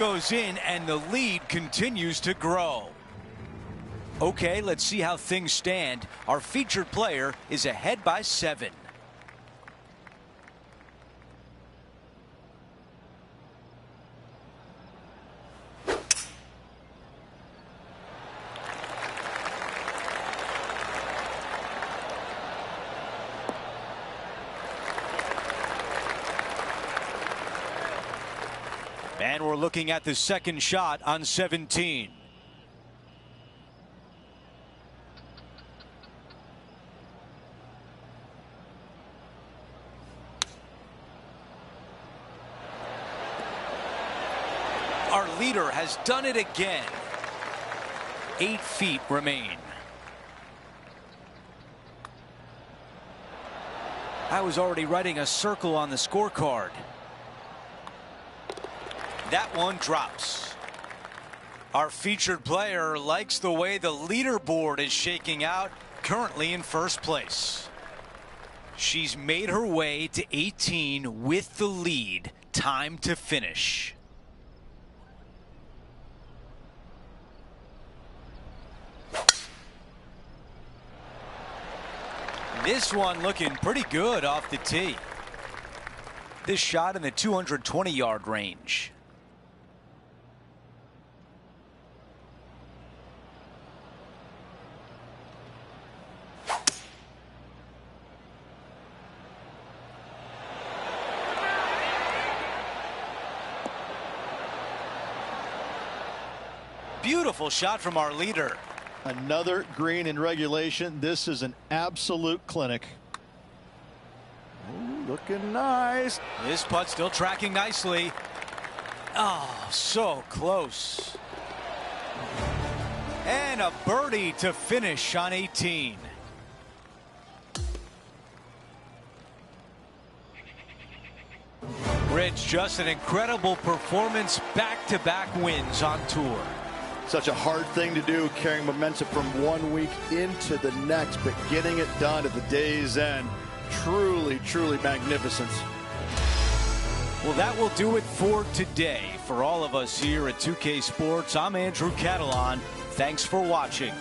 Goes in and the lead continues to grow. Okay, let's see how things stand. Our featured player is ahead by 7. And we're looking at the second shot on 17. Our leader has done it again. 8 feet remain. I was already writing a circle on the scorecard. That one drops. Our featured player likes the way the leaderboard is shaking out, currently in first place. She's made her way to 18 with the lead. Time to finish. This one looking pretty good off the tee. This shot in the 220-yard range. Beautiful shot from our leader. Another green in regulation. This is an absolute clinic. Ooh, looking nice. This putt still tracking nicely. Oh, so close. And a birdie to finish on 18. Rich, just an incredible performance. Back-to-back wins on tour. Such a hard thing to do, carrying momentum from one week into the next, but getting it done at the day's end, truly, truly magnificent. Well, that will do it for today. For all of us here at 2K Sports, I'm Andrew Catalan. Thanks for watching.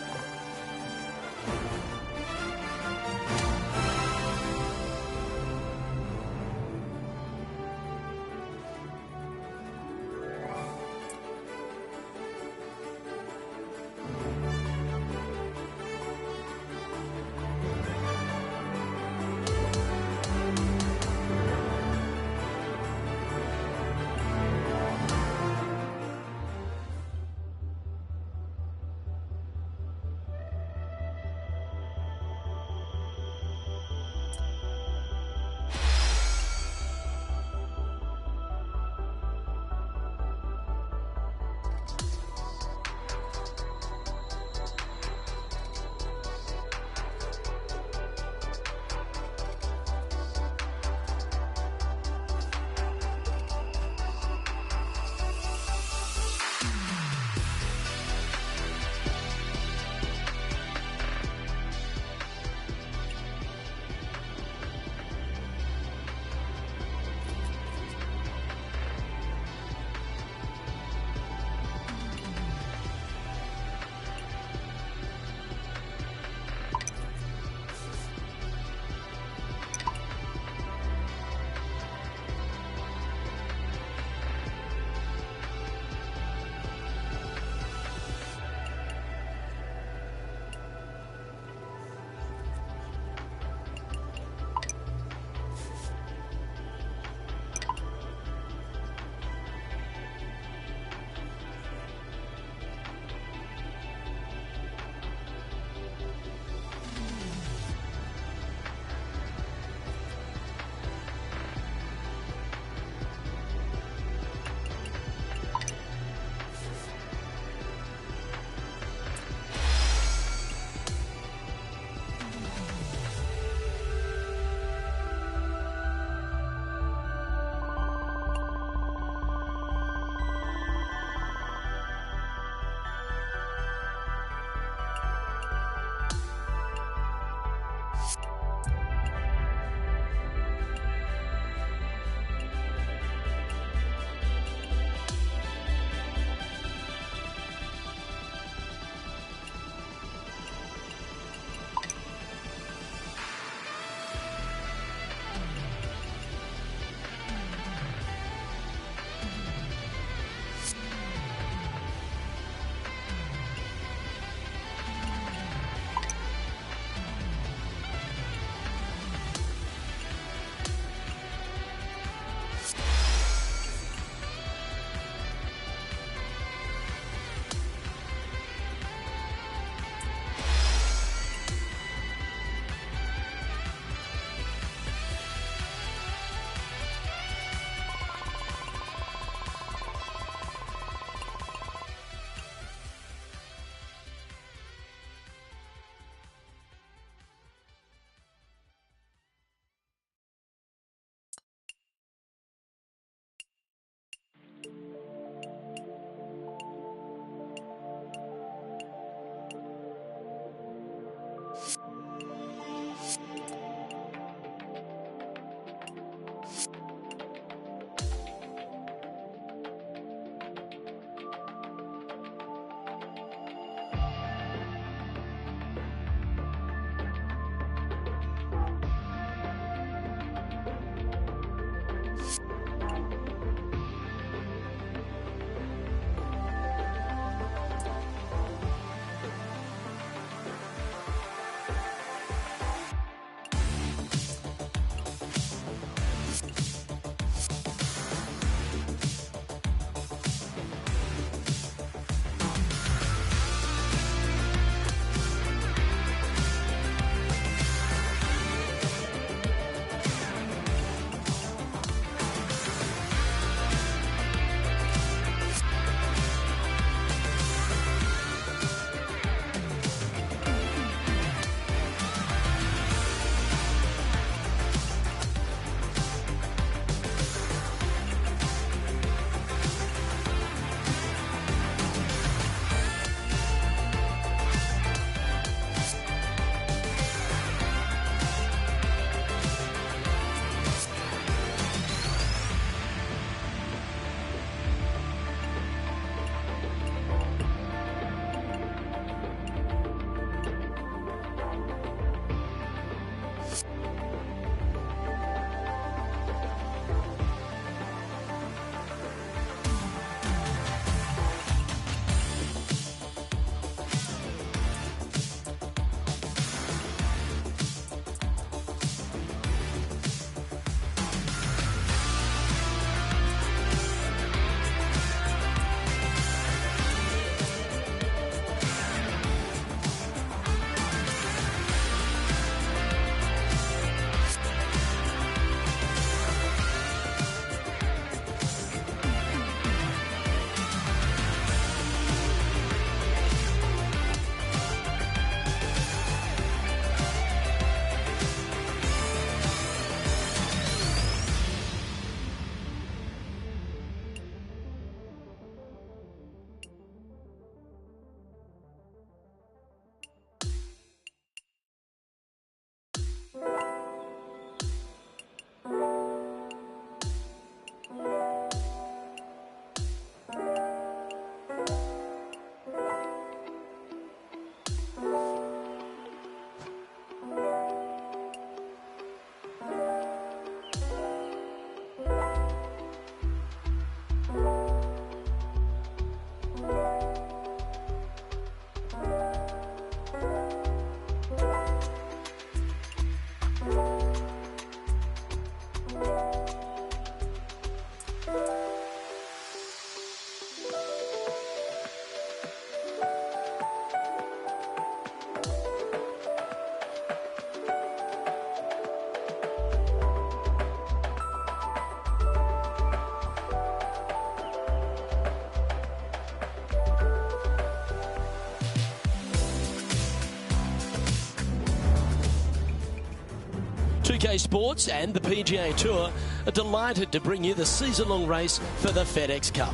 2K Sports and the PGA Tour are delighted to bring you the season-long race for the FedEx Cup.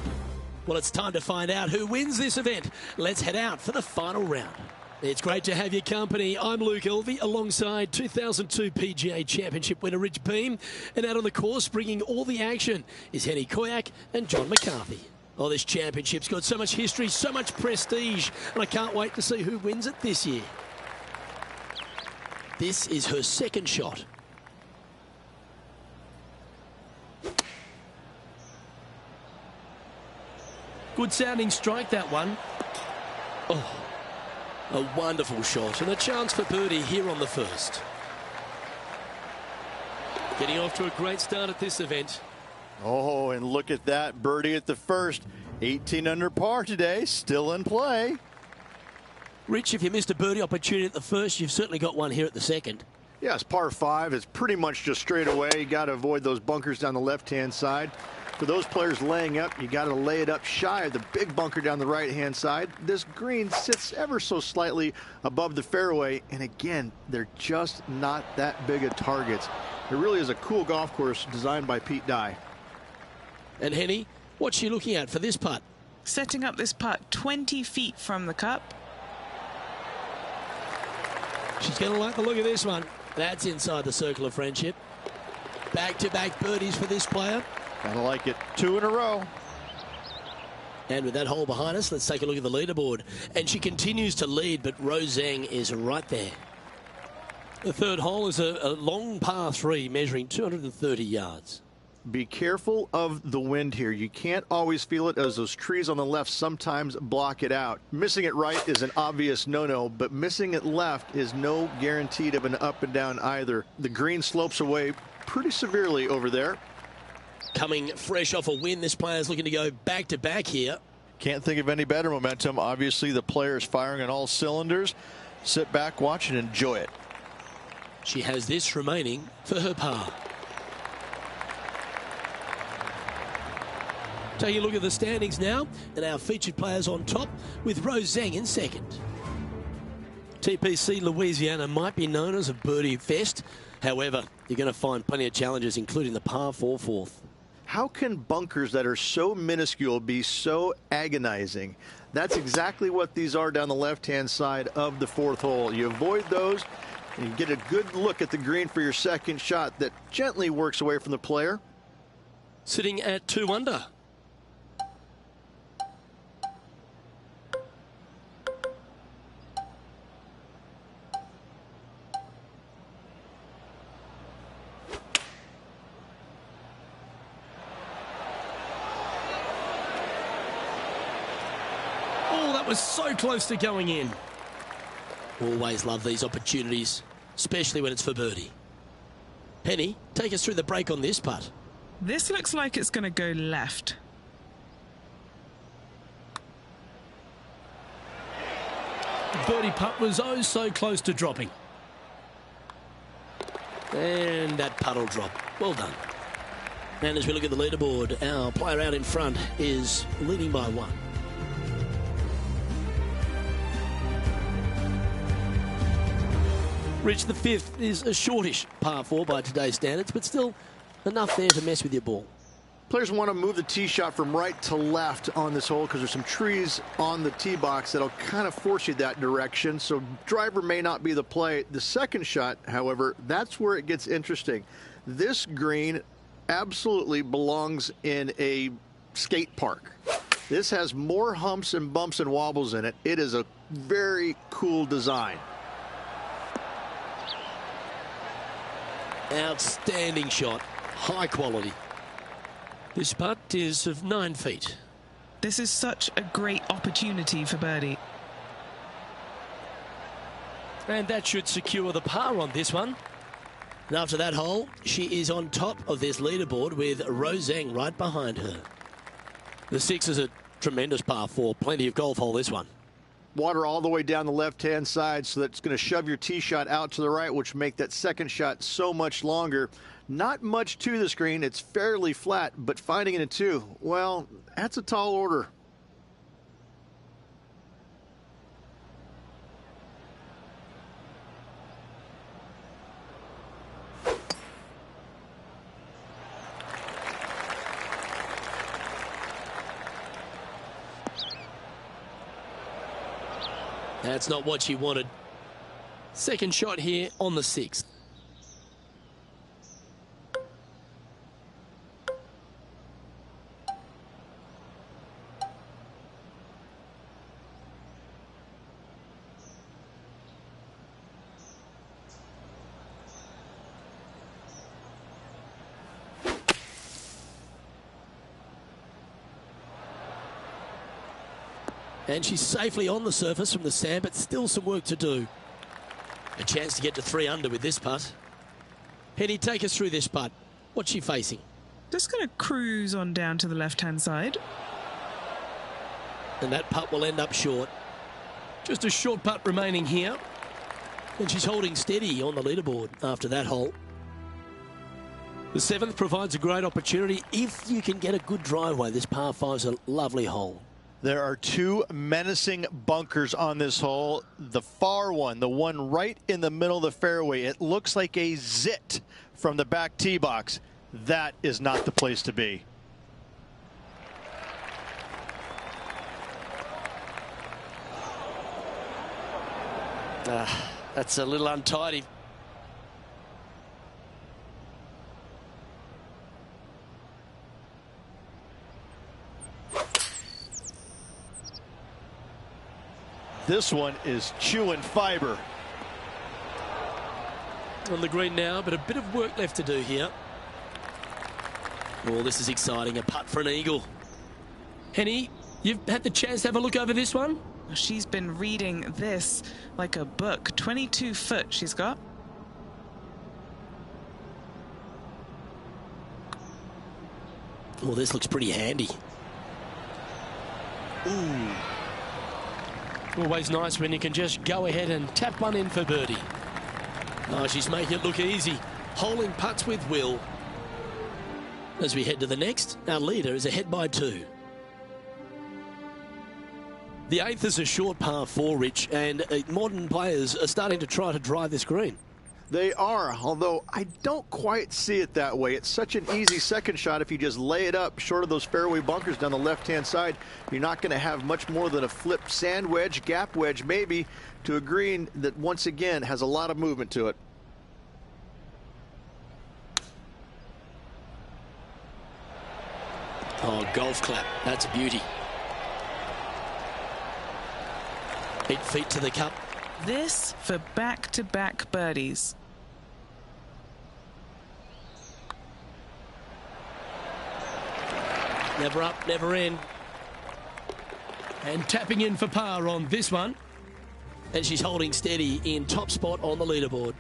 Well, it's time to find out who wins this event. Let's head out for the final round. It's great to have your company. I'm Luke Elvey alongside 2002 PGA Championship winner Rich Beem. And out on the course bringing all the action is Henny Koyak and John McCarthy. Oh, this championship's got so much history, so much prestige, and I can't wait to see who wins it this year. This is her second shot. Good sounding strike, that one. Oh, a wonderful shot and a chance for birdie here on the first. Getting off to a great start at this event. Oh, and look at that birdie at the first. 18 under par today, still in play. Rich, if you missed a birdie opportunity at the first, you've certainly got one here at the second. Yes, par 5 is pretty much just straight away. You got to avoid those bunkers down the left-hand side. For those players laying up, you got to lay it up shy of the big bunker down the right-hand side. This green sits ever so slightly above the fairway, and again, they're just not that big of targets. It really is a cool golf course designed by Pete Dye. And Henny, what's she looking at for this putt? Setting up this putt 20 feet from the cup. She's going to like the look of this one. That's inside the circle of friendship. Back-to-back birdies for this player. Gotta like it. 2 in a row. And with that hole behind us, let's take a look at the leaderboard. And she continues to lead, but Rose Zhang is right there. The third hole is a long par 3 measuring 230 yards. Be careful of the wind here. You can't always feel it as those trees on the left sometimes block it out. Missing it right is an obvious no-no, but missing it left is no guaranteed of an up and down either. The green slopes away pretty severely over there. Coming fresh off a win, this player's looking to go back-to-back here. Can't think of any better momentum. Obviously, the player is firing on all cylinders. Sit back, watch, and enjoy it. She has this remaining for her par. Taking a look at the standings now, and our featured players on top with Rose Zhang in second. TPC Louisiana might be known as a birdie fest. However, you're going to find plenty of challenges, including the par 4 fourth. How can bunkers that are so minuscule be so agonizing? That's exactly what these are down the left-hand side of the fourth hole. You avoid those, and you get a good look at the green for your second shot that gently works away from the player. Sitting at 2 under. Was so close to going in. Always love these opportunities, especially when it's for birdie. Henny, take us through the break on this putt. This looks like it's going to go left. The birdie putt was oh so close to dropping. And that putt will drop. Well done. And as we look at the leaderboard, our player out in front is leading by 1. Rich, the fifth is a shortish par 4 by today's standards, but still enough there to mess with your ball. Players want to move the tee shot from right to left on this hole because there's some trees on the tee box that'll kind of force you that direction, so driver may not be the play. The second shot, however, that's where it gets interesting. This green absolutely belongs in a skate park. This has more humps and bumps and wobbles in it. It is a very cool design. Outstanding shot, high quality. This putt is of 9 feet. This is such a great opportunity for birdie. And that should secure the par on this one. And after that hole, she is on top of this leaderboard with Rose Zhang right behind her. The 6 is a tremendous par 4, plenty of golf hole this one. Water all the way down the left-hand side, so that's going to shove your tee shot out to the right, which will make that second shot so much longer. Not much to the screen. It's fairly flat, but finding it in 2, well, that's a tall order. That's not what she wanted. Second shot here on the 6th. And she's safely on the surface from the sand, but still some work to do. A chance to get to 3 under with this putt. Penny, take us through this putt. What's she facing? Just going to cruise on down to the left-hand side. And that putt will end up short. Just a short putt remaining here. And she's holding steady on the leaderboard after that hole. The 7th provides a great opportunity if you can get a good driveway. This par 5's a lovely hole. There are 2 menacing bunkers on this hole. The far one, the one right in the middle of the fairway, it looks like a zit from the back tee box. That is not the place to be. That's a little untidy. This one is chewing fiber. On the green now, but a bit of work left to do here. Oh, this is exciting. A putt for an eagle. Henny, you've had the chance to have a look over this one? She's been reading this like a book. 22 foot she's got. Oh, this looks pretty handy. Ooh. Always nice when you can just go ahead and tap one in for birdie. Oh, she's making it look easy. Holing putts with will. As we head to the next, our leader is ahead by 2. The 8th is a short par 4, Rich, and modern players are starting to try to drive this green. They are, although I don't quite see it that way. It's such an easy second shot. If you just lay it up short of those fairway bunkers down the left-hand side, you're not going to have much more than a flip sand wedge, gap wedge maybe, to a green that once again has a lot of movement to it. Oh, golf clap. That's a beauty. 8 feet to the cup. This for back-to-back birdies. Never up, never in. And tapping in for par on this one. And she's holding steady in top spot on the leaderboard.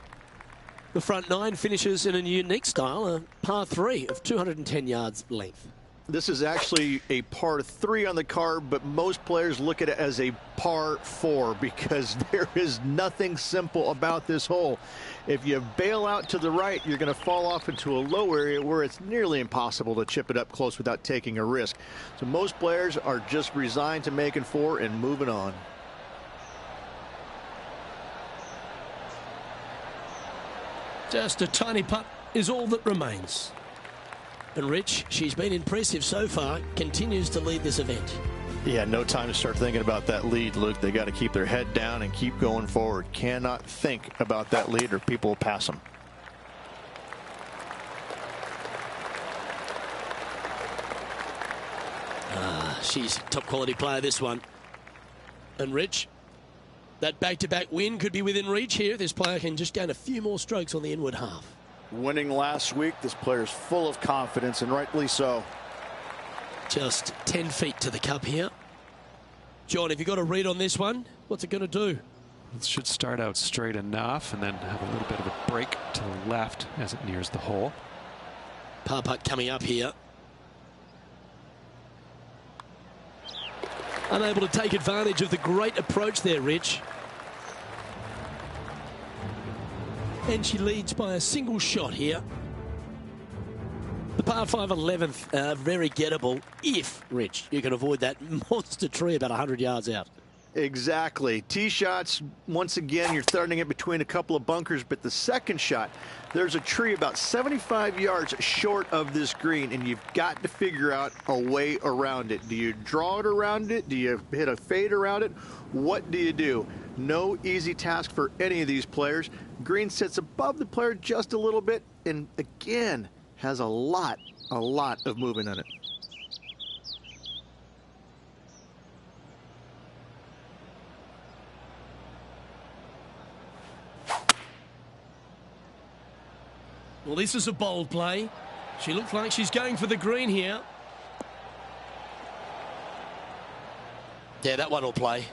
The front 9 finishes in a unique style, a par 3 of 210 yards length. This is actually a par 3 on the card, but most players look at it as a par 4 because there is nothing simple about this hole. If you bail out to the right, you're going to fall off into a low area where it's nearly impossible to chip it up close without taking a risk. So most players are just resigned to making 4 and moving on. Just a tiny putt is all that remains. And Rich, she's been impressive so far, continues to lead this event. Yeah, no time to start thinking about that lead, Luke. They got to keep their head down and keep going forward. Cannot think about that lead or people will pass them. She's a top quality player, this one. And Rich, that back-to-back win could be within reach here if this player can just gain a few more strokes on the inward half. Winning last week, this player's full of confidence, and rightly so. Just 10 feet to the cup here. John, have you got a read on this one? What's it going to do? It should start out straight enough and then have a little bit of a break to the left as it nears the hole. Par putt coming up here. Unable to take advantage of the great approach there, Rich. And she leads by a single shot here. The par 5 11th, very gettable if, Rich, you can avoid that monster tree about 100 yards out. Exactly. Tee shots, once again, you're starting it between a couple of bunkers, but the second shot, there's a tree about 75 yards short of this green, and you've got to figure out a way around it. Do you draw it around it? Do you hit a fade around it? What do you do? No easy task for any of these players. Green sits above the player just a little bit and again has a lot of movement in it. Well, this is a bold play. She looks like she's going for the green here. Yeah, that one will play.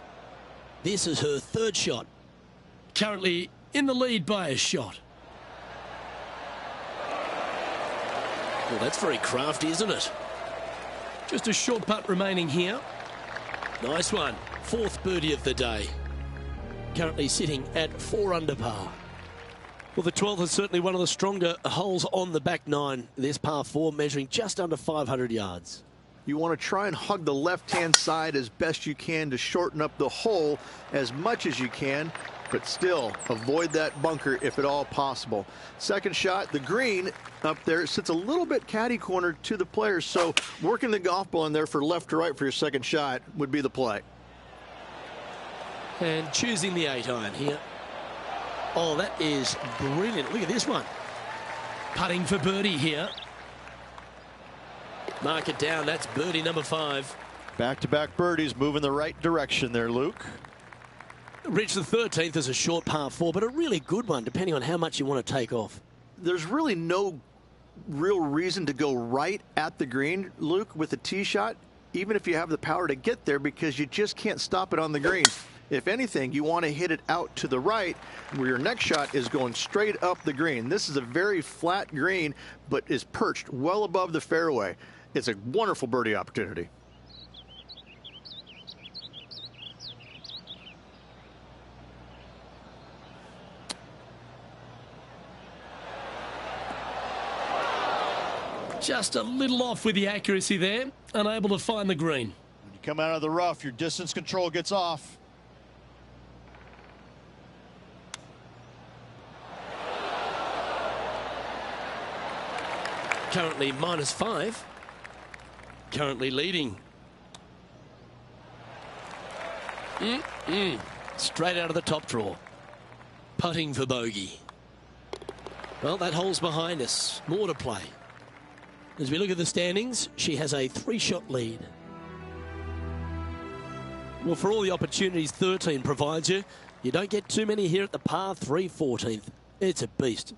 This is her third shot. Currently in the lead by a shot. Well, that's very crafty, isn't it? Just a short putt remaining here. Nice one. Fourth birdie of the day. Currently sitting at 4 under par. Well, the 12th is certainly one of the stronger holes on the back nine. This par 4 measuring just under 500 yards. You want to try and hug the left-hand side as best you can to shorten up the hole as much as you can, but still avoid that bunker if at all possible. Second shot, the green up there sits a little bit caddy corner to the players, so working the golf ball in there for left to right for your second shot would be the play. And choosing the 8-iron here. Oh, that is brilliant. Look at this one. Putting for birdie here. Mark it down. That's birdie number 5. Back-to-back birdies, moving the right direction there, Luke. Rich, the 13th is a short par 4, but a really good one, depending on how much you want to take off. There's really no real reason to go right at the green, Luke, with a tee shot, even if you have the power to get there, because you just can't stop it on the green. If anything, you want to hit it out to the right, where your next shot is going straight up the green. This is a very flat green, but is perched well above the fairway. It's a wonderful birdie opportunity. Just a little off with the accuracy there, unable to find the green. When you come out of the rough, your distance control gets off. Currently -5. Currently leading. Straight out of the top draw. Putting for bogey. Well, that hole's behind us. More to play. As we look at the standings, she has a 3-shot lead. Well, for all the opportunities 13 provides you, you don't get too many here at the par 3 14th. It's a beast.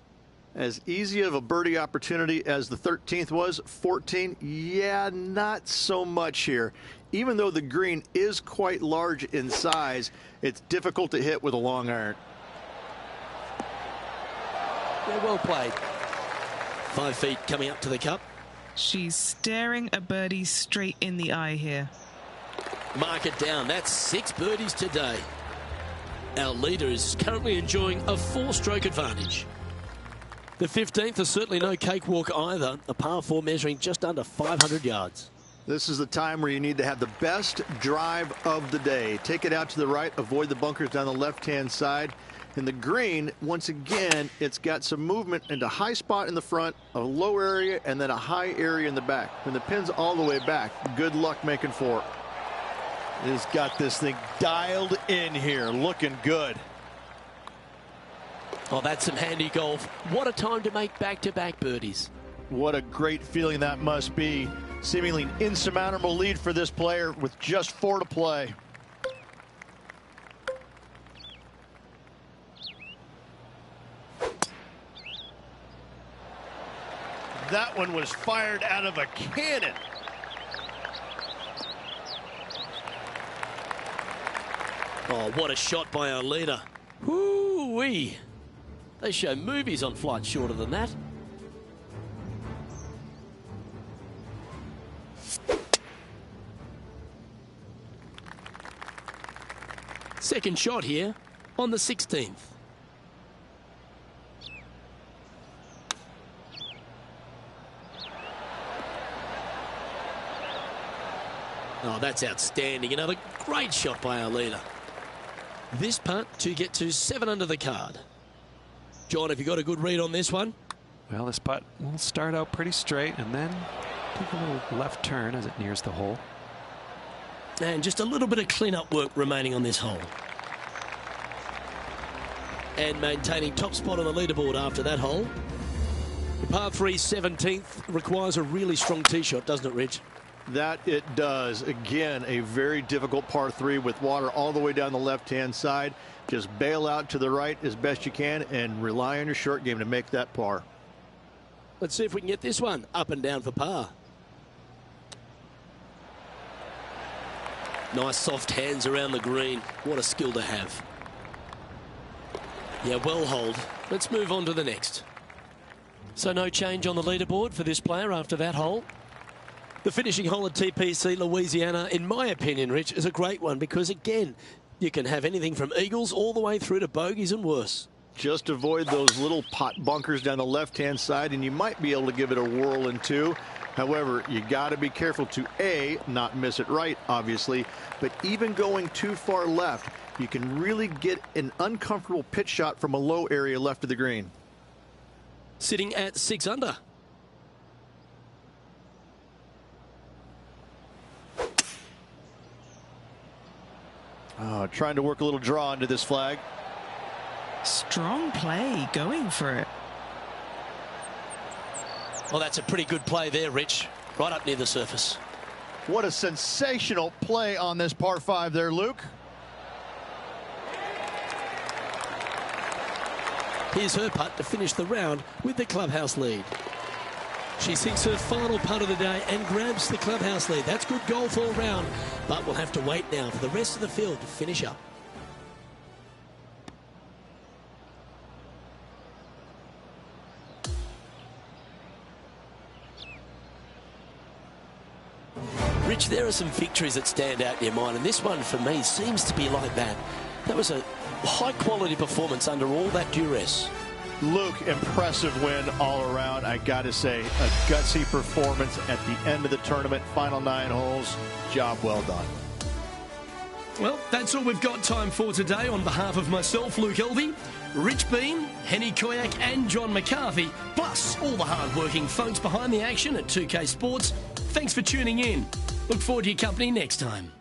As easy of a birdie opportunity as the 13th was, 14, yeah, not so much here. Even though the green is quite large in size, it's difficult to hit with a long iron. Yeah, well played. 5 feet coming up to the cup. She's staring a birdie straight in the eye here. Mark it down. That's 6 birdies today. Our leader is currently enjoying a 4-stroke advantage. The 15th is certainly no cakewalk either. A par 4 measuring just under 500 yards. This is the time where you need to have the best drive of the day. Take it out to the right, avoid the bunkers down the left-hand side. And the green, once again, it's got some movement into high spot in the front, a low area, and then a high area in the back. When the pin's all the way back, good luck making 4. It's got this thing dialed in here, looking good. Oh, that's some handy golf. What a time to make back-to-back birdies. What a great feeling that must be. Seemingly insurmountable lead for this player with just 4 to play. That one was fired out of a cannon. Oh, what a shot by our leader. Whoo-wee. They show movies on flights shorter than that. Second shot here on the 16th. Oh, that's outstanding. Another great shot by our leader. This putt to get to 7 under the card. John, have you got a good read on this one? Well, this putt will start out pretty straight and then take a little left turn as it nears the hole. And just a little bit of clean-up work remaining on this hole. and maintaining top spot on the leaderboard after that hole. The par 3 17th requires a really strong tee shot, doesn't it, Rich? That it does. Again, a very difficult par 3 with water all the way down the left-hand side. Just bail out to the right as best you can and rely on your short game to make that par. Let's see if we can get this one up and down for par. Nice soft hands around the green. What a skill to have. Yeah, well holed. Let's move on to the next. So no change on the leaderboard for this player after that hole. The finishing hole at TPC Louisiana, in my opinion, Rich, is a great one because, again, you can have anything from eagles all the way through to bogeys and worse. Just avoid those little pot bunkers down the left-hand side, and you might be able to give it a whirl in 2. However, you got to be careful to, A, not miss it right, obviously, but even going too far left, you can really get an uncomfortable pitch shot from a low area left of the green. Sitting at 6 under. Oh, trying to work a little draw into this flag. Strong play, going for it. Well, that's a pretty good play there, Rich. Right up near the surface. What a sensational play on this par 5 there, Luke. Here's her putt to finish the round with the clubhouse lead. She sinks her final putt of the day and grabs the clubhouse lead. That's good golf all round, but we'll have to wait now for the rest of the field to finish up. Rich, there are some victories that stand out in your mind, and this one for me seems to be like that. That was a high-quality performance under all that duress. Luke, impressive win all around. I got to say, a gutsy performance at the end of the tournament. Final 9 holes. Job well done. Well, that's all we've got time for today. On behalf of myself, Luke Elvey, Rich Beam, Henny Koyak and John McCarthy, plus all the hard-working folks behind the action at 2K Sports, thanks for tuning in. Look forward to your company next time.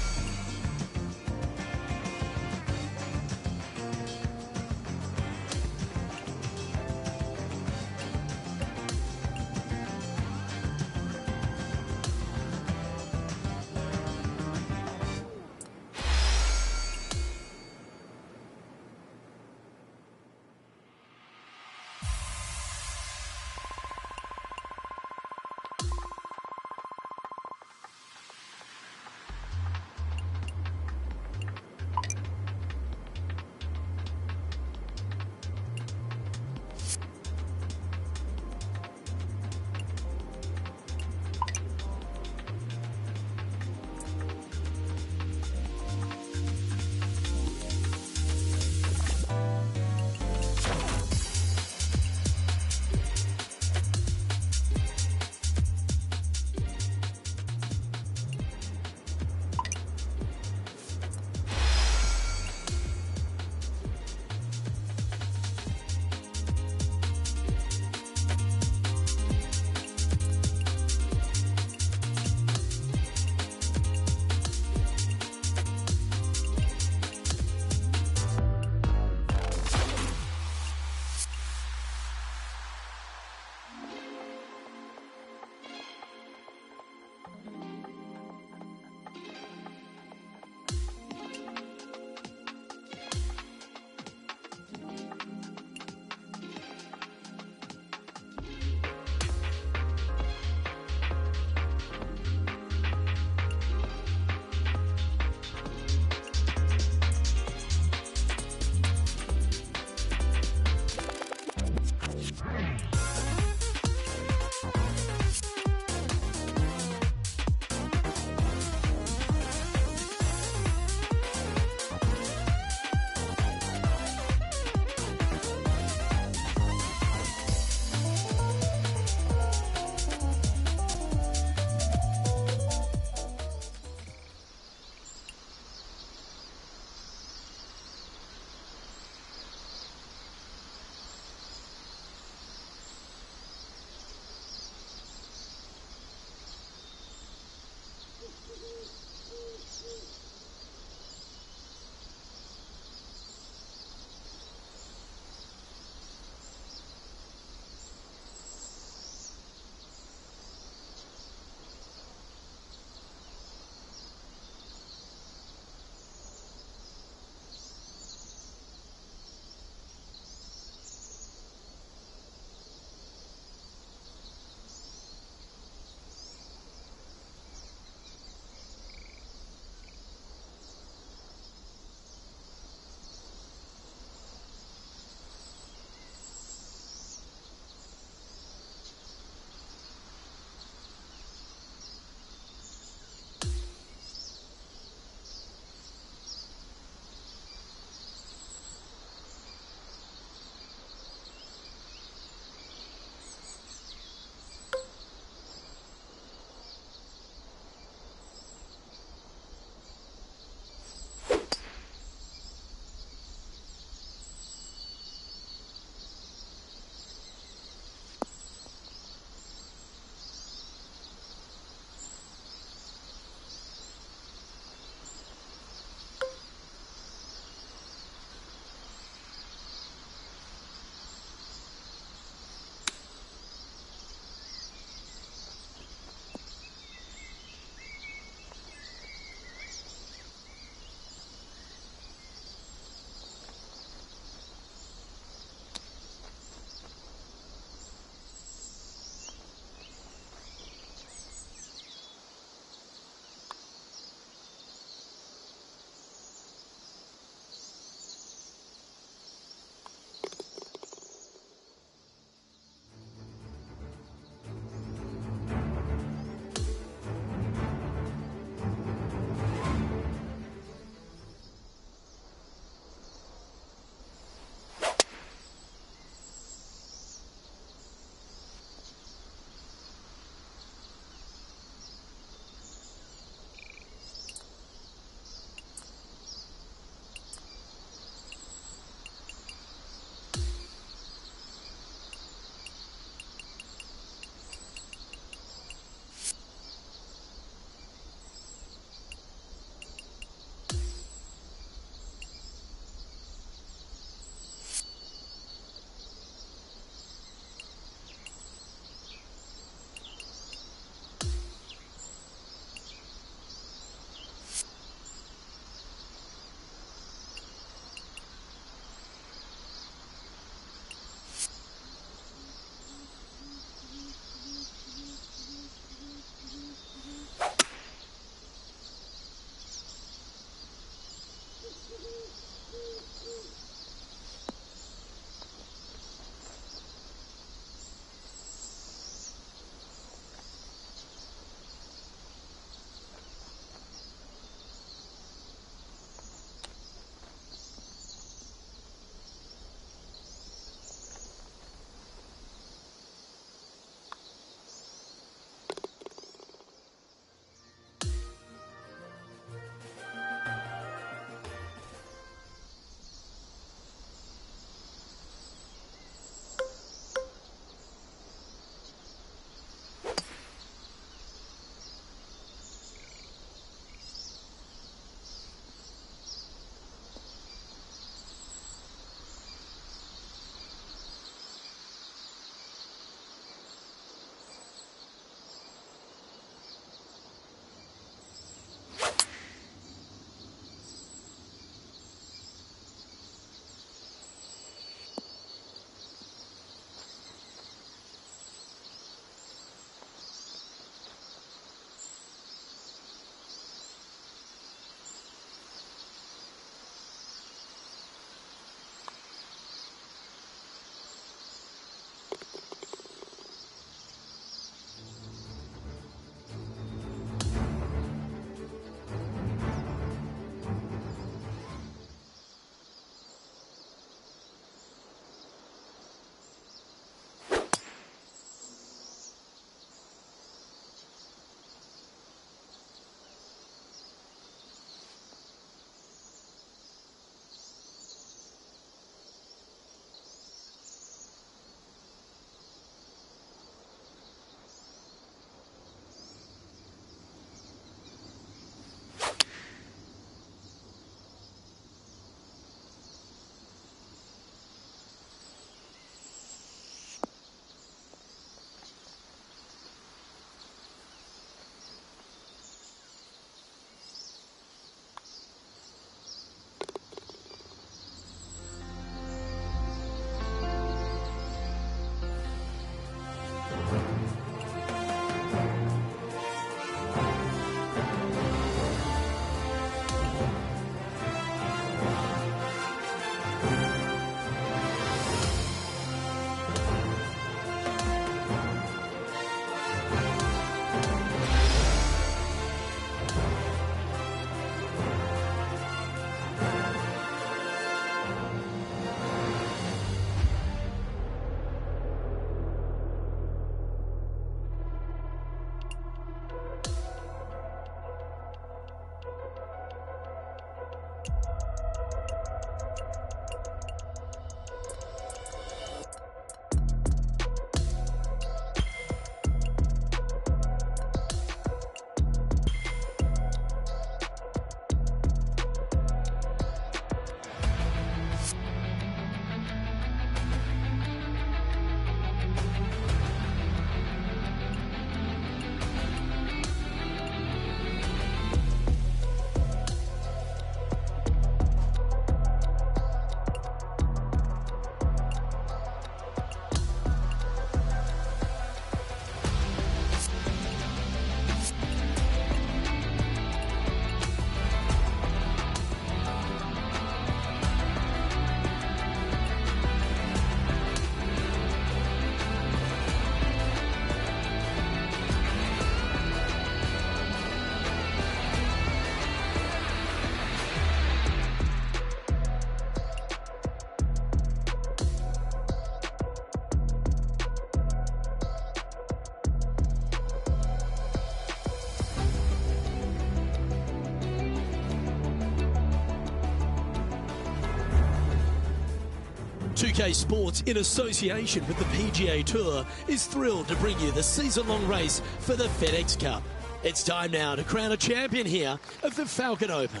2K Sports, in association with the PGA Tour, is thrilled to bring you the season-long race for the FedEx Cup. It's time now to crown a champion here of the Falcon Open.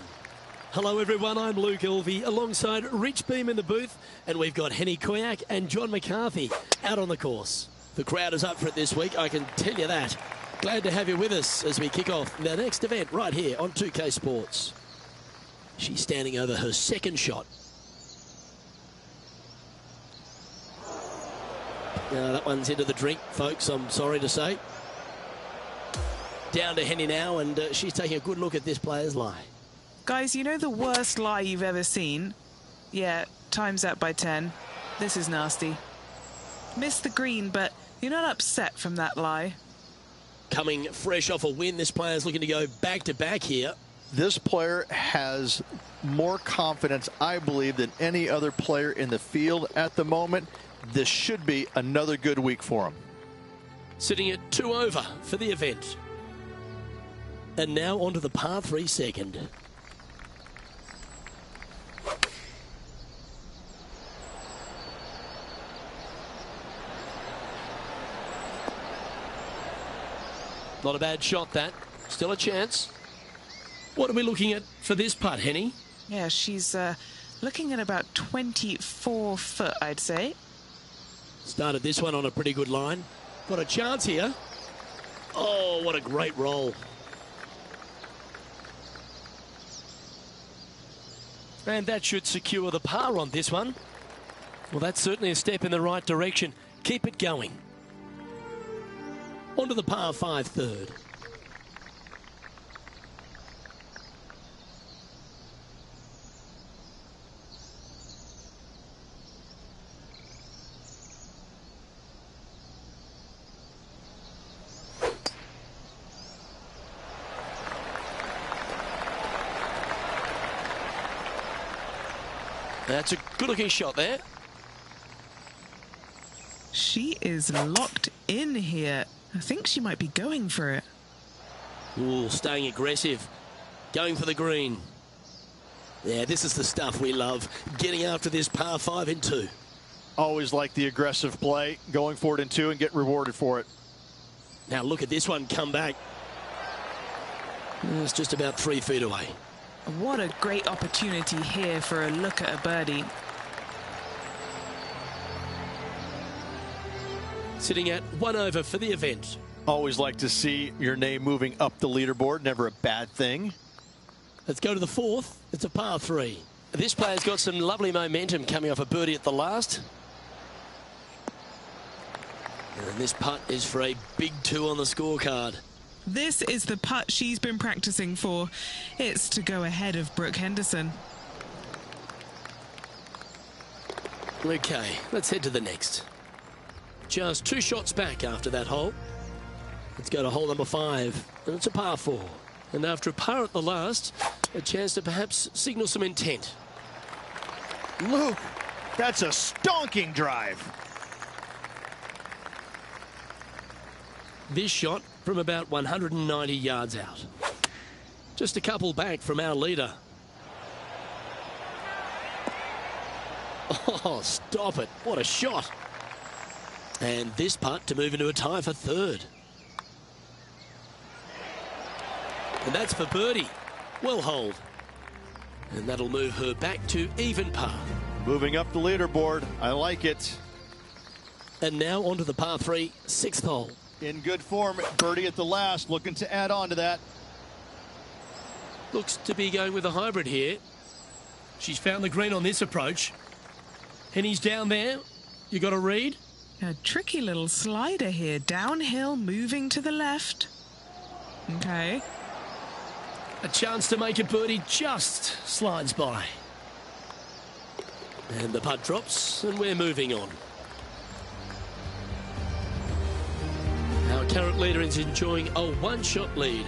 Hello everyone, I'm Luke Elvey alongside Rich Beam in the booth, and we've got Henny Koyak and John McCarthy out on the course. The crowd is up for it this week, I can tell you that. Glad to have you with us as we kick off the next event right here on 2K Sports. She's standing over her second shot. That one's into the drink, folks, I'm sorry to say. Down to Henny now, and she's taking a good look at this player's lie. Guys, you know the worst lie you've ever seen? Yeah, time's up by 10. This is nasty. Missed the green, but you're not upset from that lie. Coming fresh off a win, this player's looking to go back-to-back here. This player has more confidence, I believe, than any other player in the field at the moment. This should be another good week for him. Sitting at 2 over for the event. And now onto the par 3 second. Not a bad shot, that. Still a chance. What are we looking at for this putt, Henny? Yeah, she's looking at about 24 foot, I'd say. Started this one on a pretty good line. Got a chance here. Oh, what a great roll. And that should secure the par on this one. Well, that's certainly a step in the right direction. Keep it going. Onto the par 5 third. That's a good-looking shot there. She is locked in here. I think she might be going for it. Ooh, staying aggressive. Going for the green. Yeah, this is the stuff we love. Getting after this par 5 in 2. Always like the aggressive play, going for it in 2 and get rewarded for it. Now look at this one come back. It's just about 3 feet away. What a great opportunity here for a look at a birdie. Sitting at 1 over for the event. Always like to see your name moving up the leaderboard. Never a bad thing. Let's go to the 4th. It's a par 3. This player's got some lovely momentum coming off a birdie at the last. And this putt is for a big 2 on the scorecard. This is the putt she's been practicing for. It's to go ahead of Brooke Henderson. Okay, let's head to the next. Just 2 shots back after that hole. Let's go to hole number 5, and it's a par 4. And after a par at the last, a chance to perhaps signal some intent. Luke, that's a stonking drive. This shot from about 190 yards out. Just a couple back from our leader. Oh, stop it. What a shot. And this putt to move into a tie for 3rd. And that's for birdie. Well holed. And that'll move her back to even par. Moving up the leaderboard. I like it. And now onto the par 3, 6th hole. In good form, birdie at the last, looking to add on to that. Looks to be going with a hybrid here. She's found the green on this approach. Henny's down there. You got a read? A tricky little slider here. Downhill, moving to the left. Okay. A chance to make a birdie just slides by. And the putt drops, and we're moving on. Our current leader is enjoying a 1-shot lead.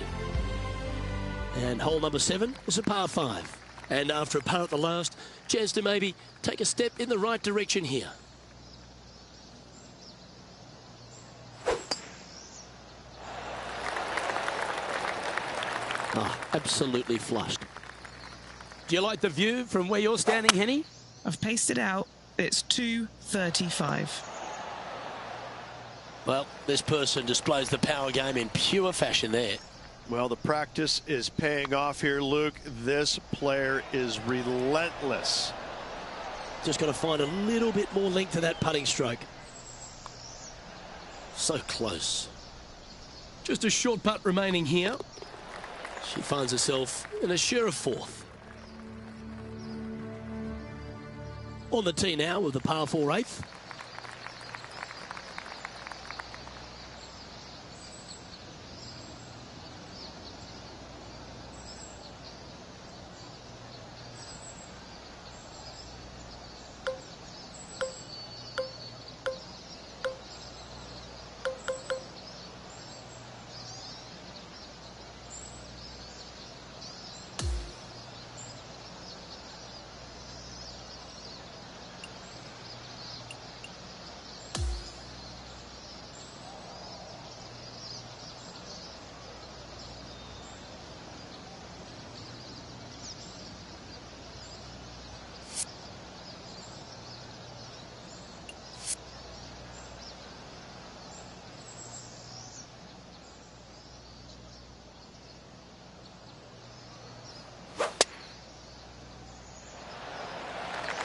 And hole number 7 is a par 5. And after a par at the last, chance to maybe take a step in the right direction here. Oh, absolutely flushed. Do you like the view from where you're standing, Henny? I've pasted out. It's 235. Well, this person displays the power game in pure fashion there. Well, the practice is paying off here, Luke. This player is relentless. Just got to find a little bit more length to that putting stroke. So close. Just a short putt remaining here. She finds herself in a share of 4th. On the tee now with the par 4 8th.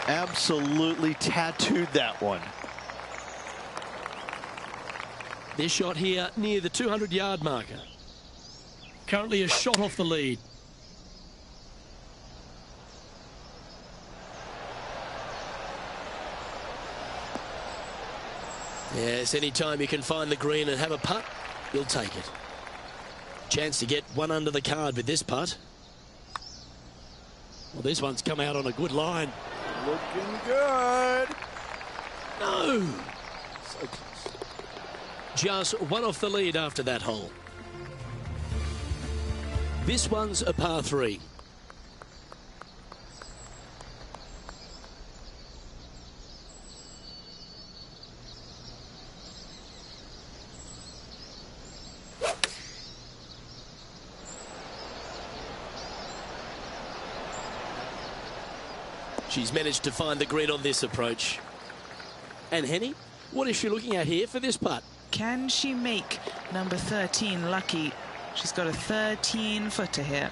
Absolutely tattooed that one. This shot here near the 200-yard marker. Currently a shot off the lead. Yes, anytime you can find the green and have a putt, you'll take it. Chance to get one under the card with this putt. Well, this one's come out on a good line. Looking good. No. So close. Just one off the lead after that hole. This one's a par 3. She's managed to find the green on this approach. And Henny, what is she looking at here for this putt? Can she make number 13 lucky? She's got a 13-footer here.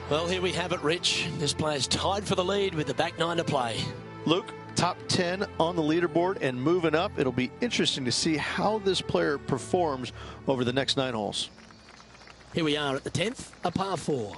Well, here we have it, Rich. This player's tied for the lead with the back 9 to play. Luke, top 10 on the leaderboard and moving up. It'll be interesting to see how this player performs over the next 9 holes. Here we are at the 10th, a par 4.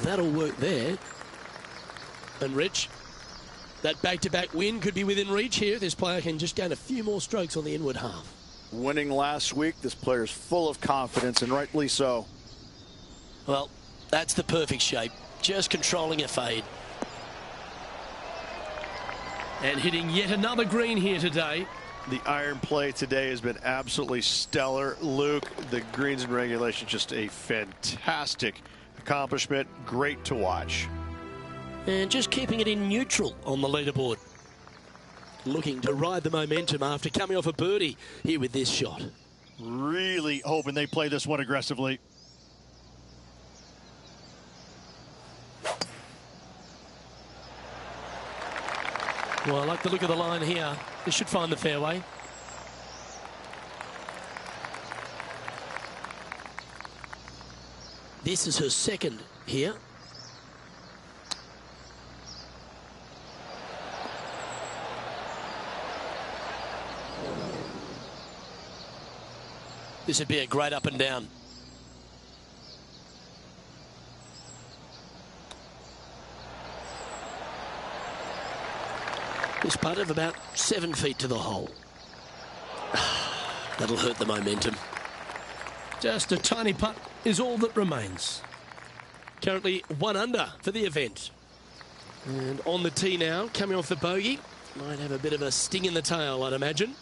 that'll work there. And Rich, that back-to-back win could be within reach here. This player can just gain a few more strokes on the inward half. Winning last week, this player's full of confidence, and rightly so. Well, that's the perfect shape. Just controlling a fade. And hitting yet another green here today. The iron play today has been absolutely stellar. Luke, the greens and regulation, just a fantastic accomplishment. Great to watch. And just keeping it in neutral on the leaderboard. Looking to ride the momentum after coming off a birdie here with this shot. Really hoping they play this one aggressively. Well, I like the look of the line here. This should find the fairway. This is her second here. This would be a great up and down. This putt of about 7 feet to the hole. That'll hurt the momentum. Just a tiny putt is all that remains. Currently 1 under for the event. And on the tee now, coming off the bogey. Might have a bit of a sting in the tail, I'd imagine.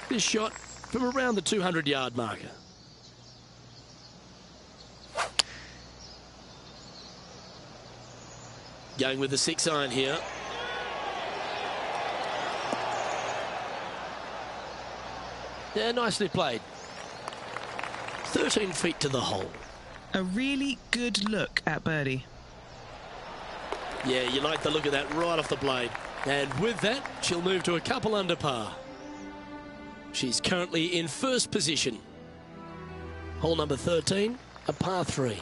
This shot from around the 200-yard marker. Going with the 6-iron here. Yeah, nicely played. 13 feet to the hole. A really good look at birdie. Yeah, you like the look of that right off the blade. And with that, she'll move to a couple under par. She's currently in first position. Hole number 13, a par 3.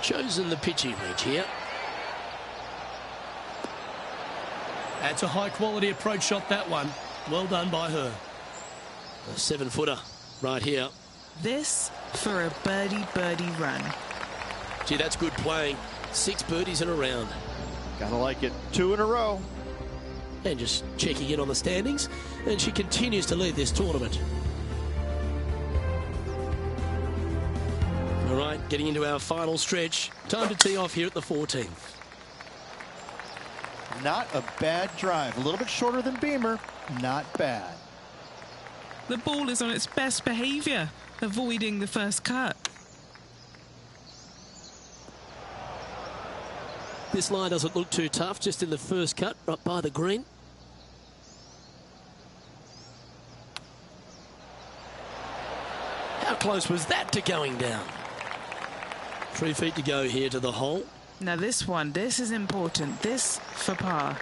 Chosen the pitching wedge here. That's a high-quality approach shot, that one. Well done by her. A 7-footer right here. This for a birdie run. Gee, that's good playing. 6 birdies in a round. Gotta like it. 2 in a row. And just checking in on the standings. And she continues to lead this tournament. All right, getting into our final stretch. Time to tee off here at the 14th. Not a bad drive. A little bit shorter than Beamer. Not bad. The ball is on its best behaviour, avoiding the first cut. This line doesn't look too tough, just in the first cut, right by the green. How close was that to going down? 3 feet to go here to the hole. Now this is important. This for par.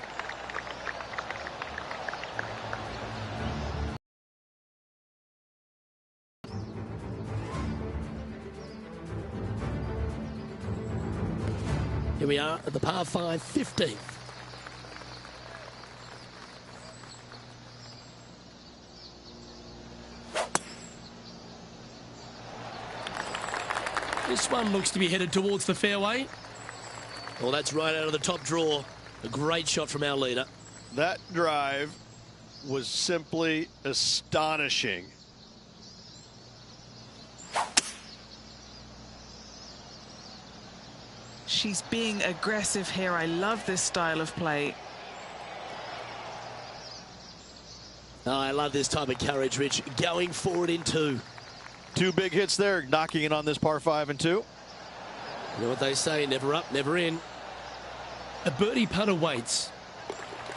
Here we are at the par 5, 15th. This one looks to be headed towards the fairway. Well, that's right out of the top draw. A great shot from our leader. That drive was simply astonishing. She's being aggressive here. I love this style of play. Oh, I love this type of courage, Rich. Going forward in 2. 2 big hits there, knocking it on this par 5 and 2. You know what they say, never up, never in. A birdie putt awaits.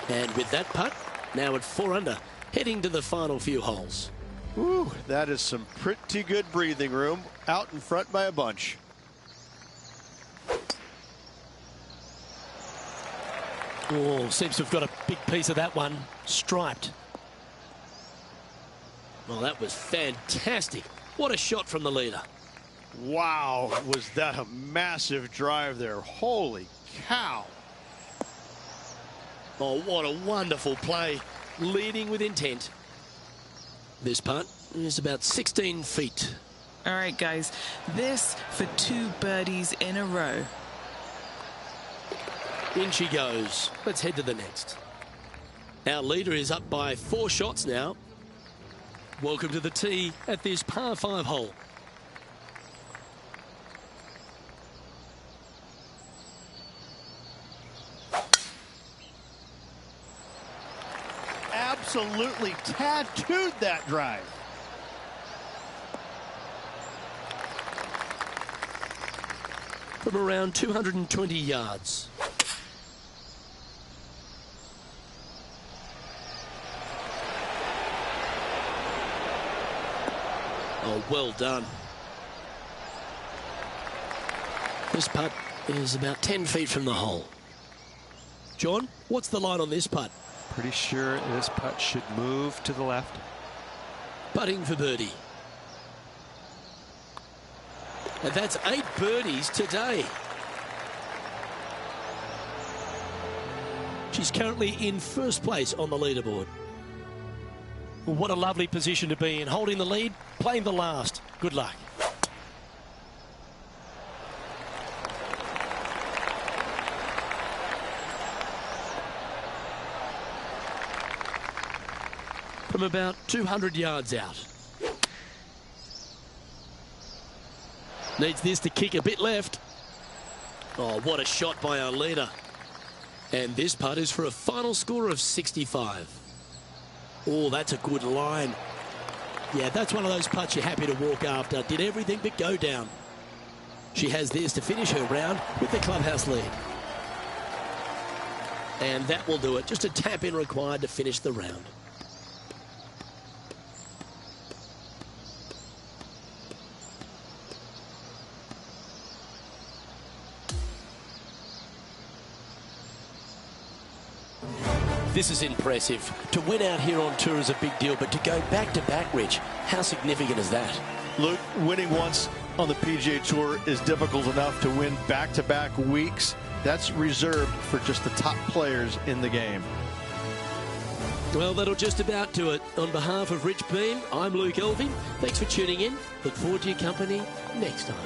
And with that putt, now at 4 under, heading to the final few holes. Ooh, that is some pretty good breathing room out in front by a bunch. Oh, seems to have got a big piece of that one. Striped. Well, that was fantastic. What a shot from the leader. Wow, was that a massive drive there. Holy cow. Oh, what a wonderful play. Leading with intent. This putt is about 16 feet. All right, guys. This for 2 birdies in a row. In she goes. Let's head to the next. Our leader is up by 4 shots now. Welcome to the tee at this par 5 hole. Absolutely tattooed that drive. From around 220 yards. Oh, well done. This putt is about 10 feet from the hole. John, what's the line on this putt? Pretty sure this putt should move to the left. Putting for birdie. And that's 8 birdies today. She's currently in first place on the leaderboard. What a lovely position to be in. Holding the lead, playing the last. Good luck. From about 200 yards out. Needs this to kick a bit left. Oh, what a shot by our leader. And this putt is for a final score of 65. Oh, that's a good line. Yeah, that's one of those putts you're happy to walk after. Did everything but go down. She has this to finish her round with the clubhouse lead. And that will do it. Just a tap in required to finish the round. This is impressive. To win out here on tour is a big deal, but to go back-to-back, Rich, how significant is that? Luke, winning once on the PGA Tour is difficult enough. To win back-to-back weeks, that's reserved for just the top players in the game. Well, that'll just about do it. On behalf of Rich Beam, I'm Luke Elving. Thanks for tuning in. Look forward to your company next time.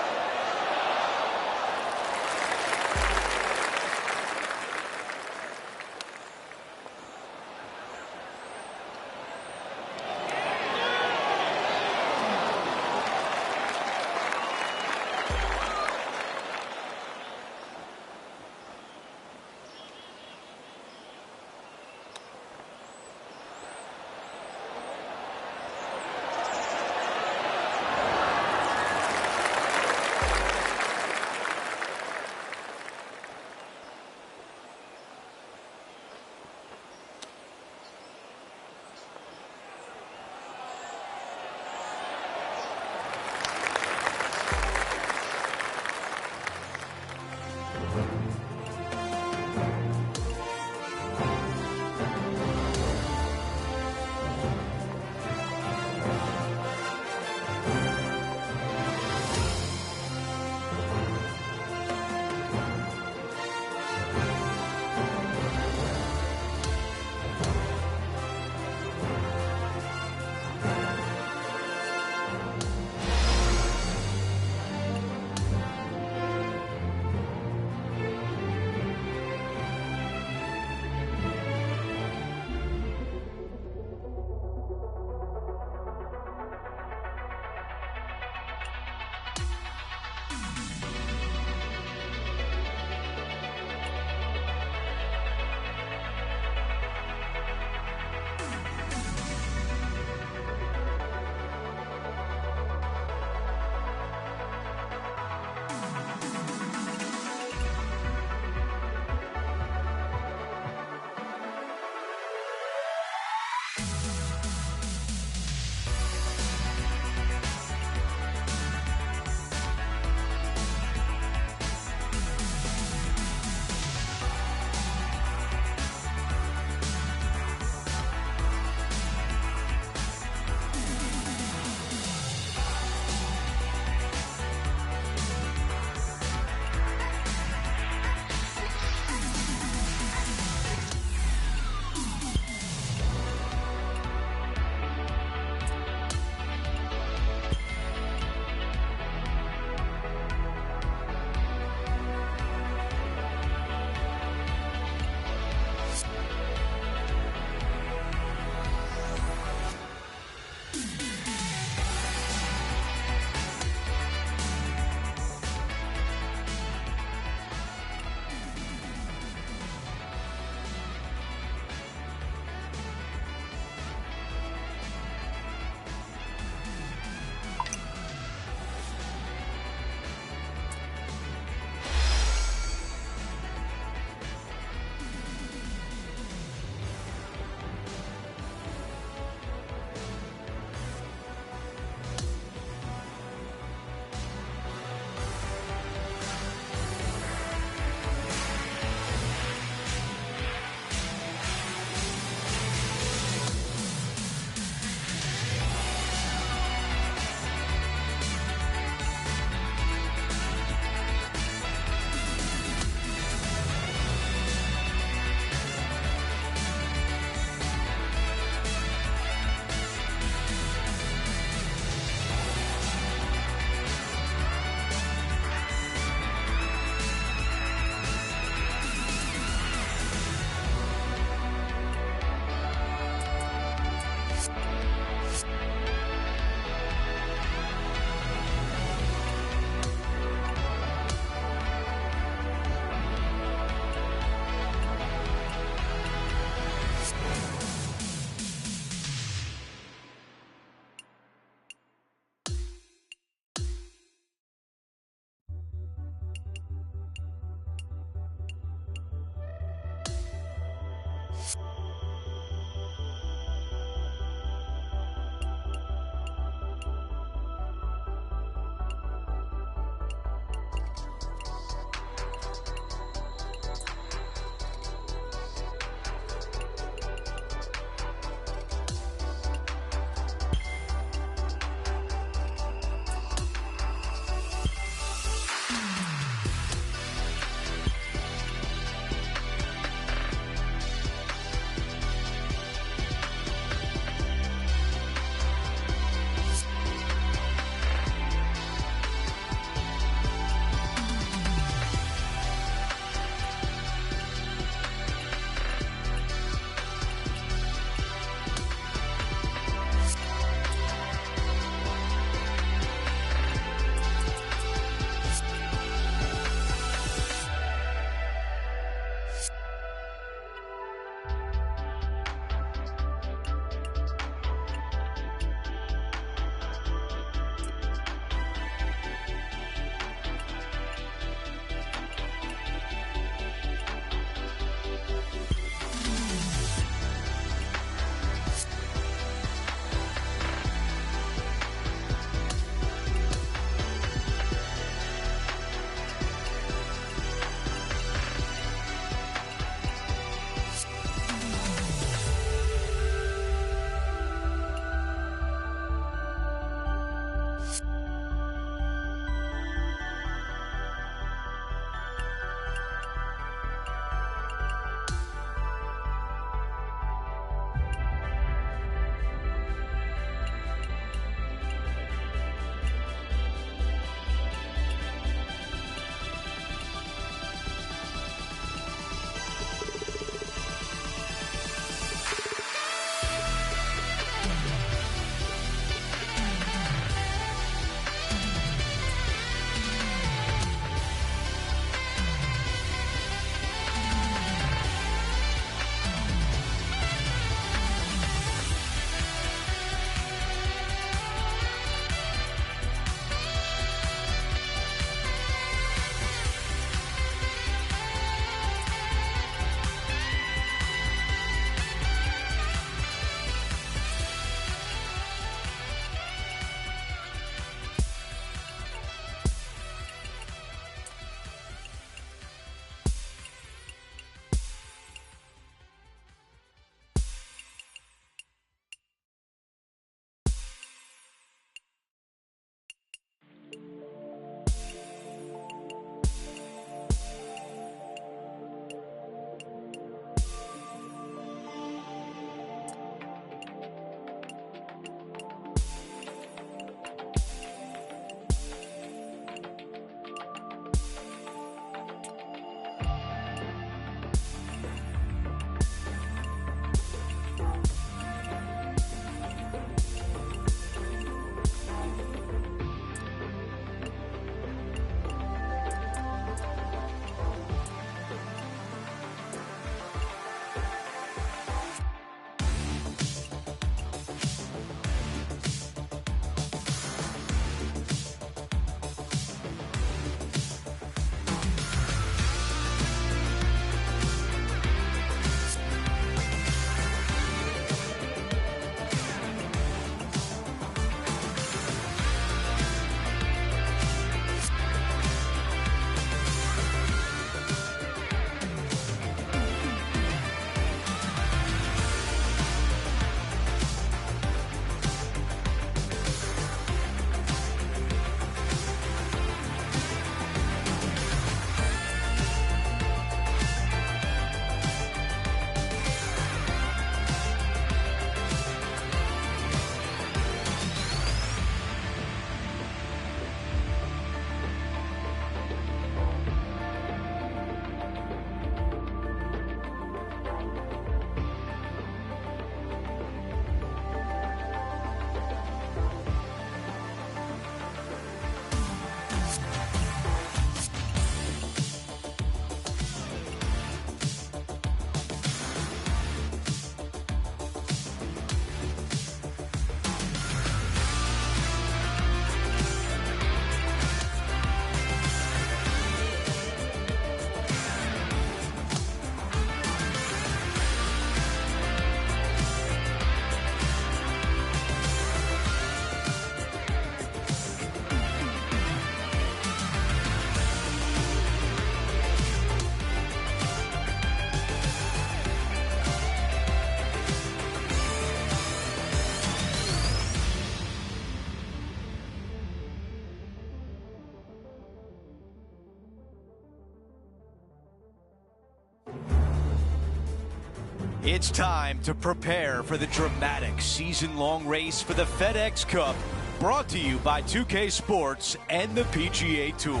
It's time to prepare for the dramatic season-long race for the FedEx Cup, brought to you by 2K Sports and the PGA Tour.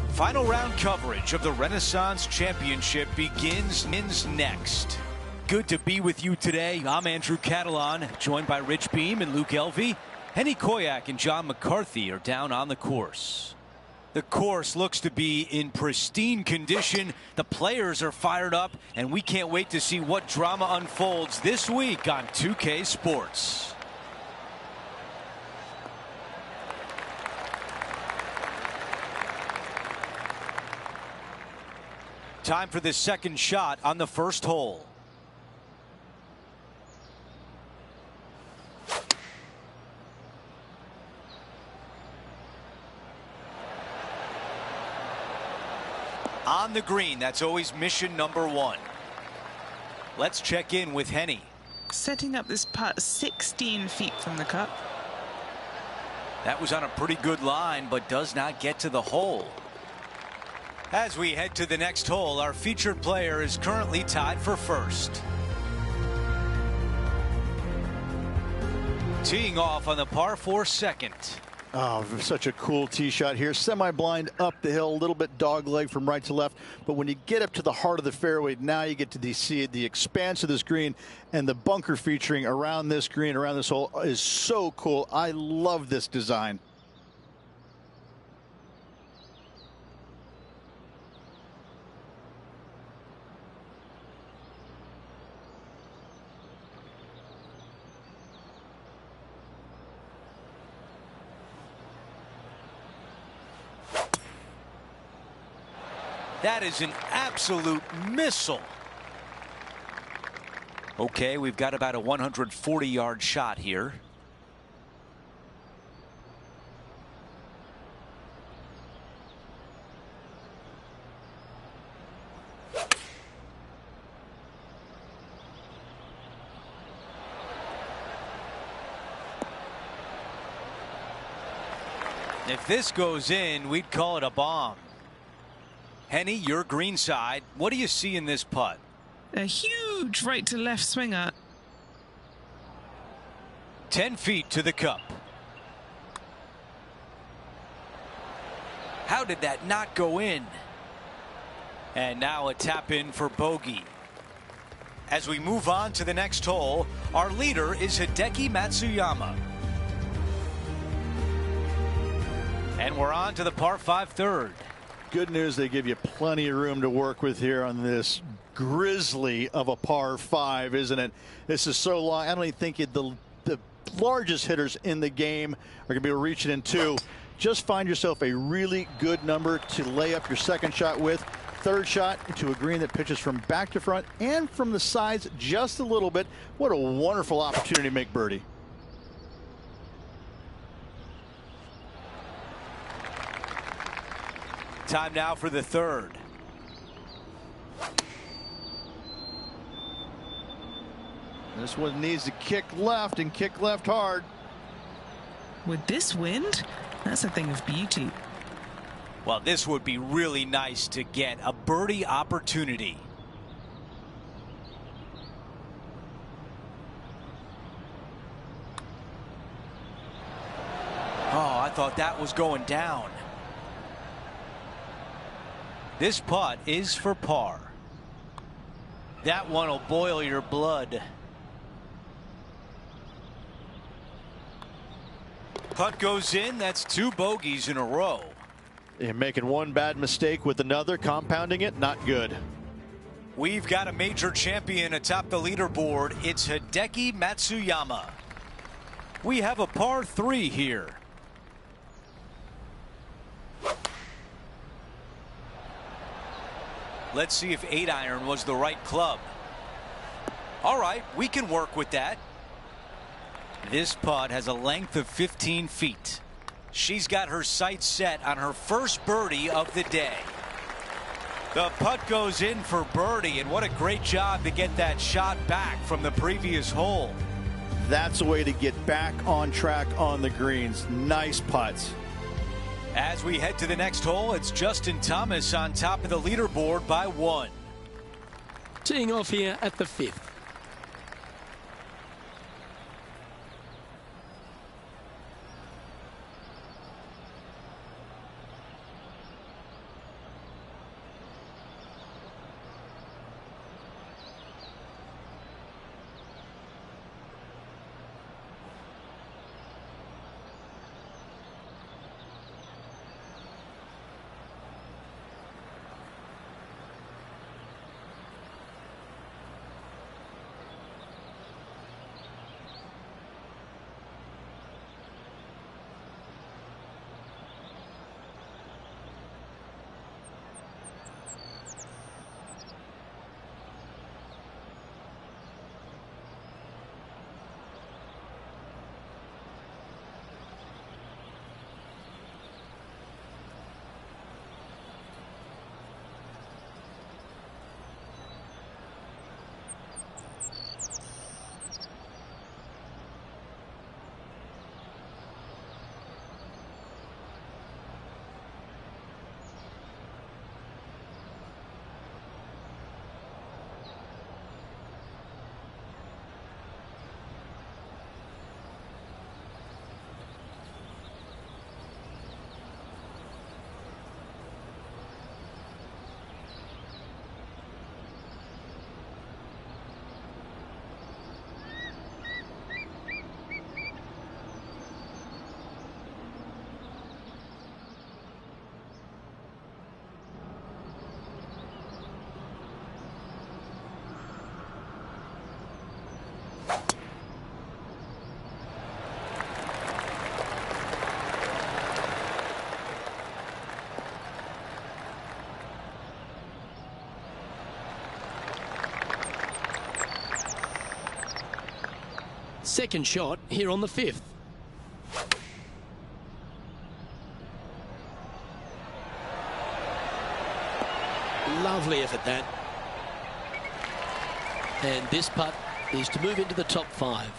Final round coverage of the Renaissance Championship begins next. Good to be with you today. I'm Andrew Catalan, joined by Rich Beam and Luke Elvey. Henny Koyak and John McCarthy are down on the course. The course looks to be in pristine condition. The players are fired up, and we can't wait to see what drama unfolds this week on 2K Sports. Time for the second shot on the first hole. On the green, that's always mission number one. Let's check in with Henny. Setting up this putt 16 feet from the cup. That was on a pretty good line, but does not get to the hole. As we head to the next hole, our featured player is currently tied for first. Teeing off on the par 4 second. Oh, such a cool tee shot here. Semi-blind up the hill, a little bit dog leg from right to left. But when you get up to the heart of the fairway, now you get to see the expanse of this green, and the bunker featuring around this green, around this hole, is so cool. I love this design. That is an absolute missile. Okay, we've got about a 140-yard shot here. If this goes in, we'd call it a bomb. Henny, your green side. What do you see in this putt? A huge right to left swinger. 10 feet to the cup. How did that not go in? And now a tap in for bogey. As we move on to the next hole, our leader is Hideki Matsuyama. And we're on to the par 5 third. Good news, they give you plenty of room to work with here on this grizzly of a par 5, isn't it? This is so long. I don't even think the largest hitters in the game are going to be reaching in 2. Just find yourself a really good number to lay up your second shot with. Third shot to a green that pitches from back to front and from the sides just a little bit. What a wonderful opportunity to make birdie. Time now for the third. This one needs to kick left and kick left hard. With this wind, that's a thing of beauty. Well, this would be really nice to get a birdie opportunity. Oh, I thought that was going down. This putt is for par. That one will boil your blood. Putt goes in. That's 2 bogeys in a row. And making one bad mistake with another, compounding it, not good. We've got a major champion atop the leaderboard. It's Hideki Matsuyama. We have a par 3 here. Let's see if 8-iron was the right club. All right, we can work with that. This putt has a length of 15 feet. She's got her sights set on her first birdie of the day. The putt goes in for birdie, and what a great job to get that shot back from the previous hole. That's a way to get back on track on the greens. Nice putts. As we head to the next hole, it's Justin Thomas on top of the leaderboard by 1. Teeing off here at the 5th. second shot here on the 5th. Lovely effort that. And this putt is to move into the top 5.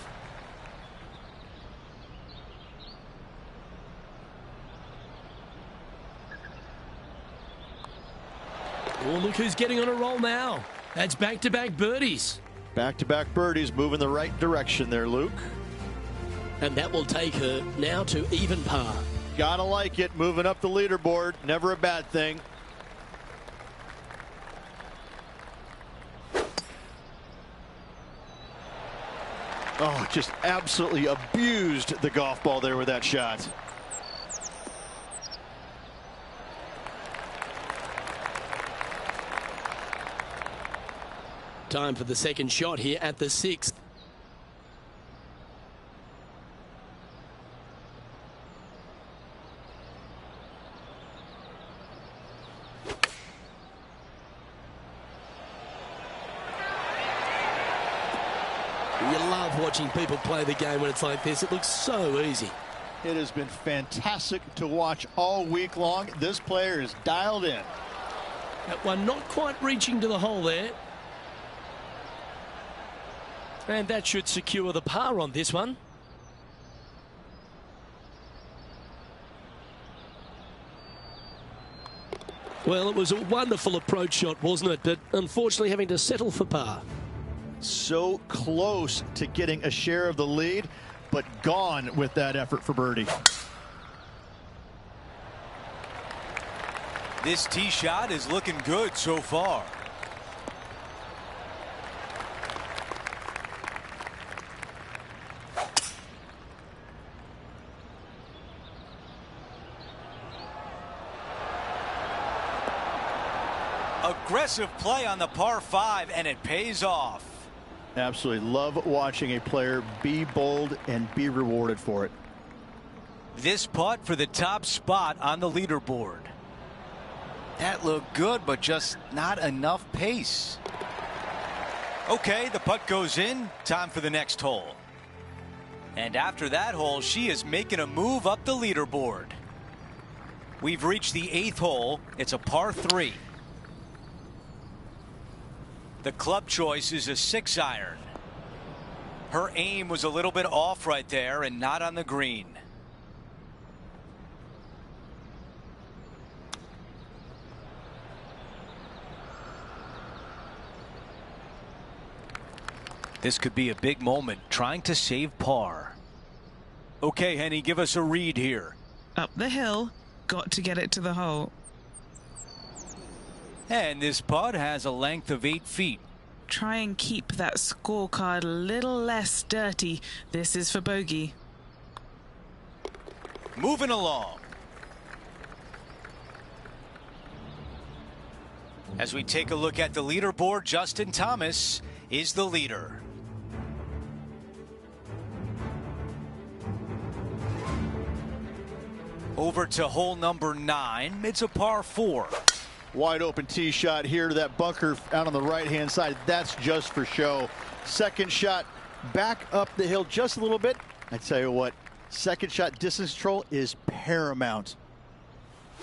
Oh, look who's getting on a roll now. That's back-to-back birdies. Back-to-back birdies, moving the right direction there, Luke. And that will take her now to even par. Gotta like it, moving up the leaderboard. Never a bad thing. Oh, just absolutely abused the golf ball there with that shot. Time for the second shot here at the 6th. You love watching people play the game when it's like this. It looks so easy. It has been fantastic to watch all week long. This player is dialed in. That one not quite reaching to the hole there. And that should secure the par on this one. Well, it was a wonderful approach shot, wasn't it? But unfortunately having to settle for par. So close to getting a share of the lead, but gone with that effort for birdie. This tee shot is looking good so far. Aggressive play on the par 5, and it pays off. Absolutely love watching a player be bold and be rewarded for it. This putt for the top spot on the leaderboard. That looked good, but just not enough pace. Okay, the putt goes in. Time for the next hole. And after that hole, she is making a move up the leaderboard. We've reached the 8th hole. It's a par 3. The club choice is a 6-iron. Her aim was a little bit off right there and not on the green. This could be a big moment, trying to save par. Okay, Henny, give us a read here. Up the hill, got to get it to the hole. And this putt has a length of 8 feet. Try and keep that scorecard a little less dirty. This is for bogey. Moving along. As we take a look at the leaderboard, Justin Thomas is the leader. Over to hole number 9. It's a par 4. Wide open tee shot here to that bunker out on the right hand side. That's just for show. Second shot back up the hill just a little bit. I tell you what, second shot distance control is paramount.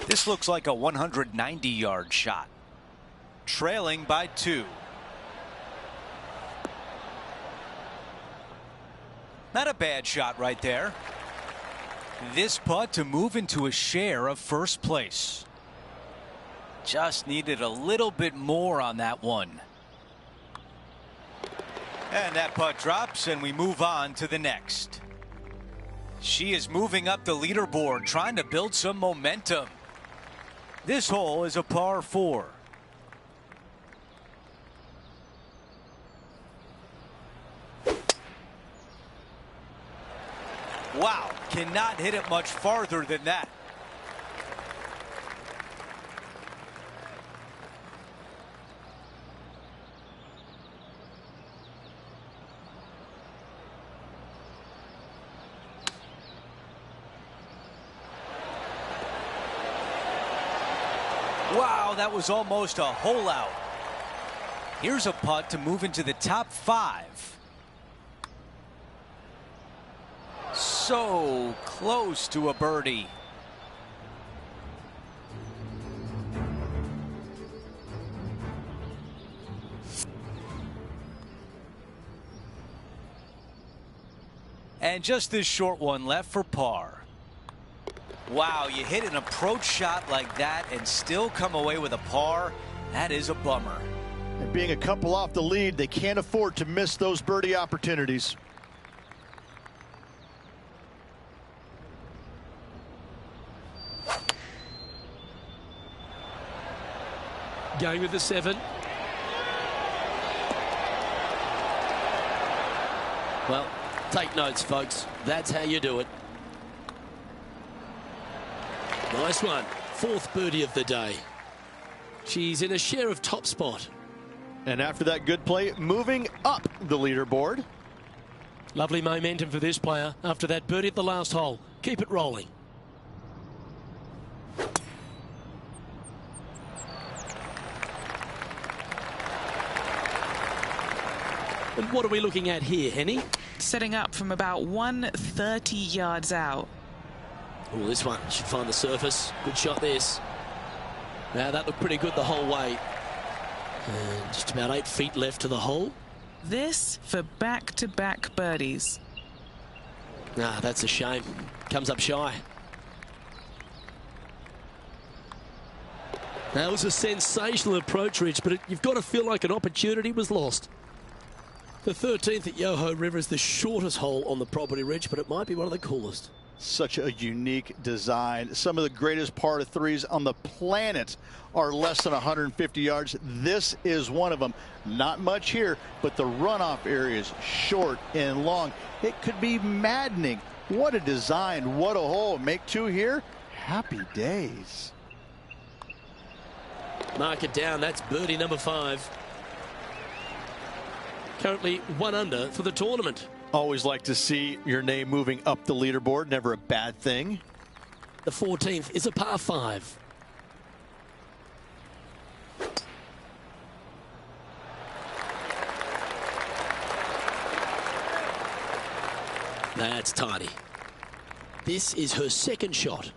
This looks like a 190-yard shot. Trailing by 2. Not a bad shot right there. This putt to move into a share of first place. Just needed a little bit more on that one. And that putt drops, and we move on to the next. She is moving up the leaderboard, trying to build some momentum. This hole is a par 4. Wow, cannot hit it much farther than that. Wow, that was almost a hole out. Here's a putt to move into the top 5. So close to a birdie. And just this short one left for par. Wow, you hit an approach shot like that and still come away with a par. That is a bummer. And being a couple off the lead, they can't afford to miss those birdie opportunities. Going with the 7. Well, take notes, folks. That's how you do it. Nice one. 4th birdie of the day. She's in a share of top spot. And after that good play, moving up the leaderboard. Lovely momentum for this player after that birdie at the last hole. Keep it rolling. And what are we looking at here, Henny? Setting up from about 130 yards out. Oh, this one should find the surface. Good shot, this. Now, that looked pretty good the whole way. And just about 8 feet left to the hole. This for back-to-back birdies. Ah, that's a shame. Comes up shy. That was a sensational approach, Rich, but you've got to feel like an opportunity was lost. The 13th at Yoho River is the shortest hole on the property, Rich, but it might be one of the coolest. Such a unique design. Some of the greatest par 3s on the planet are less than 150 yards. This is one of them. Not much here, but the runoff area is short and long. It could be maddening. What a design. What a hole. Make 2 here. Happy days. Mark it down. That's birdie number 5. Currently 1 under for the tournament. Always like to see your name moving up the leaderboard. Never a bad thing. The 14th is a par 5. That's tidy. This is her 2nd shot.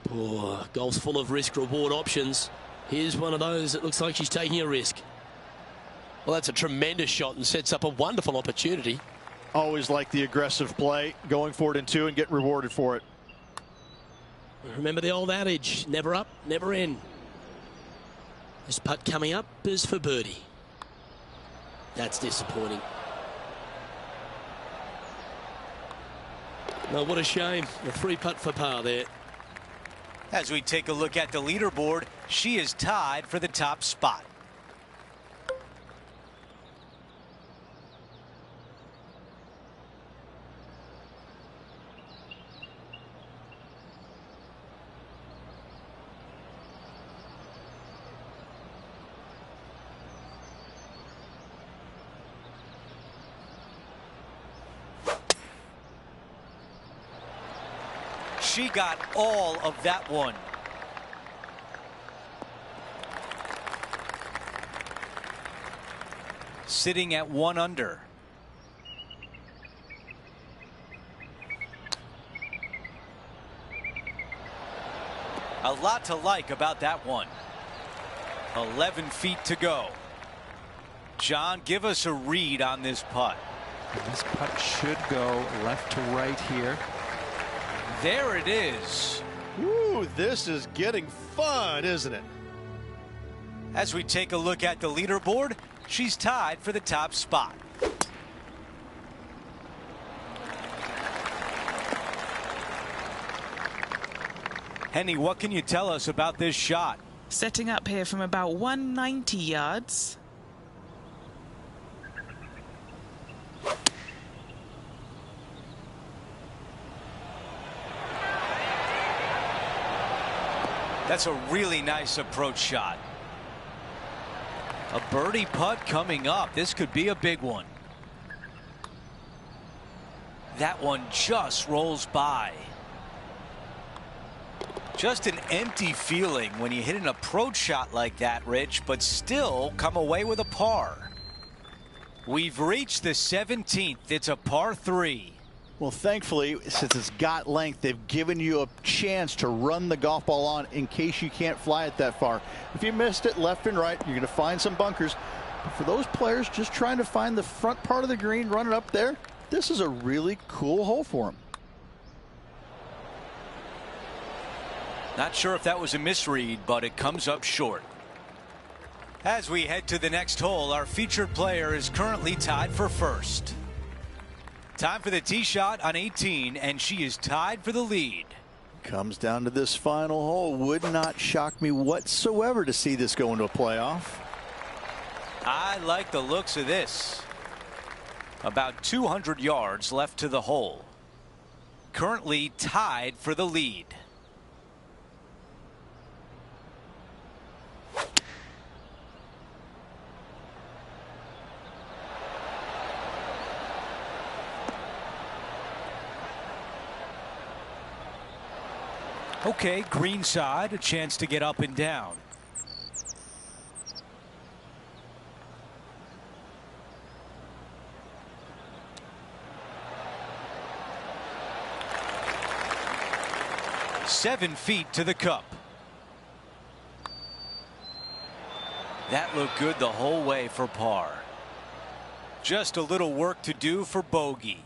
Poor golf's full of risk-reward options. Here's one of those that looks like she's taking a risk. Well, that's a tremendous shot and sets up a wonderful opportunity. Always like the aggressive play, going for it in 2 and getting rewarded for it. Remember the old adage, never up, never in. This putt coming up is for birdie. That's disappointing. No, what a shame. A 3-putt for par there. As we take a look at the leaderboard, she is tied for the top spot. She got all of that one. Sitting at 1 under. A lot to like about that one. 11 feet to go. John, give us a read on this putt. This putt should go left to right here. There it is. Ooh, this is getting fun, isn't it? As we take a look at the leaderboard, she's tied for the top spot. Henny, what can you tell us about this shot? Setting up here from about 190 yards. That's a really nice approach shot. A birdie putt coming up. This could be a big one. That one just rolls by. Just an empty feeling when you hit an approach shot like that, Rich, but still come away with a par. We've reached the 17th. It's a par 3. Well, thankfully, since it's got length, they've given you a chance to run the golf ball on in case you can't fly it that far. If you missed it left and right, you're going to find some bunkers. But for those players just trying to find the front part of the green, run it up there, this is a really cool hole for them. Not sure if that was a misread, but it comes up short. As we head to the next hole, our featured player is currently tied for first. Time for the tee shot on 18, and she is tied for the lead. Comes down to this final hole. Would not shock me whatsoever to see this go into a playoff. I like the looks of this. About 200 yards left to the hole. Currently tied for the lead. Okay, green side, a chance to get up and down. Seven feet to the cup. That looked good the whole way for par. Just a little work to do for bogey.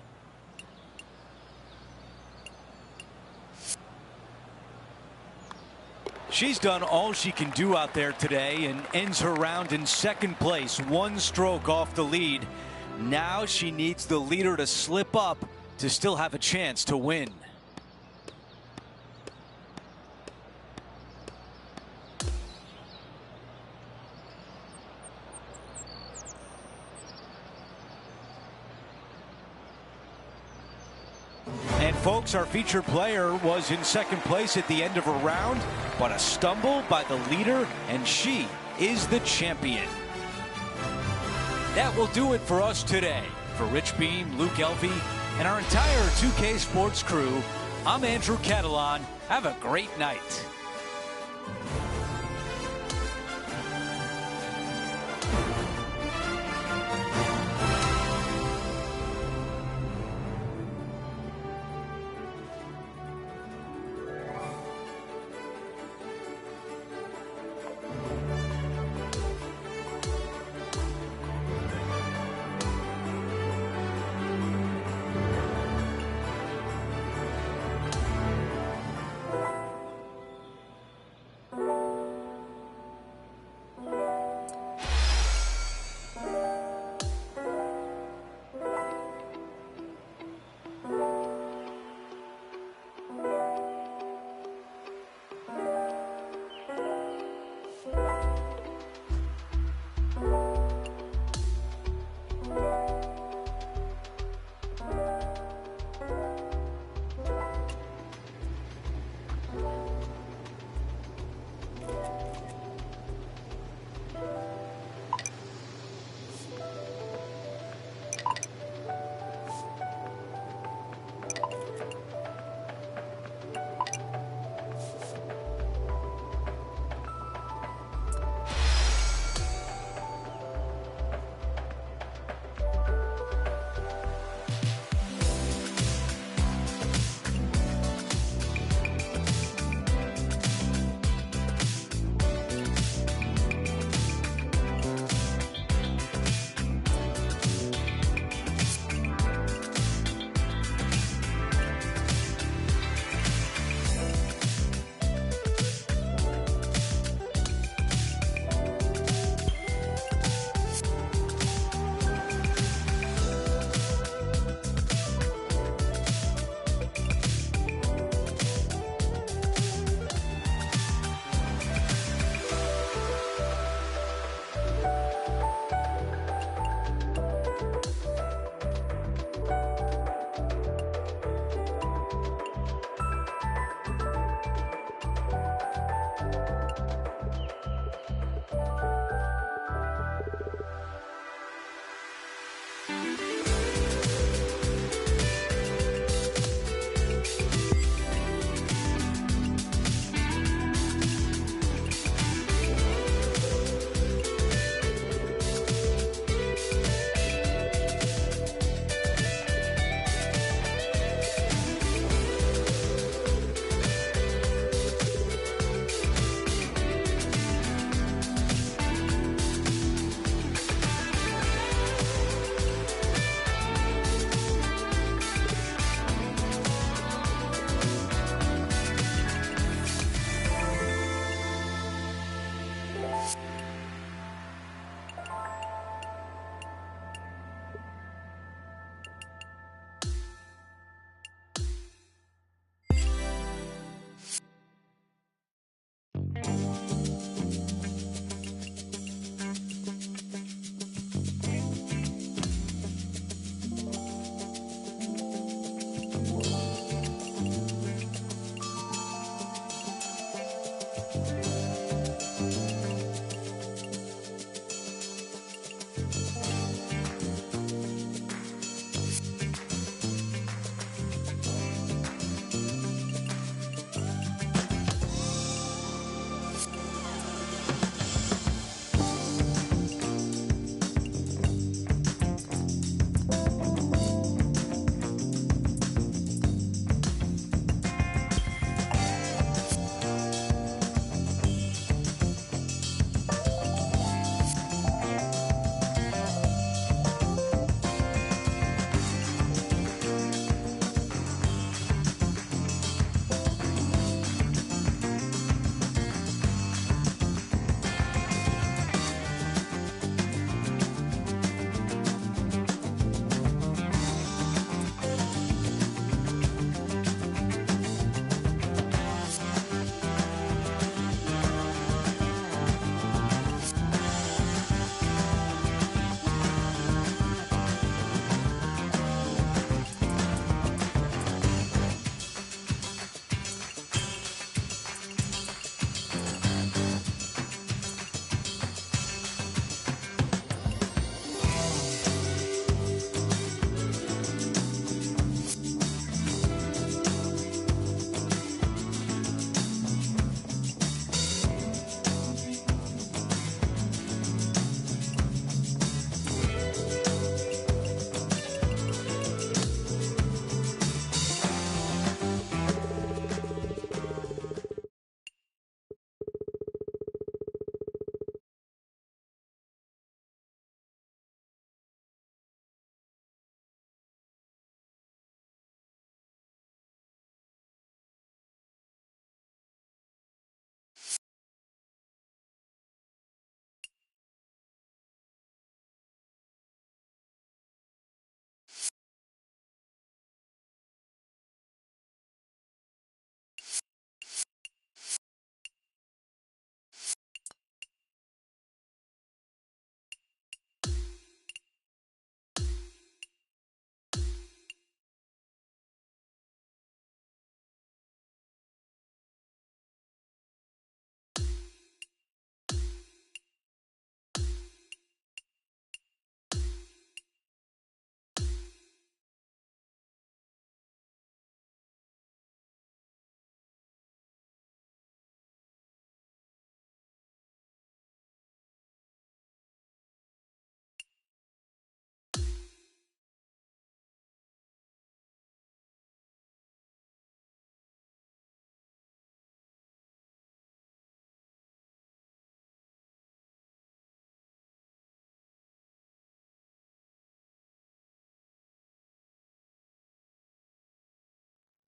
She's done all she can do out there today and ends her round in second place, one stroke off the lead. Now she needs the leader to slip up to still have a chance to win. And folks, our featured player was in second place at the end of her round, but a stumble by the leader, and she is the champion. That will do it for us today. For Rich Beam, Luke Elvey, and our entire 2K Sports crew, I'm Andrew Catalan. Have a great night.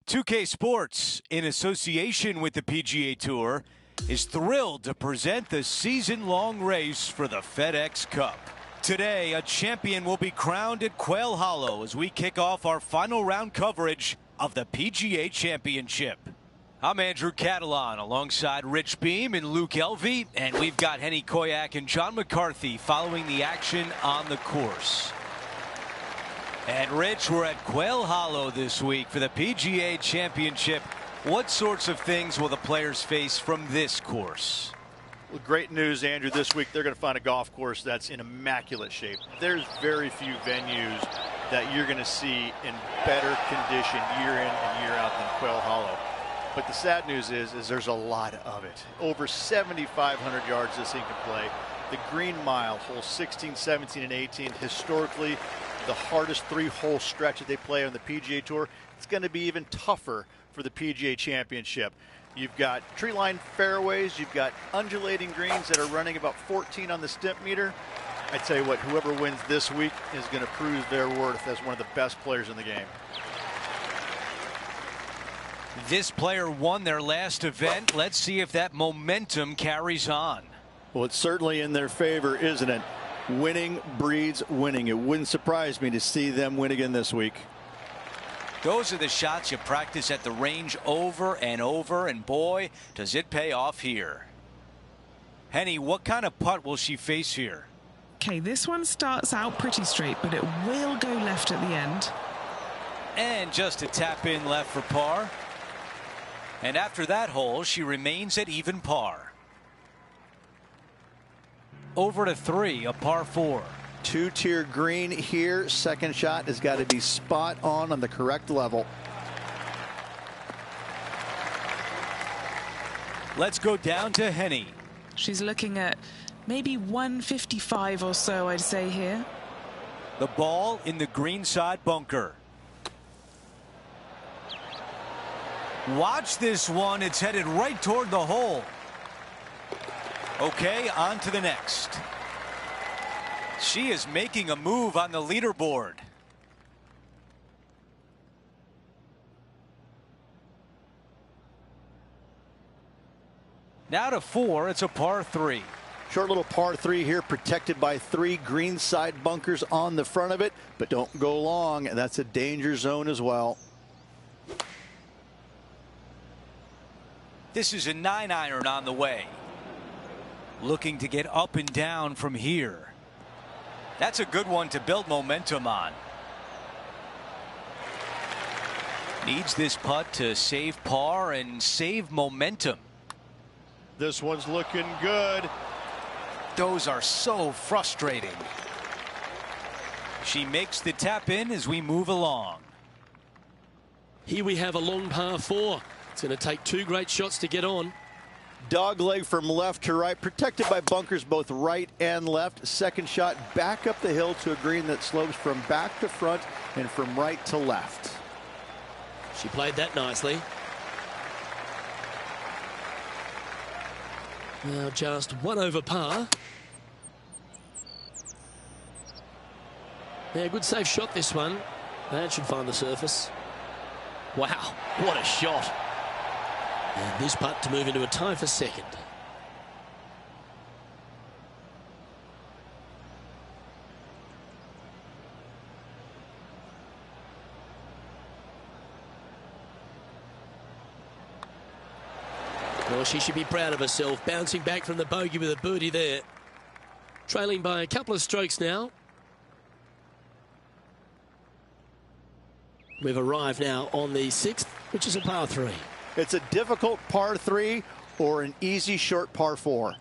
2K Sports, in association with the PGA Tour, is thrilled to present the season-long race for the FedEx Cup. Today, a champion will be crowned at Quail Hollow as we kick off our final round coverage of the PGA Championship. I'm Andrew Catalan alongside Rich Beam and Luke Elvey, and we've got Henny Koyak and John McCarthy following the action on the course. And Rich, we're at Quail Hollow this week for the PGA Championship. What sorts of things will the players face from this course? Well, great news, Andrew. This week they're going to find a golf course that's in immaculate shape. There's very few venues that you're going to see in better condition year in and year out than Quail Hollow. But the sad news is there's a lot of it. Over 7,500 yards this thing can play. The Green Mile, holes 16, 17, and 18, historically the hardest three-hole stretch that they play on the PGA Tour. It's going to be even tougher for the PGA Championship. You've got tree-lined fairways. You've got undulating greens that are running about 14 on the stimp meter. I tell you what, whoever wins this week is going to prove their worth as one of the best players in the game. This player won their last event. Let's see if that momentum carries on. Well, it's certainly in their favor, isn't it? Winning breeds winning. It wouldn't surprise me to see them win again this week. Those are the shots you practice at the range over and over, and boy, does it pay off here. Henny, what kind of putt will she face here? Okay, this one starts out pretty straight, but it will go left at the end. And just a tap in left for par. And after that hole, she remains at even par. Over to 3, a par 4. Two-tier green here. Second shot has got to be spot on the correct level. Let's go down to Henny. She's looking at maybe 155 or so, I'd say here. The ball in the green side bunker. Watch this one. It's headed right toward the hole. Okay, on to the next. She is making a move on the leaderboard. Now to 4, it's a par 3. Short little par 3 here, protected by 3 green side bunkers on the front of it, but don't go long. That's a danger zone as well. This is a 9-iron on the way. Looking to get up and down from here. That's a good one to build momentum on. Needs this putt to save par and save momentum. This one's looking good. Those are so frustrating. She makes the tap in as we move along. Here we have a long par 4. It's going to take 2 great shots to get on. Dogleg from left to right, protected by bunkers both right and left. Second shot back up the hill to a green that slopes from back to front and from right to left. She played that nicely. Now just 1 over par. Yeah, good safe shot this one. That should find the surface. Wow, what a shot. And this putt to move into a tie for second. Well, she should be proud of herself, bouncing back from the bogey with a birdie there. Trailing by a couple of strokes now. We've arrived now on the 6th, which is a par 3. It's a difficult par 3 or an easy short par 4.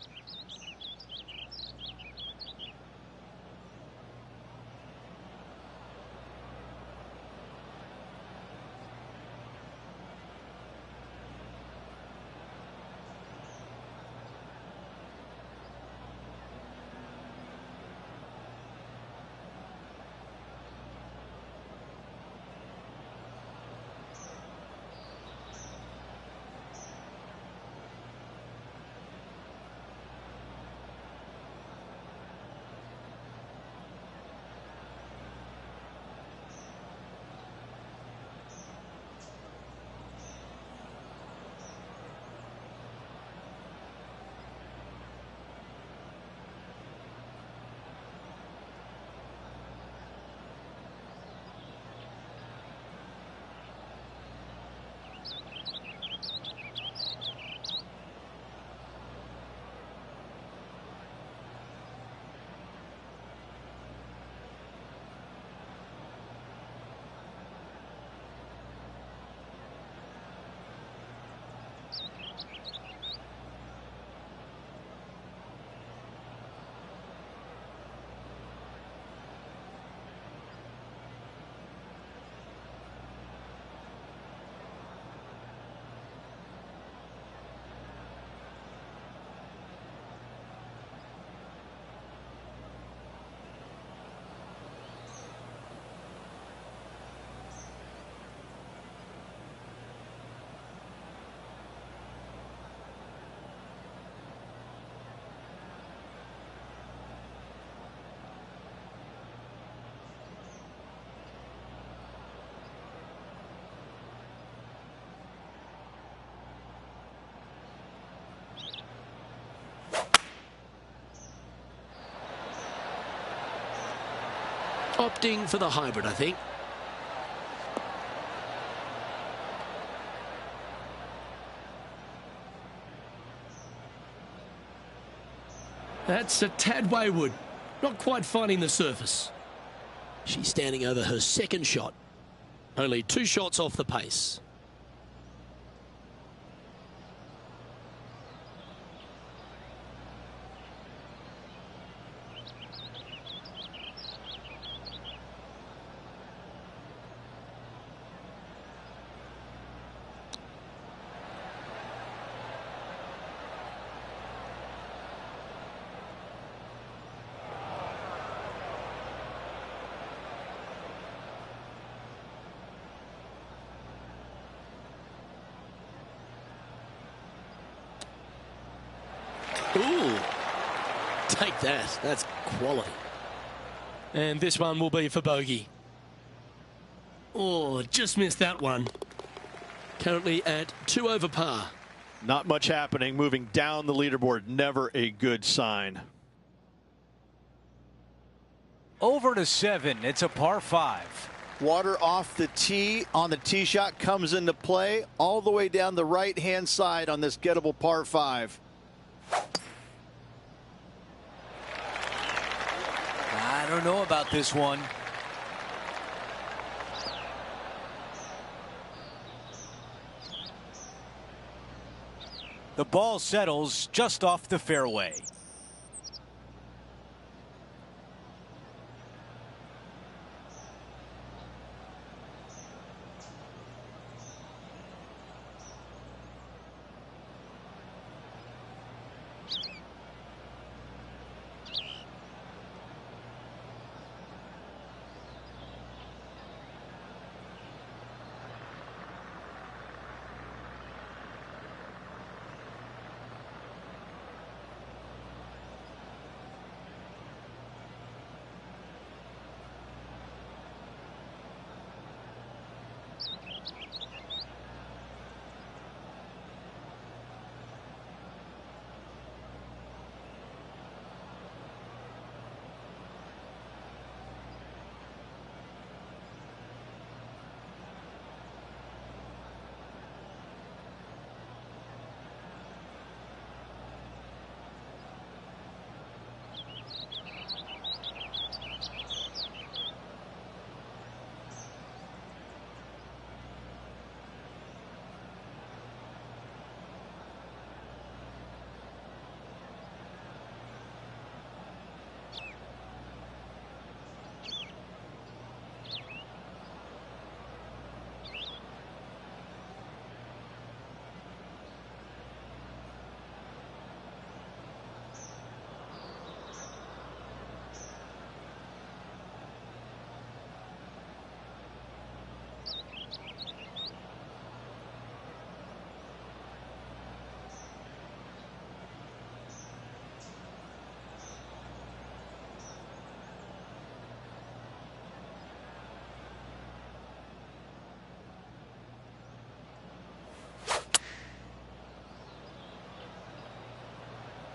opting for the hybrid, I think. That's a tad wayward. Not quite finding the surface. She's standing over her second shot. Only 2 shots off the pace. Ooh, take that. That's quality. And this one will be for bogey. Oh, just missed that one. Currently at 2 over par. Not much happening. Moving down the leaderboard. Never a good sign. Over to 7. It's a par 5. Water off the tee on the tee shot comes into play all the way down the right-hand side on this gettable par 5. I don't know about this one. The ball settles just off the fairway.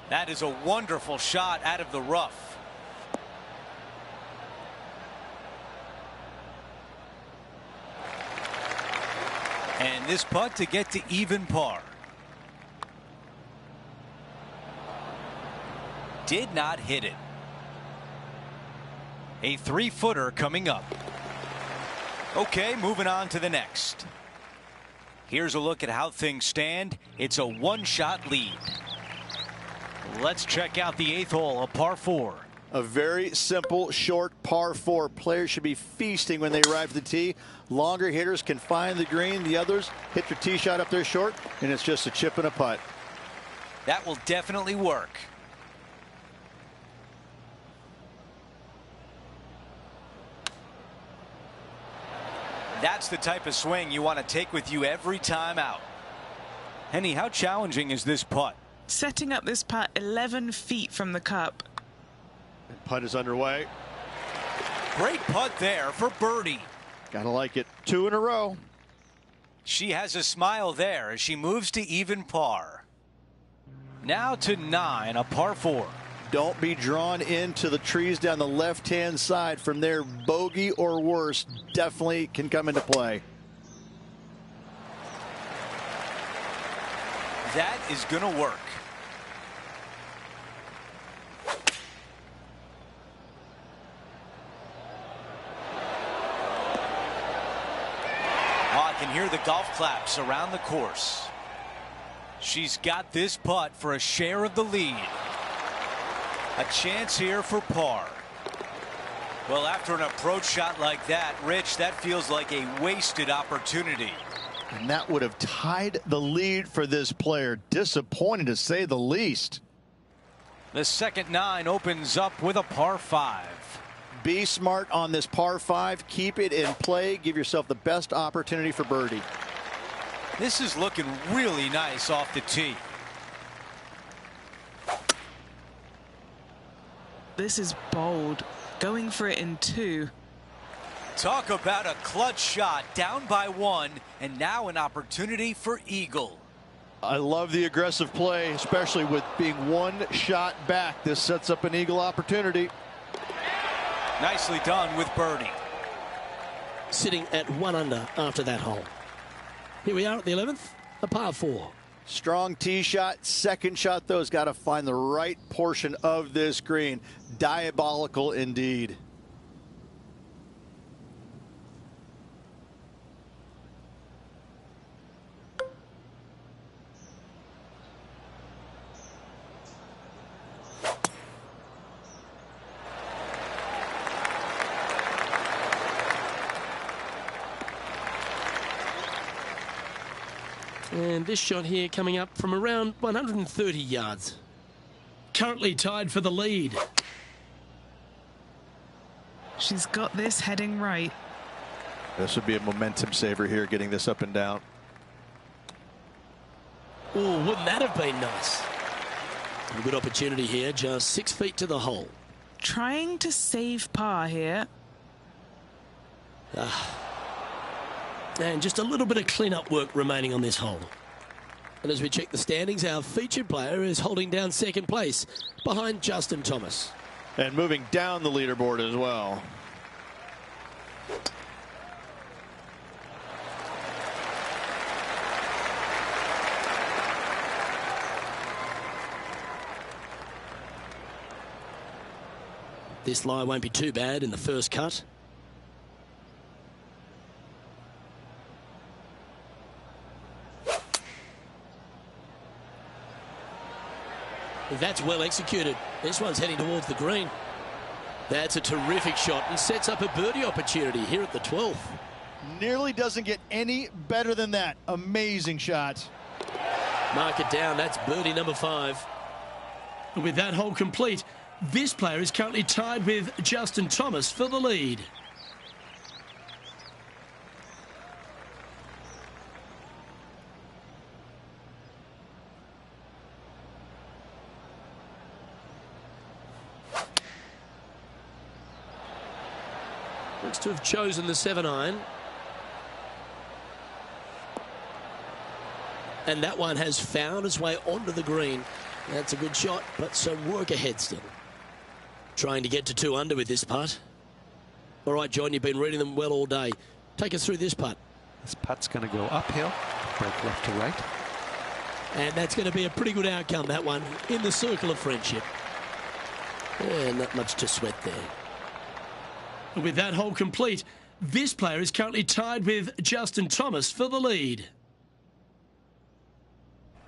That is a wonderful shot out of the rough. And this putt to get to even par. Did not hit it. A 3-footer coming up. Okay, moving on to the next. Here's a look at how things stand. It's a 1-shot lead. Let's check out the 8th hole, a par 4. A very simple, short par 4. Players should be feasting when they arrive at the tee. Longer hitters can find the green. The others hit their tee shot up there short, and it's just a chip and a putt. That will definitely work. That's the type of swing you want to take with you every time out. Henny, how challenging is this putt? Setting up this putt 11 feet from the cup. And putt is underway. Great putt there for birdie. Gotta like it. 2 in a row. She has a smile there as she moves to even par. Now to 9, a par 4. Don't be drawn into the trees down the left-hand side. From there, bogey or worse definitely can come into play. That is going to work. Oh, I can hear the golf claps around the course. She's got this putt for a share of the lead. A chance here for par. Well, after an approach shot like that, Rich, that feels like a wasted opportunity. And that would have tied the lead for this player. Disappointing to say the least. The second 9 opens up with a par 5. Be smart on this par 5. Keep it in play. Give yourself the best opportunity for birdie. This is looking really nice off the tee. This is bold. Going for it in 2. Talk about a clutch shot, down by 1, and now an opportunity for eagle. I love the aggressive play, especially with being 1 shot back. This sets up an eagle opportunity. Nicely done with birdie. Sitting at 1 under after that hole. Here we are at the 11th, a par 4. Strong tee shot. Second shot, though, has got to find the right portion of this green. Diabolical indeed. And this shot here coming up from around 130 yards. Currently tied for the lead. She's got this heading right. This would be a momentum saver here, getting this up and down. Oh, wouldn't that have been nice? A good opportunity here, just 6 feet to the hole. Trying to save par here. And just a little bit of clean-up work remaining on this hole. And as we check the standings, our featured player is holding down second place behind Justin Thomas. And moving down the leaderboard as well. This lie won't be too bad in the first cut. That's well executed. This one's heading towards the green. That's a terrific shot and sets up a birdie opportunity here at the 12th. Nearly doesn't get any better than that. Amazing shot. Mark it down. That's birdie number 5. And with that hole complete, this player is currently tied with Justin Thomas for the lead. Looks to have chosen the 7-iron. And that one has found its way onto the green. That's a good shot, but some work ahead still. Trying to get to 2 under with this putt. All right, John, you've been reading them well all day. Take us through this putt. This putt's going to go uphill, break left to right. And that's going to be a pretty good outcome, that one, in the circle of friendship. And not much to sweat there. With that hole complete, this player is currently tied with Justin Thomas for the lead.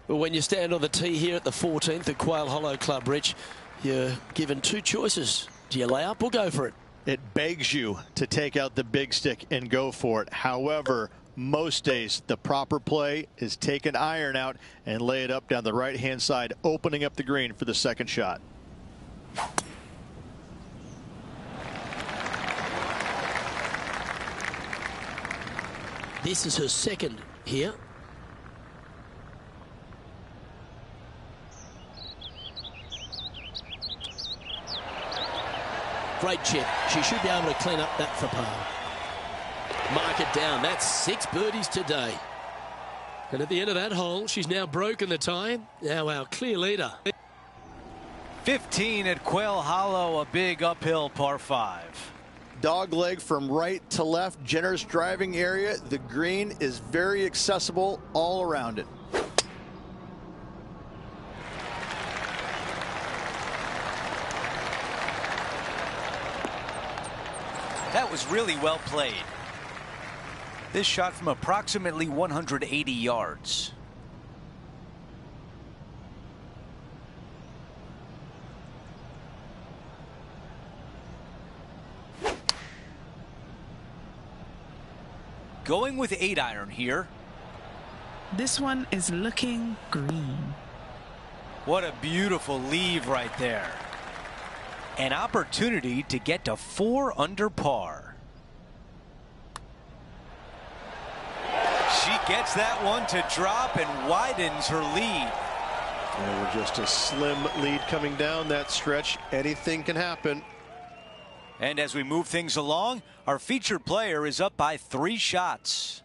Well, when you stand on the tee here at the 14th at Quail Hollow Club, Rich, you're given 2 choices. Do you lay up or go for it? It begs you to take out the big stick and go for it. However, most days the proper play is take an iron out and lay it up down the right-hand side, opening up the green for the second shot. This is her second here. Great chip. She should be able to clean up that for par. Mark it down. That's 6 birdies today. And at the end of that hole, she's now broken the tie. Now our clear leader. 15 at Quail Hollow, a big uphill par 5. Dog leg from right to left, generous driving area. The green is very accessible all around it. That was really well played. This shot from approximately 180 yards. Going with 8-iron here. This one is looking green. What a beautiful leave right there. An opportunity to get to 4 under par. She gets that one to drop and widens her lead. And we're just a slim lead coming down that stretch. Anything can happen. And as we move things along, our featured player is up by 3 shots.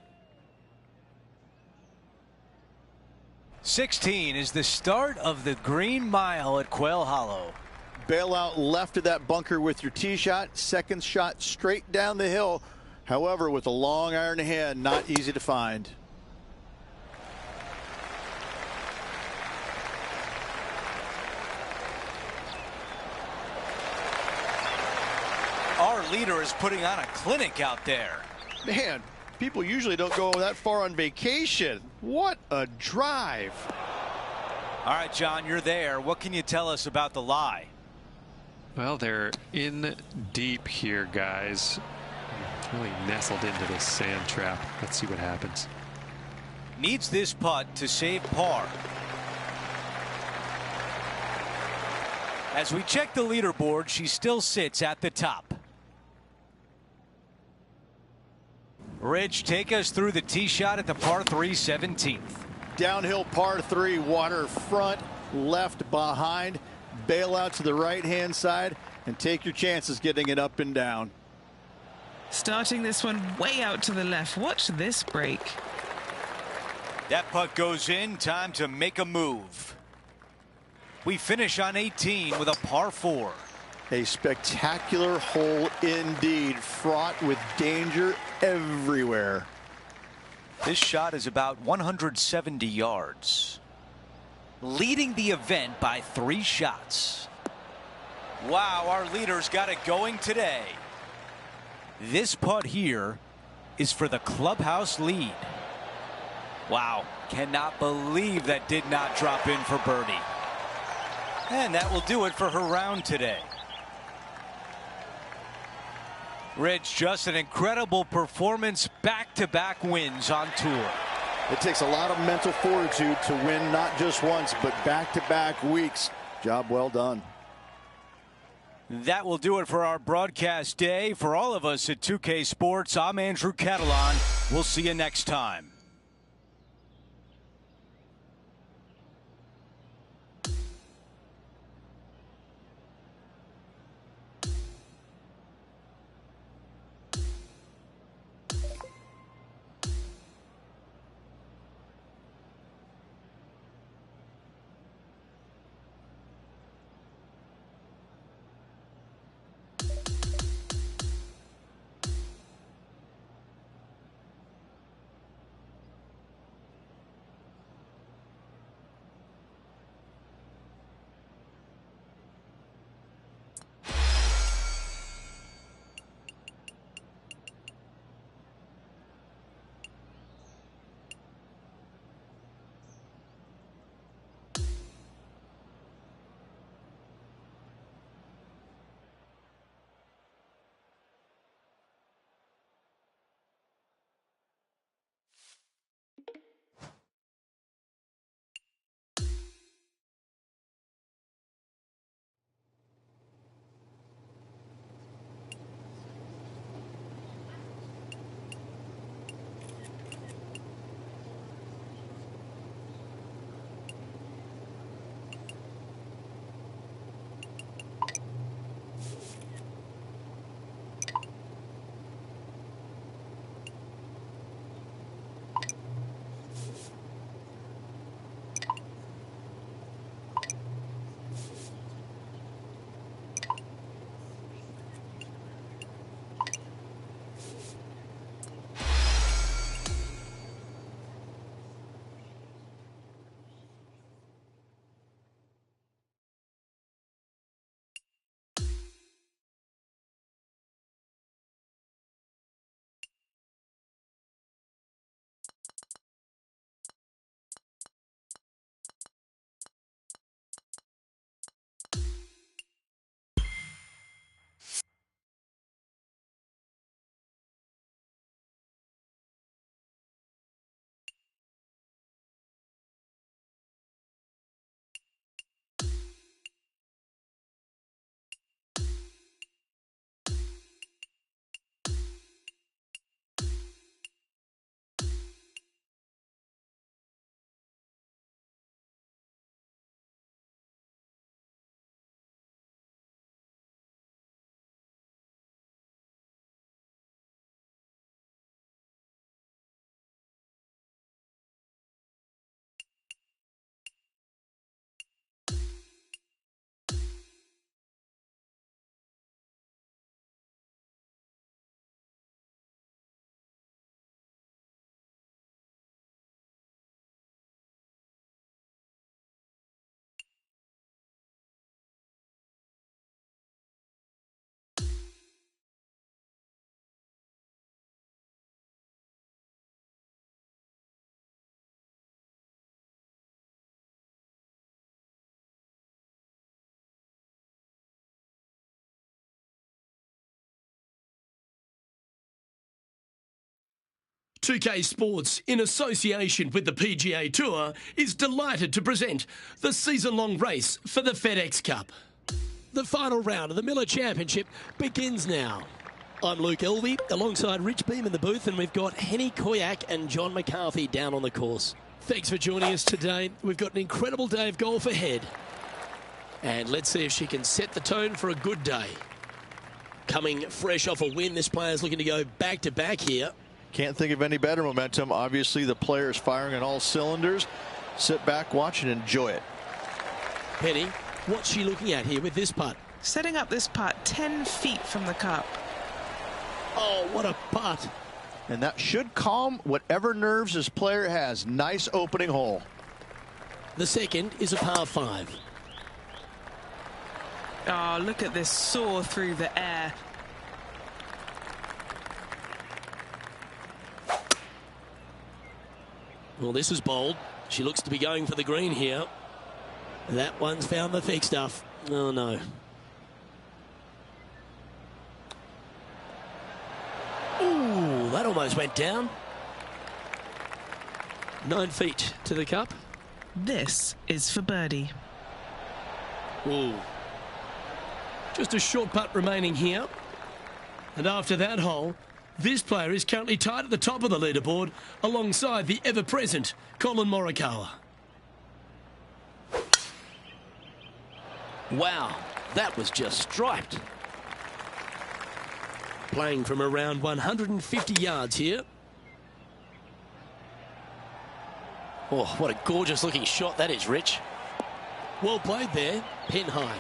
16 is the start of the Green Mile at Quail Hollow. Bail out left of that bunker with your tee shot. Second shot straight down the hill. However, with a long iron hand, not easy to find. Our leader is putting on a clinic out there. Man, people usually don't go that far on vacation. What a drive. All right, John, you're there. What can you tell us about the lie? Well, they're in deep here, guys. Really nestled into this sand trap. Let's see what happens. Needs this putt to save par. As we check the leaderboard, she still sits at the top. Rich, take us through the tee shot at the par 3 17th. Downhill par 3, water front, left behind. Bail out to the right hand side and take your chances getting it up and down. Starting this one way out to the left. Watch this break. That putt goes in. Time to make a move. We finish on 18 with a par 4. A spectacular hole indeed, fraught with danger everywhere. This shot is about 170 yards. Leading the event by 3 shots. Wow, our leader's got it going today. This putt here is for the clubhouse lead. Wow, cannot believe that did not drop in for birdie. And that will do it for her round today. Rich, just an incredible performance, back-to-back wins on tour. It takes a lot of mental fortitude to win not just once, but back-to-back weeks. Job well done. That will do it for our broadcast day. For all of us at 2K Sports, I'm Andrew Catalan. We'll see you next time. 2K Sports, in association with the PGA Tour, is delighted to present the season-long race for the FedEx Cup. The final round of the Miller Championship begins now. I'm Luke Elvey, alongside Rich Beam in the booth, and we've got Henny Koyak and John McCarthy down on the course. Thanks for joining us today. We've got an incredible day of golf ahead. And let's see if she can set the tone for a good day. Coming fresh off a win, this player's looking to go back-to-back here. Can't think of any better momentum. Obviously, the player is firing on all cylinders. Sit back, watch, and enjoy it. Penny, what's she looking at here with this putt? Setting up this putt 10 feet from the cup. Oh, what a putt. And that should calm whatever nerves this player has. Nice opening hole. The second is a par 5. Oh, look at this soar through the air. Well, this is bold. She looks to be going for the green here. That one's found the thick stuff. Oh, no. Ooh, that almost went down. 9 feet to the cup. This is for birdie. Ooh. Just a short putt remaining here. And after that hole, this player is currently tied at the top of the leaderboard alongside the ever-present Colin Morikawa. Wow, that was just striped. Playing from around 150 yards here. Oh, what a gorgeous looking shot that is, Rich. Well played there, pin high.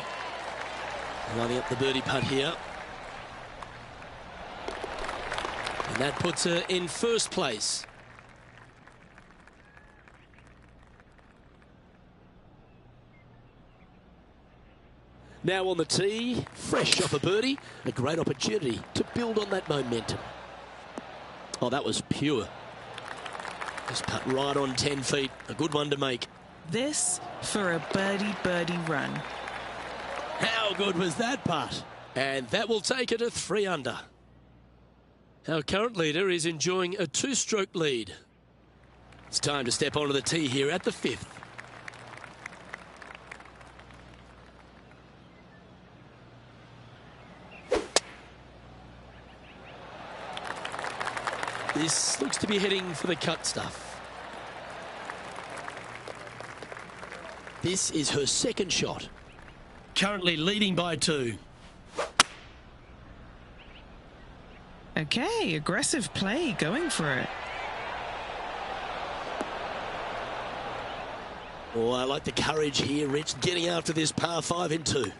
Lining up the birdie putt here. And that puts her in first place. Now on the tee, fresh off a birdie, a great opportunity to build on that momentum. Oh, that was pure. Just putt right on 10 feet, a good one to make. This for a birdie run. How good was that putt? And that will take her to 3 under. Our current leader is enjoying a 2-stroke lead. It's time to step onto the tee here at the 5th. This looks to be heading for the cut stuff. This is her second shot. Currently leading by 2. Okay, aggressive play, going for it. Oh, I like the courage here, Rich, getting after this par 5 in 2.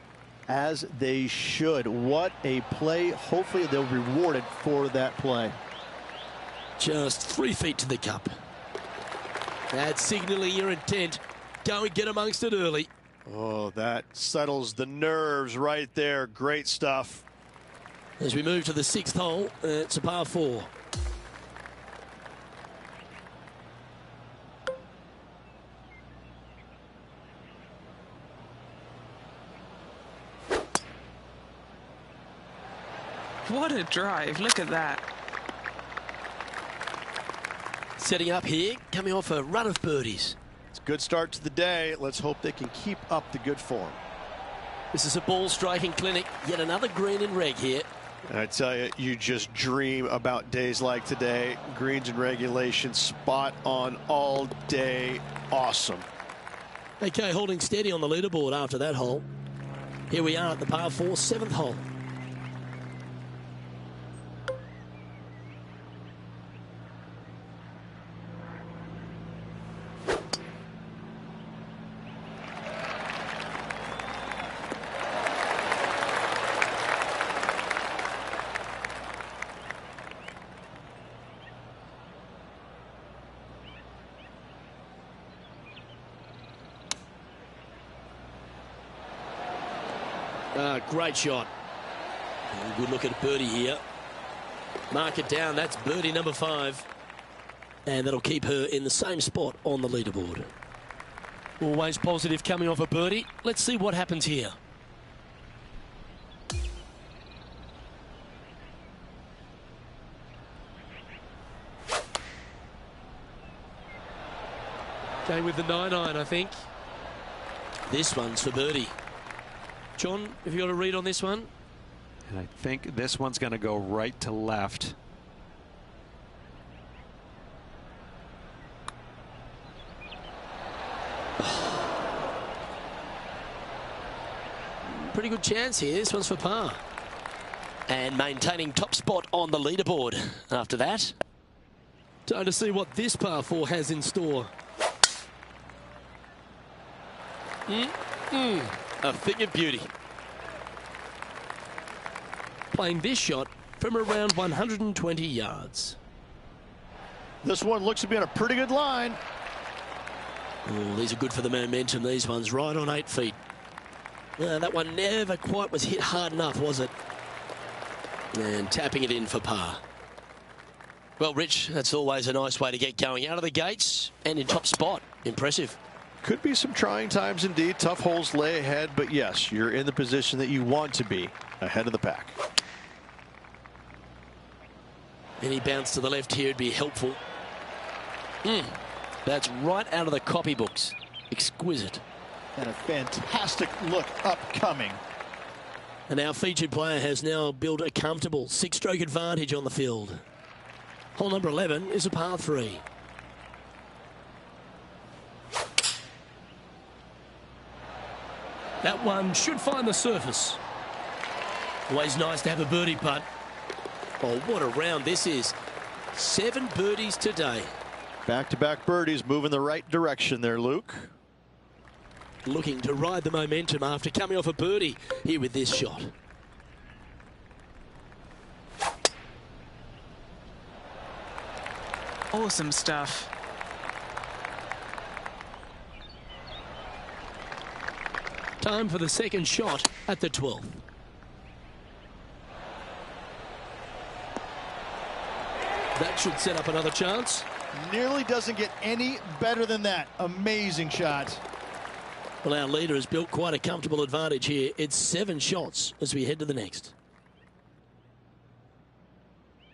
As they should. What a play. Hopefully they'll be rewarded for that play. Just 3 feet to the cup. That's signaling your intent. Go and get amongst it early. Oh, that settles the nerves right there. Great stuff. As we move to the 6th hole, it's a par 4. What a drive, look at that. Setting up here, coming off a run of birdies. It's a good start to the day. Let's hope they can keep up the good form. This is a ball striking clinic. Yet another green and reg here. And I tell you, you just dream about days like today. Greens and regulation, spot on all day. Awesome. Okay, holding steady on the leaderboard after that hole. Here we are at the par 4, 7th hole. Great shot. Good look at birdie here. Mark it down. That's birdie number 5. And that'll keep her in the same spot on the leaderboard. Always positive coming off a birdie. Let's see what happens here. Going with the 9-iron, I think. This one's for birdie. John, have you got a read on this one? And I think this one's going to go right to left. Pretty good chance here. This one's for par. And maintaining top spot on the leaderboard after that. Time to see what this par 4 has in store. A thing of beauty. Playing this shot from around 120 yards. This one looks to be on a pretty good line. Oh, these are good for the momentum. These ones right on 8 feet. That one never quite was hit hard enough, was it? And tapping it in for par. Well, Rich, that's always a nice way to get going out of the gates and in top spot. Impressive. Could be some trying times indeed. Tough holes lay ahead, but yes, you're in the position that you want to be, ahead of the pack. Any bounce to the left here would be helpful. That's right out of the copybooks. Exquisite. And a fantastic look upcoming. And our featured player has now built a comfortable 6-stroke advantage on the field. Hole number 11 is a par 3. That one should find the surface. Always nice to have a birdie putt. Oh, what a round this is. 7 birdies today. Back-to-back birdies, moving the right direction there, Luke. Looking to ride the momentum after coming off a birdie here with this shot. Awesome stuff. Time for the second shot at the 12th. That should set up another chance. Nearly doesn't get any better than that. Amazing shot. Well, our leader has built quite a comfortable advantage here. It's 7 shots as we head to the next.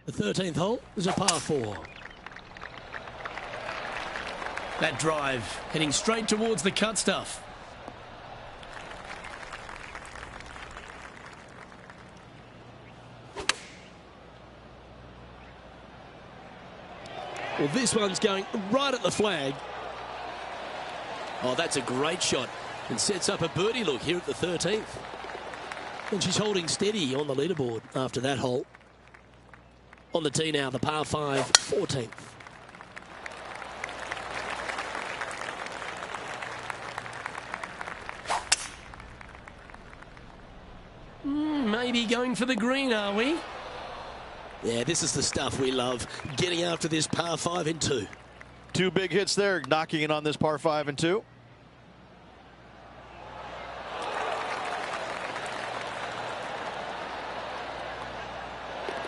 The 13th hole is a par 4. That drive heading straight towards the cut stuff. Well, this one's going right at the flag. Oh, that's a great shot and sets up a birdie look here at the 13th. And she's holding steady on the leaderboard after that hole. On the tee now, the par 5, 14th. Maybe going for the green, are we? Yeah, this is the stuff we love, getting after this par 5 and 2. 2 big hits there, knocking in on this par 5 and 2.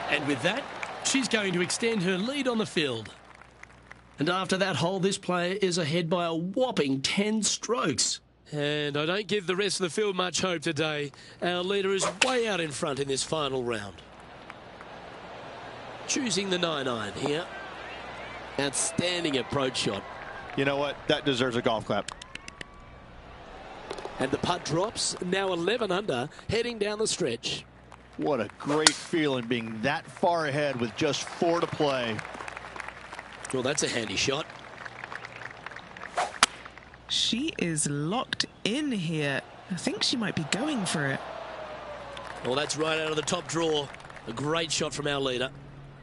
And with that, she's going to extend her lead on the field. And after that hole, this player is ahead by a whopping 10 strokes. And I don't give the rest of the field much hope today. Our leader is way out in front in this final round. Choosing the 9-iron here. Outstanding approach shot. You know what? That deserves a golf clap. And the putt drops, now 11 under, heading down the stretch. What a great feeling being that far ahead with just 4 to play. Well, that's a handy shot. She is locked in here. I think she might be going for it. Well, that's right out of the top drawer. A great shot from our leader.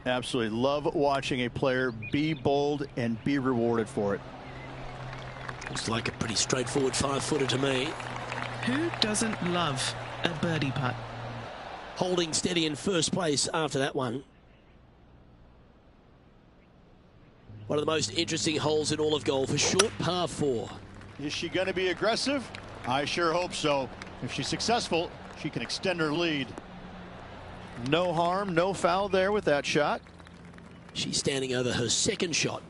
Absolutely love watching a player be bold and be rewarded for it. Looks like a pretty straightforward 5-footer to me. Who doesn't love a birdie putt? Holding steady in first place after that one. One of the most interesting holes in all of golf, a short par 4. Is she going to be aggressive? I sure hope so. If she's successful, she can extend her lead. No harm, no foul there with that shot. She's standing over her second shot.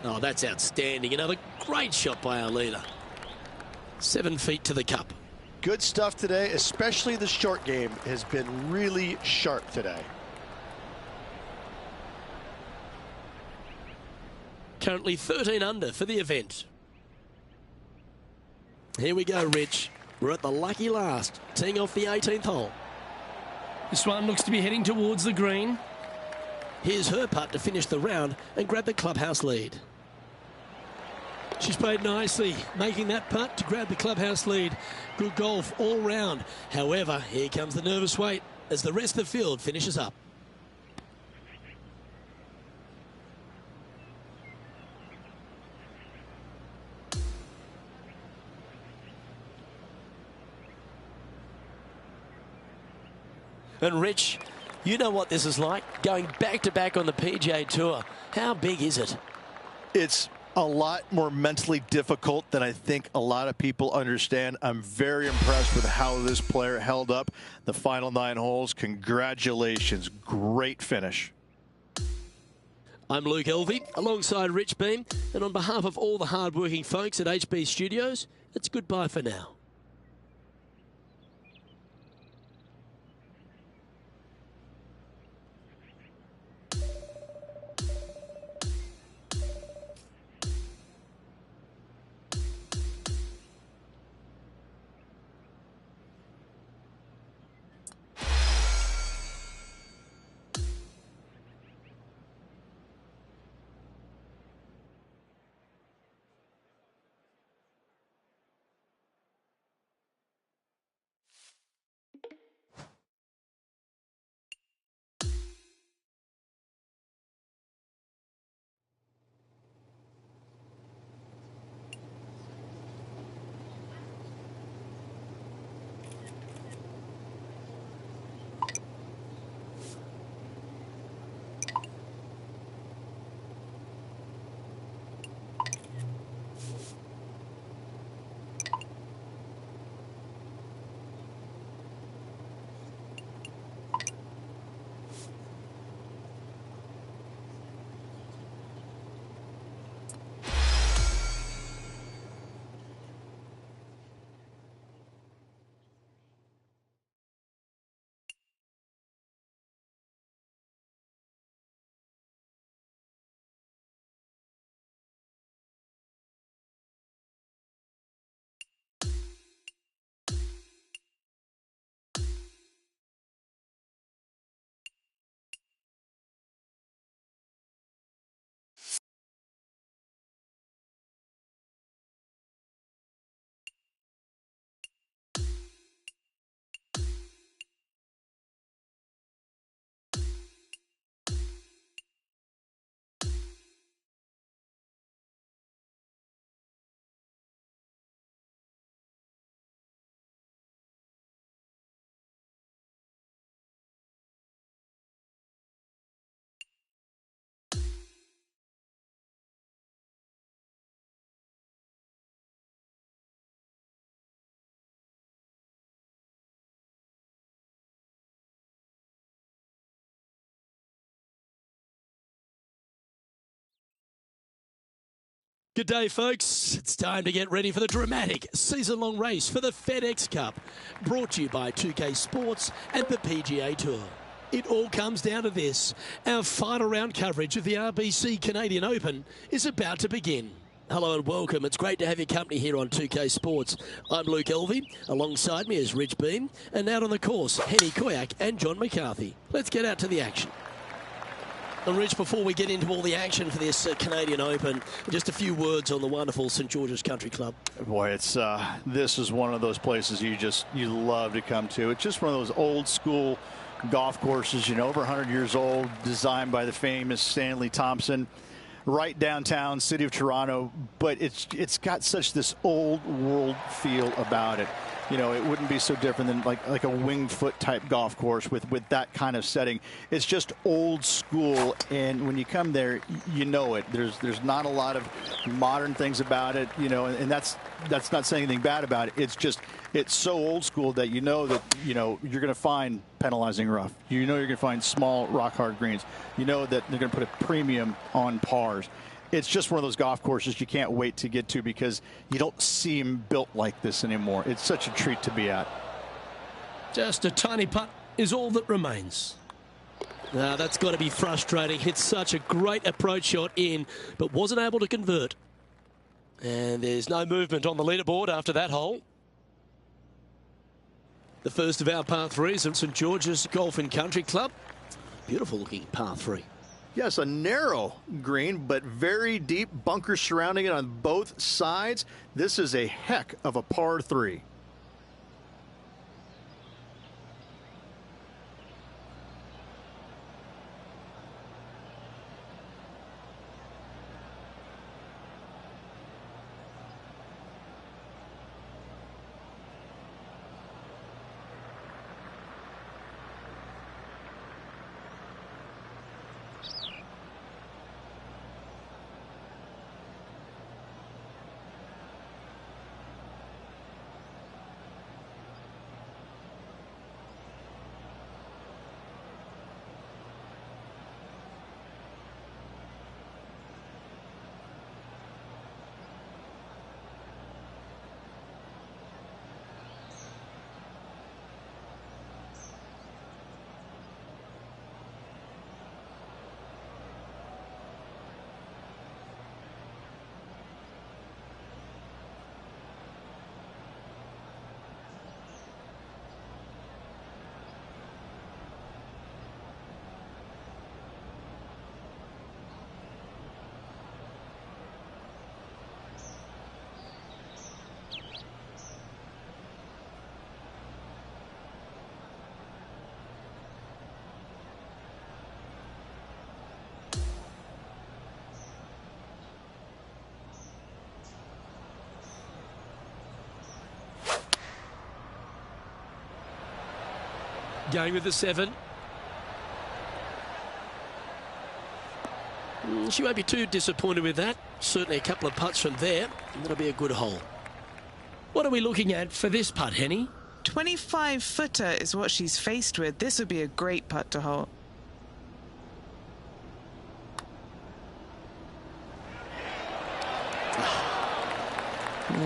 Oh, that's outstanding. Another great shot by our leader. 7 feet to the cup. Good stuff today, especially the short game has been really sharp today. currently 13 under for the event. Here we go, Rich. We're at the lucky last, teeing off the 18th hole. This one looks to be heading towards the green. Here's her putt to finish the round and grab the clubhouse lead. She's played nicely, making that putt to grab the clubhouse lead. Good golf all round. However, here comes the nervous wait as the rest of the field finishes up. And Rich, you know what this is like, going back-to-back on the PGA Tour. How big is it? It's a lot more mentally difficult than I think a lot of people understand. I'm very impressed with how this player held up the final 9 holes. Congratulations. Great finish. I'm Luke Elvey, alongside Rich Beam, and on behalf of all the hard-working folks at HB Studios, it's goodbye for now. Good day, folks. It's time to get ready for the dramatic season-long race for the FedEx Cup, brought to you by 2K Sports and the PGA Tour. It all comes down to this. Our final round coverage of the RBC Canadian Open is about to begin. Hello and welcome. It's great to have your company here on 2K Sports. I'm Luke Elvey. Alongside me is Rich Beam. And out on the course, Henny Koyak and John McCarthy. Let's get out to the action. And Rich, before we get into all the action for this Canadian Open, just a few words on the wonderful St. George's Country Club. Boy, it's this is one of those places you love to come to. It's just one of those old school golf courses, over 100 years old, designed by the famous Stanley Thompson, right downtown city of Toronto. But it's got such this old world feel about it. It wouldn't be so different than like a Winged Foot type golf course with that kind of setting. It's just old school, and when you come there, you know it. There's not a lot of modern things about it, and that's not saying anything bad about it. It's so old school that you're going to find penalizing rough. You're going to find small rock hard greens. That they're going to put a premium on pars. It's just one of those golf courses you can't wait to get to because you don't see them built like this anymore. It's such a treat to be at. Just a tiny putt is all that remains. That's got to be frustrating. Hit such a great approach shot in, but wasn't able to convert. And there's no movement on the leaderboard after that hole. The first of our par threes at St George's Golf and Country Club. Beautiful looking par three. Yes, a narrow green, but very deep, bunkers surrounding it on both sides. This is a heck of a par three. Going with the 7. She won't be too disappointed with that. Certainly a couple of putts from there. That'll be a good hole. What are we looking at for this putt, Henny? 25-footer is what she's faced with. This would be a great putt to hole.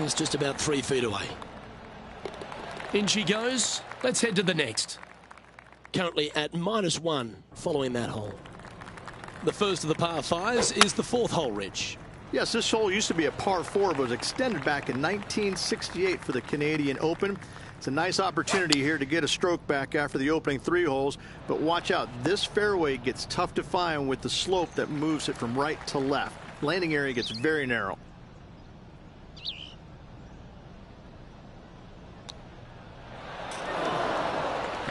It's just about 3 feet away. In she goes. Let's head to the next. Currently at -1 following that hole. The first of the par 5s is the 4th hole, Rich. Yes, this hole used to be a par 4, but was extended back in 1968 for the Canadian Open. It's a nice opportunity here to get a stroke back after the opening 3 holes, but watch out. This fairway gets tough to find with the slope that moves it from right to left. Landing area gets very narrow.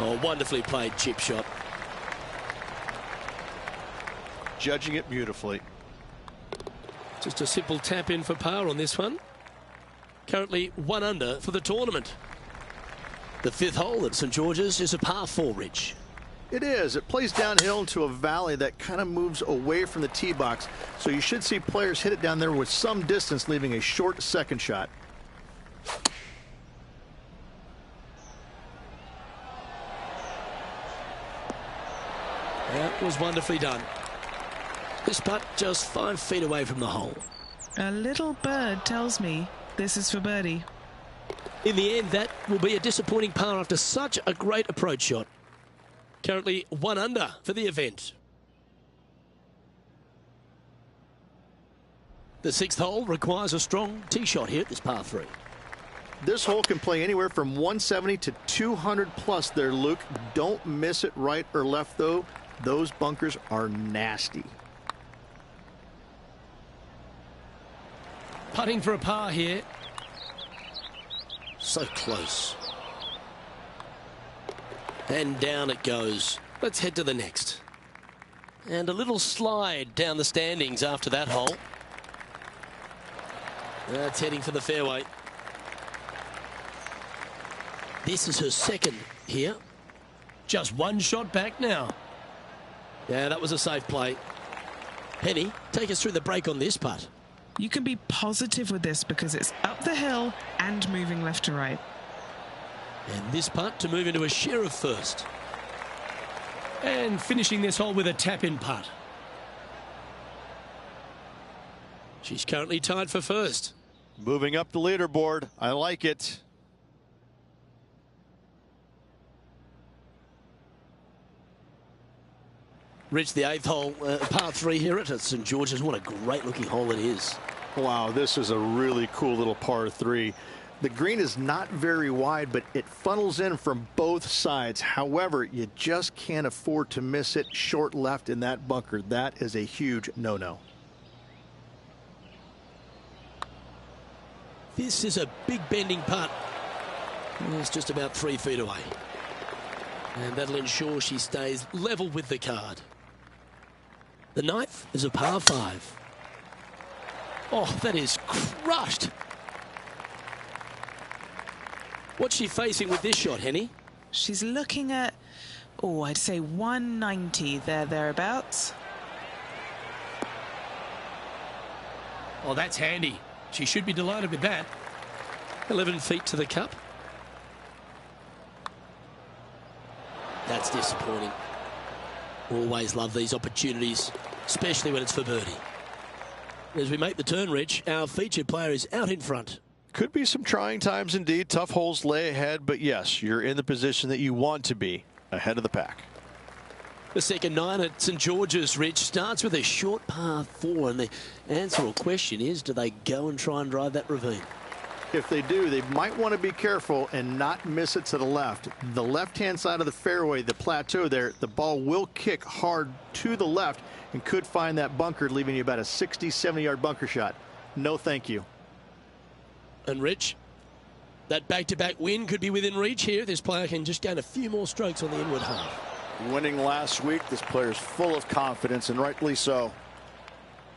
Oh, wonderfully played chip shot. Judging it beautifully. Just a simple tap in for par on this one. Currently 1 under for the tournament. The 5th hole at St George's is a par 4, Rich. It is. It plays downhill into a valley that kind of moves away from the tee box. So you should see players hit it down there with some distance, leaving a short second shot. That was wonderfully done. This putt just 5 feet away from the hole. A little bird tells me this is for birdie. In the end, that will be a disappointing par after such a great approach shot. Currently 1 under for the event. The 6th hole requires a strong tee shot here at this par 3. This hole can play anywhere from 170 to 200 plus there, Luke. Don't miss it right or left, though. Those bunkers are nasty. Putting for a par here. So close. And down it goes. Let's head to the next. And a little slide down the standings after that hole. That's heading for the fairway. This is her 2nd here. Just 1 shot back now. Yeah, that was a safe play. Penny, take us through the break on this putt. You can be positive with this because it's up the hill and moving left to right. And this putt to move into a share of first. And finishing this hole with a tap-in putt. She's currently tied for first. Moving up the leaderboard. I like it. Rich, the 8th hole, par 3 here at St George's. What a great looking hole it is. Wow, this is a really cool little par 3. The green is not very wide, but it funnels in from both sides. However, you just can't afford to miss it short left in that bunker. That is a huge no-no. This is a big bending putt. It's just about 3 feet away. And that'll ensure she stays level with the card. The 9th is a par 5. Oh, that is crushed. What's she facing with this shot, Henny? She's looking at, oh, I'd say 190 thereabouts. Oh, that's handy. She should be delighted with that. 11 feet to the cup. That's disappointing. Always love these opportunities, especially when it's for birdie. As we make the turn, Rich, our featured player is out in front. Could be some trying times indeed. Tough holes lay ahead, but yes, you're in the position that you want to be, ahead of the pack. The second 9 at St George's, Rich, starts with a short par 4, and the answer or question is, do they go and try and drive that ravine? If they do, they might want to be careful and not miss it to the left. The left-hand side of the fairway, the plateau there, the ball will kick hard to the left and could find that bunker, leaving you about a 60, 70-yard bunker shot. No thank you. And Rich, that back-to-back win could be within reach here. This player can just gain a few more strokes on the inward half. Winning last week, this player's full of confidence, and rightly so.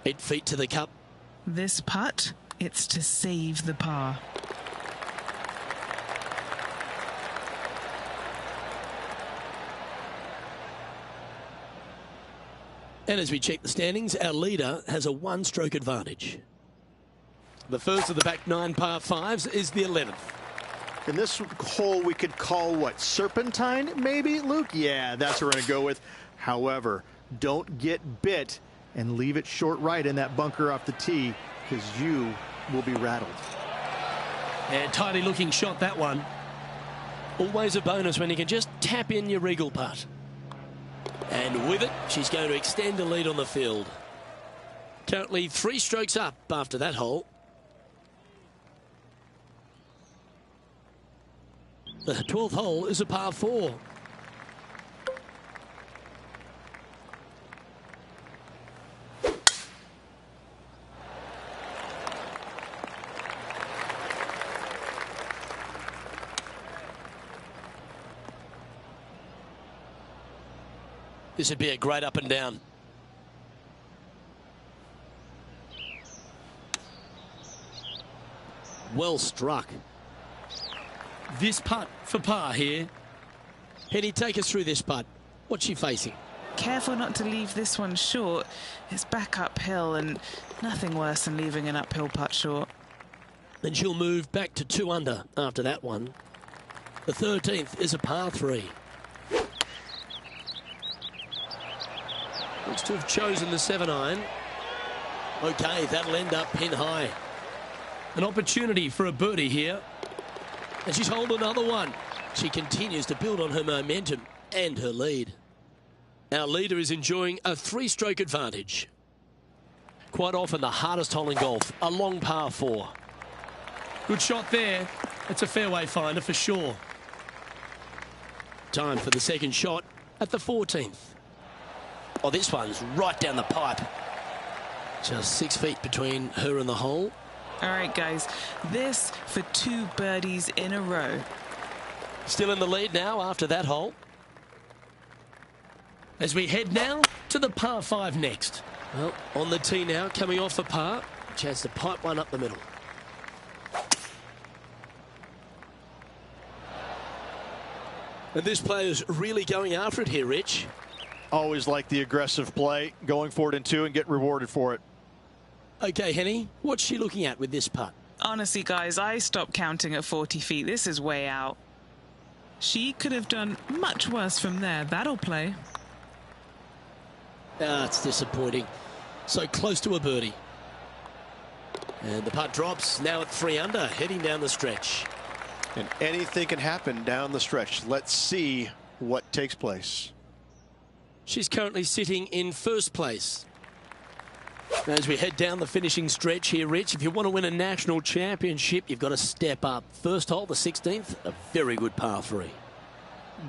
8 feet to the cup. This putt, it's to save the par. And as we check the standings, our leader has a 1-stroke advantage. The first of the back 9 par 5s is the 11th. In this hole, we could call what, serpentine, maybe, Luke? Yeah, that's what we're going to go with. However, don't get bit and leave it short right in that bunker off the tee, because you will be rattled. And tidy looking shot, that one. Always a bonus when you can just tap in your regal putt. And with it, she's going to extend the lead on the field. Currently 3 strokes up after that hole. The 12th hole is a par 4. This would be a great up and down. Well struck. This putt for par here. Henny, take us through this putt. What's she facing? Careful not to leave this one short. It's back uphill, and nothing worse than leaving an uphill putt short. Then she'll move back to 2 under after that one. The 13th is a par 3. Looks to have chosen the 7-iron. Okay, that'll end up pin high. An opportunity for a birdie here. And she's holding another one. She continues to build on her momentum and her lead. Our leader is enjoying a 3-stroke advantage. Quite often the hardest hole in golf, a long par 4. Good shot there. It's a fairway finder for sure. Time for the second shot at the 14th. Oh, this one's right down the pipe. Just 6 feet between her and the hole. All right, guys, this for 2 birdies in a row. Still in the lead now after that hole. As we head now to the par 5 next. Well, on the tee now, coming off for par. Chance to pipe one up the middle. And this player's really going after it here, Rich. Always like the aggressive play, going for it in 2 and get rewarded for it. Okay, Henny, what's she looking at with this putt? Honestly, guys, I stopped counting at 40 feet. This is way out. She could have done much worse from there. That'll play. Ah, it's disappointing. So close to a birdie. And the putt drops, now at 3 under, heading down the stretch. And anything can happen down the stretch. Let's see what takes place. She's currently sitting in first place. As we head down the finishing stretch here, Rich, if you want to win a national championship, you've got to step up. First hole, the 16th, a very good par 3.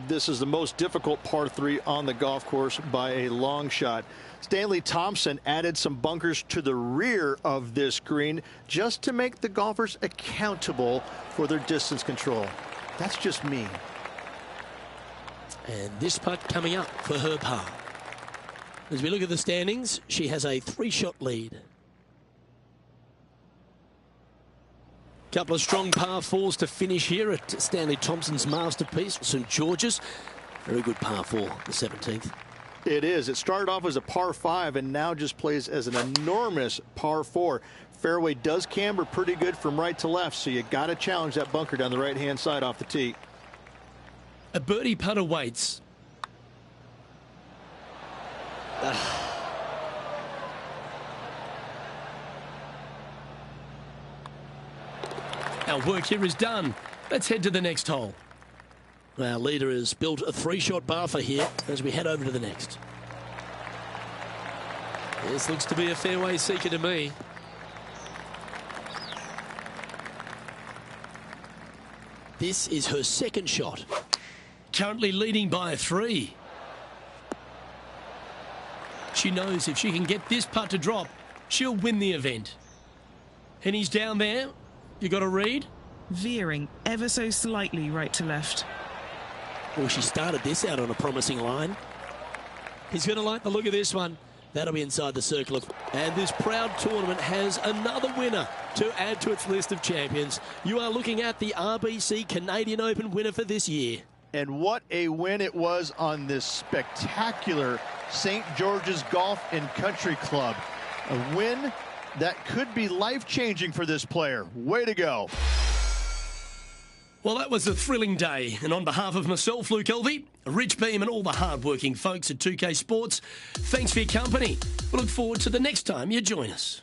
This is the most difficult par 3 on the golf course by a long shot. Stanley Thompson added some bunkers to the rear of this green just to make the golfers accountable for their distance control. That's just me. And this putt coming up for her par. As we look at the standings, she has a 3-shot lead. Couple of strong par 4s to finish here at Stanley Thompson's masterpiece, St George's. Very good par 4, the 17th. It is. It started off as a par 5 and now just plays as an enormous par 4. Fairway does camber pretty good from right to left, so you got to challenge that bunker down the right-hand side off the tee. A birdie putt awaits. Our work here is done. Let's head to the next hole. Our leader has built a 3-shot buffer here as we head over to the next. This looks to be a fairway seeker to me. This is her 2nd shot. Currently leading by a 3. She knows if she can get this putt to drop, she'll win the event. Henny's down there. You got a read? Veering ever so slightly right to left. Well, she started this out on a promising line. He's going to like the look of this one. That'll be inside the circle. And this proud tournament has another winner to add to its list of champions. You are looking at the RBC Canadian Open winner for this year. And what a win it was on this spectacular St. George's Golf and Country Club. A win that could be life-changing for this player. Way to go. Well, that was a thrilling day. And on behalf of myself, Luke Elvey, Rich Beam and all the hard-working folks at 2K Sports, thanks for your company. We look forward to the next time you join us.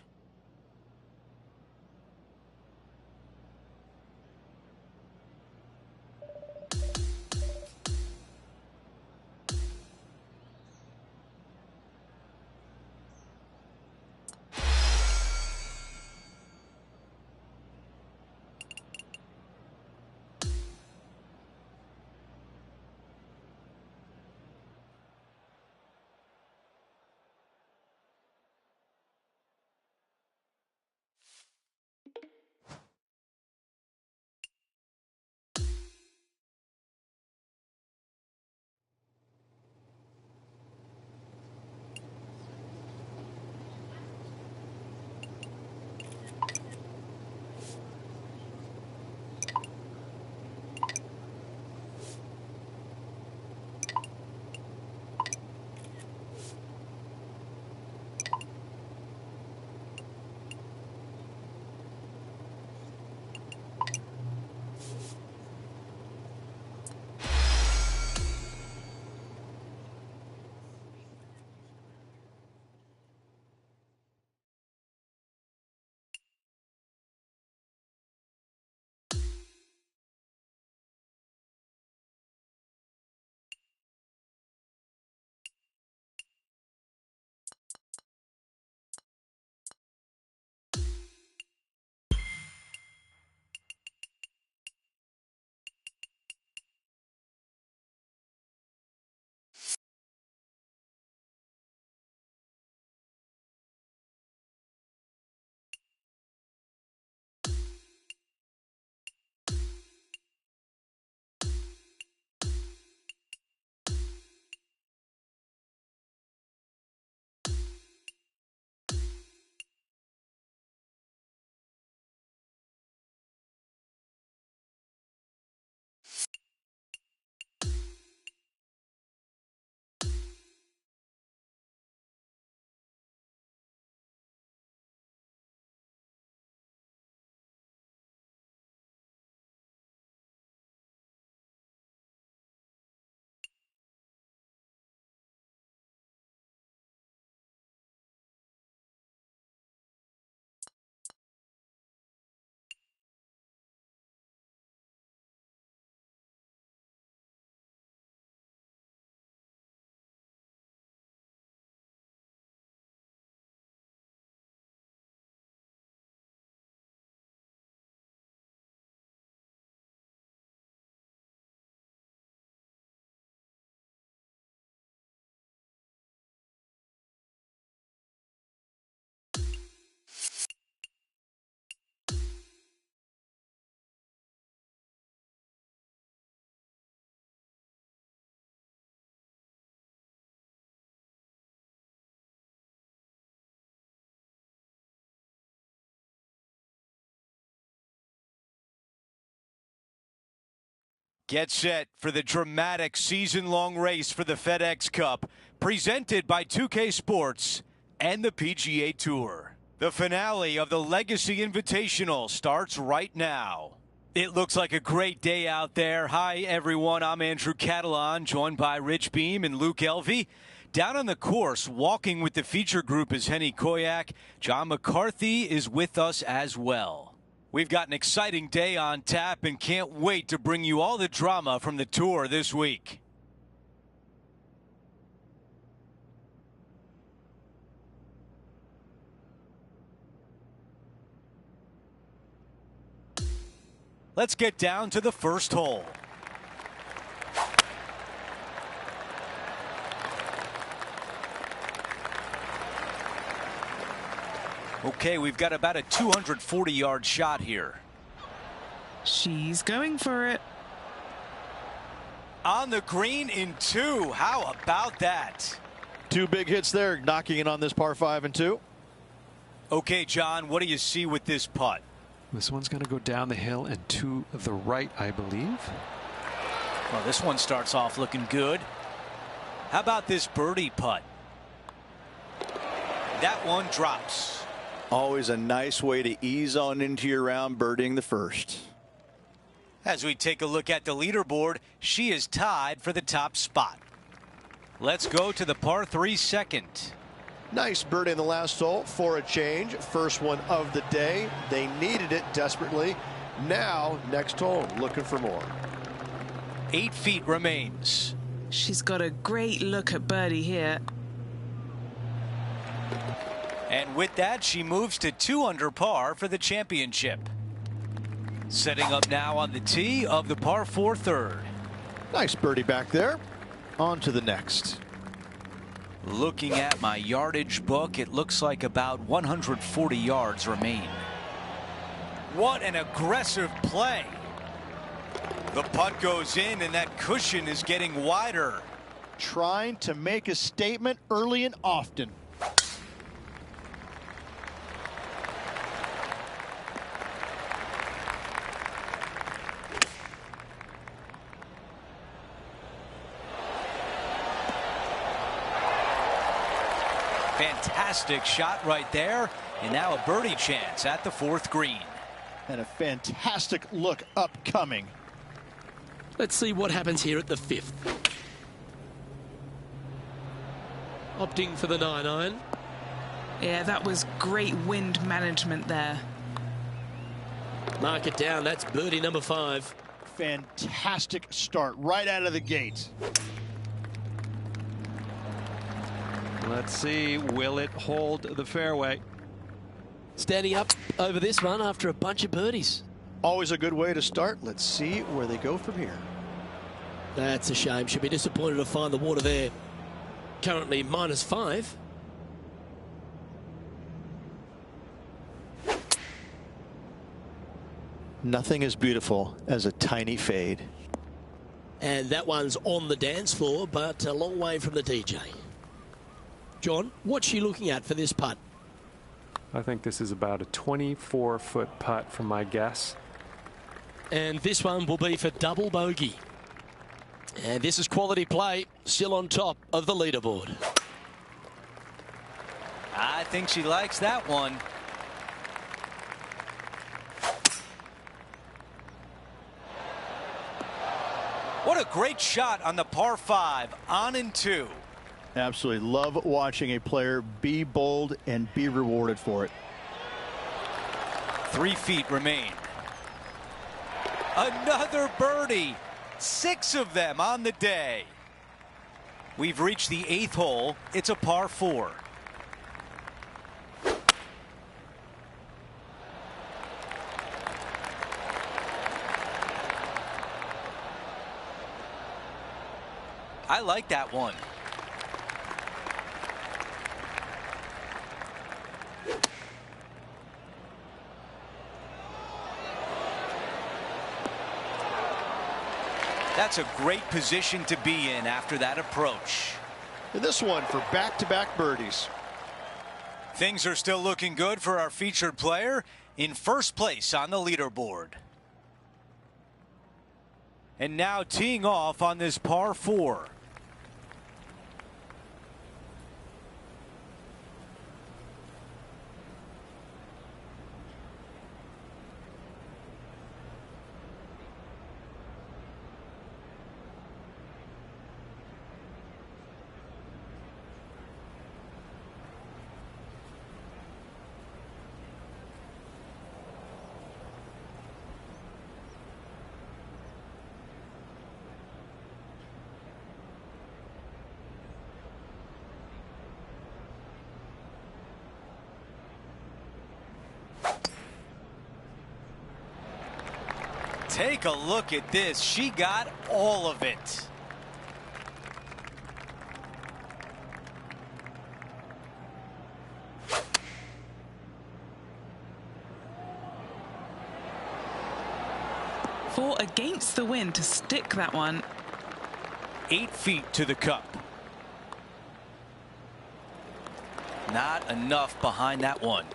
Get set for the dramatic season-long race for the FedEx Cup, presented by 2K Sports and the PGA Tour. The finale of the Legacy Invitational starts right now. It looks like a great day out there. Hi, everyone. I'm Andrew Catalan, joined by Rich Beam and Luke Elvey. Down on the course, walking with the feature group is Henny Koyak. John McCarthy is with us as well. We've got an exciting day on tap and can't wait to bring you all the drama from the tour this week. Let's get down to the first hole. Okay, we've got about a 240-yard shot here. She's going for it. On the green in 2. How about that? 2 big hits there, knocking it on this par 5 and 2. Okay, John, what do you see with this putt? This one's going to go down the hill and to the right, I believe. Well, this one starts off looking good. How about this birdie putt? That one drops. Always a nice way to ease on into your round, birdieing the first. As we take a look at the leaderboard, she is tied for the top spot. Let's go to the par 3 second. Nice birdie in the last hole for a change. First one of the day. They needed it desperately. Now, next hole, looking for more. 8 feet remains. She's got a great look at birdie here. And with that, she moves to 2 under par for the championship. Setting up now on the tee of the par 4 third. Nice birdie back there. On to the next. Looking at my yardage book, it looks like about 140 yards remain. What an aggressive play. The putt goes in and that cushion is getting wider. Trying to make a statement early and often. Fantastic shot right there, and now a birdie chance at the 4th green. And a fantastic look upcoming. Let's see what happens here at the 5th. Opting for the 9-iron. Yeah, that was great wind management there. Mark it down. That's birdie number 5. Fantastic start right out of the gate. Let's see, will it hold the fairway? Standing up over this one after a bunch of birdies. Always a good way to start. Let's see where they go from here. That's a shame. Should be disappointed to find the water there. Currently -5. Nothing as beautiful as a tiny fade. And that one's on the dance floor, but a long way from the DJ. John, what's she looking at for this putt? I think this is about a 24-foot putt from my guess. And this one will be for double bogey. And this is quality play, still on top of the leaderboard. I think she likes that one. What a great shot on the par 5, on and 2. Absolutely love watching a player be bold and be rewarded for it. 3 feet remain. Another birdie. 6 of them on the day. We've reached the 8th hole. It's a par 4. I like that one. That's a great position to be in after that approach. And this one for back-to-back birdies. Things are still looking good for our featured player in first place on the leaderboard. And now teeing off on this par 4. Take a look at this. She got all of it. Four against the wind to stick that one. 8 feet to the cup. Not enough behind that one.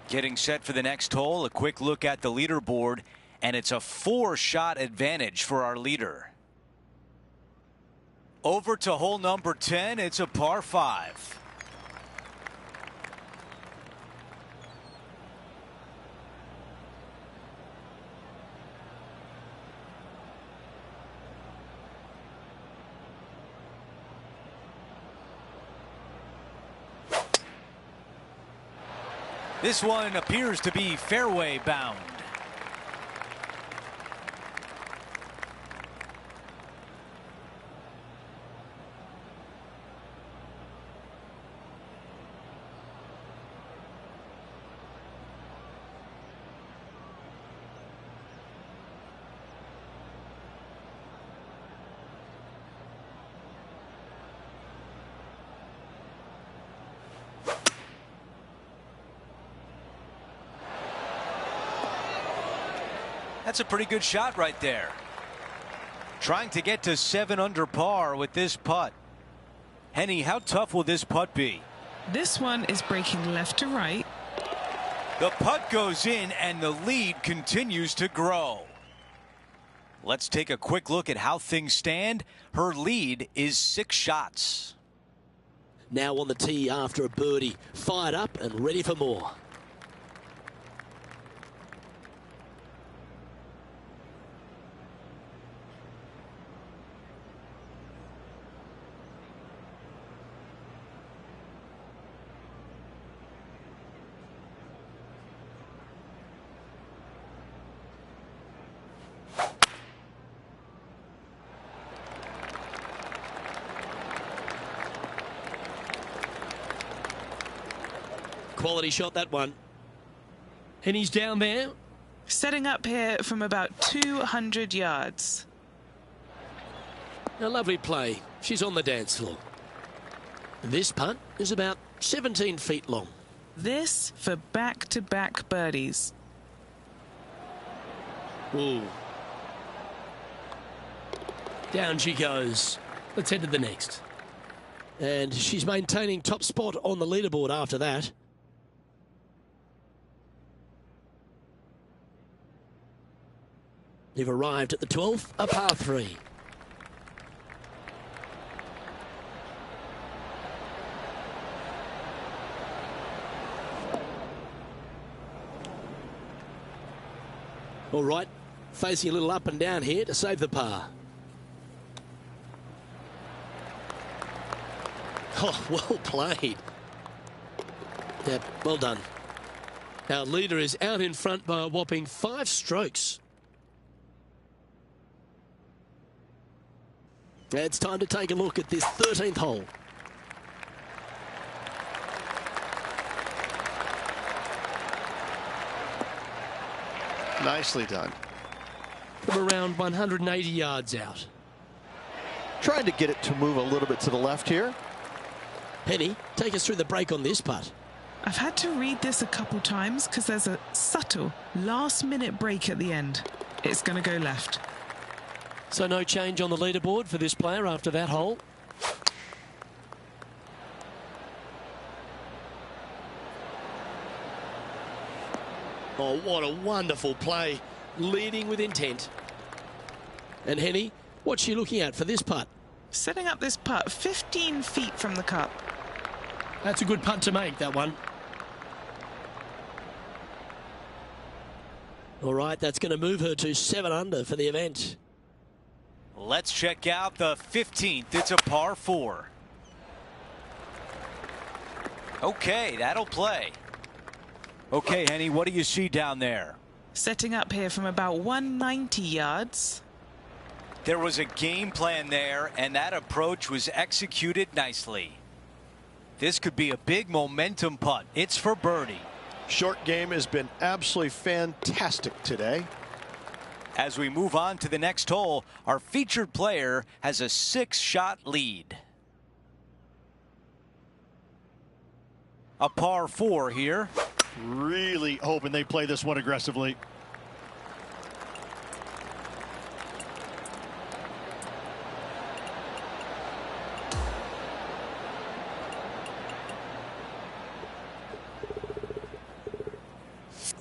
Getting set for the next hole. A quick look at the leaderboard. And it's a 4-shot advantage for our leader. Over to hole number 10. It's a par 5. This one appears to be fairway bound. That's a pretty good shot right there. Trying to get to 7 under par with this putt. Henny, how tough will this putt be? This one is breaking left to right. The putt goes in and the lead continues to grow. Let's take a quick look at how things stand. Her lead is 6 shots. Now on the tee after a birdie. Fired up and ready for more. Quality shot, that one. And he's down there. Setting up here from about 200 yards. A lovely play. She's on the dance floor. This putt is about 17 feet long. This for back-to-back birdies. Ooh. Down she goes. Let's head to the next. And she's maintaining top spot on the leaderboard after that. They've arrived at the 12th, a par 3. All right, facing a little up and down here to save the par. Oh, well played. Yeah, well done. Our leader is out in front by a whopping 5 strokes. It's time to take a look at this 13th hole. Nicely done. From around 180 yards out. Trying to get it to move a little bit to the left here. Penny, take us through the break on this putt. I've had to read this a couple times because there's a subtle last-minute break at the end. It's going to go left. So no change on the leaderboard for this player after that hole. Oh, what a wonderful play. Leading with intent. And Henny, what's she looking at for this putt? Setting up this putt 15 feet from the cup. That's a good putt to make, that one. All right, that's going to move her to 7 under for the event. Let's check out the 15th. It's a par 4. Okay, that'll play. Okay, Henny, what do you see down there? Setting up here from about 190 yards. There was a game plan there, and that approach was executed nicely. This could be a big momentum putt. It's for birdie. Short game has been absolutely fantastic today. As we move on to the next hole, our featured player has a 6-shot lead. A par 4 here. Really hoping they play this one aggressively.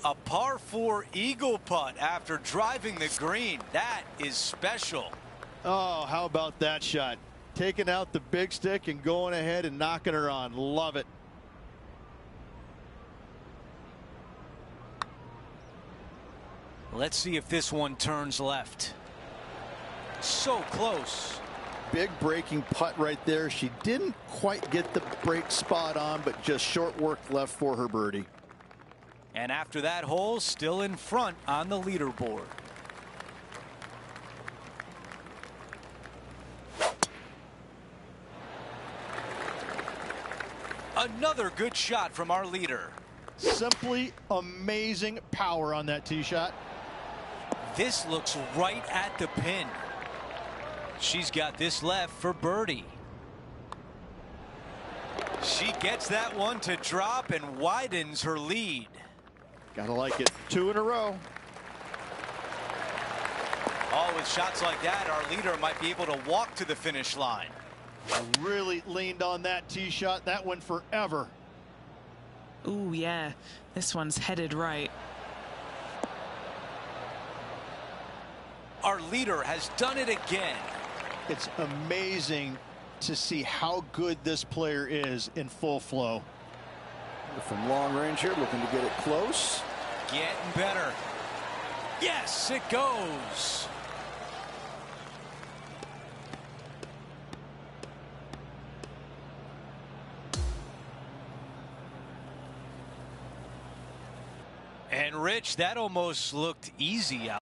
A par 4 eagle putt after driving the green. That is special. Oh, how about that shot? Taking out the big stick and going ahead and knocking her on. Love it. Let's see if this one turns left. So close. Big breaking putt right there. She didn't quite get the break spot on, but just short work left for her birdie. And after that hole, still in front on the leaderboard. Another good shot from our leader. Simply amazing power on that tee shot. This looks right at the pin. She's got this left for birdie. She gets that one to drop and widens her lead. Gotta like it. 2 in a row. Oh, with shots like that, our leader might be able to walk to the finish line. Really leaned on that tee shot. That went forever. Ooh, yeah. This one's headed right. Our leader has done it again. It's amazing to see how good this player is in full flow. From long range here, looking to get it close. Getting better. Yes, it goes. And Rich, that almost looked easy out.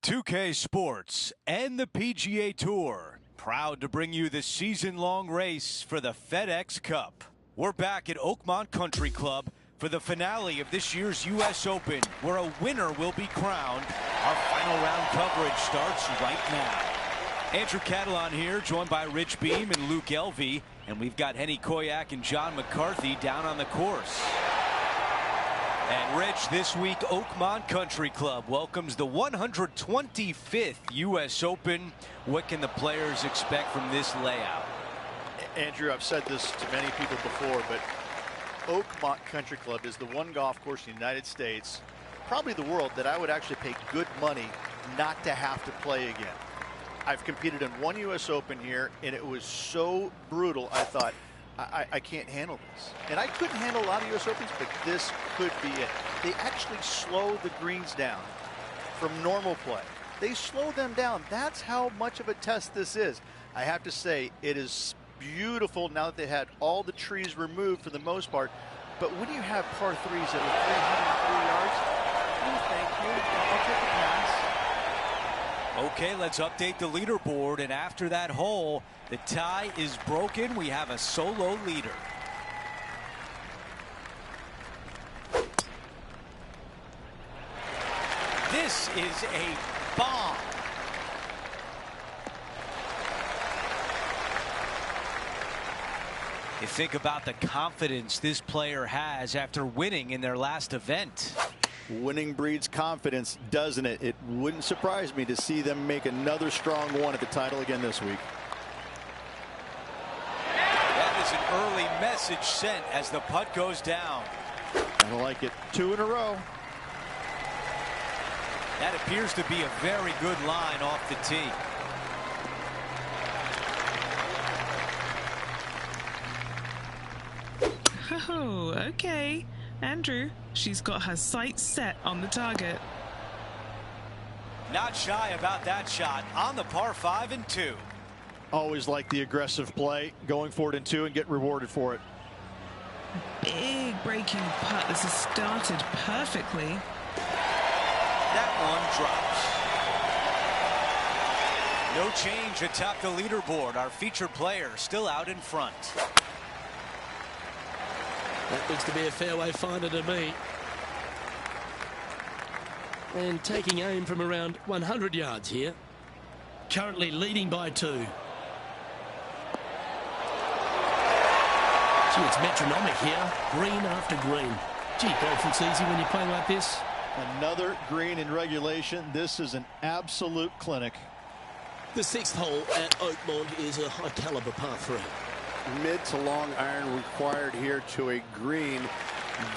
2K Sports and the PGA Tour, proud to bring you the season-long race for the FedEx Cup. We're back at Oakmont Country Club for the finale of this year's U.S. Open, where a winner will be crowned. Our final round coverage starts right now. Andrew Catalon here, joined by Rich Beam and Luke Elvey, and we've got Henny Koyak and John McCarthy down on the course. And Rich, this week Oakmont Country Club welcomes the 125th U.S. Open. What can the players expect from this layout? Andrew, I've said this to many people before, but Oakmont Country Club is the one golf course in the United States, probably the world, that I would actually pay good money not to have to play again. I've competed in one U.S. Open here, and it was so brutal, I thought, I can't handle this. And I couldn't handle a lot of U.S. Opens, but this could be it. They actually slow the greens down from normal play. They slow them down. That's how much of a test this is. I have to say, it is beautiful now that they had all the trees removed for the most part. But when you have par threes that are 303 yards, thank you. I'll take a pass. Okay, let's update the leaderboard, and after that hole, the tie is broken. We have a solo leader. This is a bomb. You think about the confidence this player has after winning in their last event. Winning breeds confidence, doesn't it? It wouldn't surprise me to see them make another strong one at the title again this week. That is an early message sent as the putt goes down. I like it. 2 in a row. That appears to be a very good line off the tee. Oh, okay. Andrew, she's got her sights set on the target. Not shy about that shot on the par 5 and 2. Always like the aggressive play, going for it in 2 and get rewarded for it. Big breaking putt. This has started perfectly. That one drops. No change atop the leaderboard. Our featured player still out in front. That looks to be a fairway finder to me. And taking aim from around 100 yards here. Currently leading by 2. Gee, it's metronomic here. Green after green. Gee, golf looks easy when you're playing like this. Another green in regulation. This is an absolute clinic. The 6th hole at Oakmont is a high caliber par 3. Mid to long iron required here to a green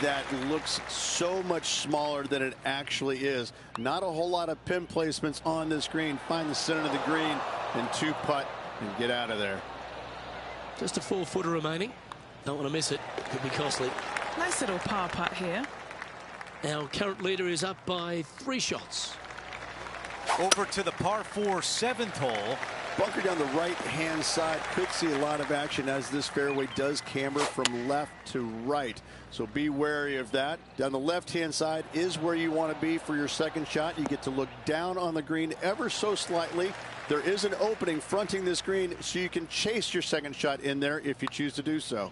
that looks so much smaller than it actually is. Not a whole lot of pin placements on this green. Find the center of the green and 2 putt and get out of there. Just a 4-footer remaining. Don't want to miss it. Could be costly. Nice little par putt here. Our current leader is up by 3 shots. Over to the par 4 7th hole. Bunker down the right-hand side. Could see a lot of action as this fairway does camber from left to right. So be wary of that. Down the left-hand side is where you want to be for your second shot. You get to look down on the green ever so slightly. There is an opening fronting this green, so you can chase your second shot in there if you choose to do so.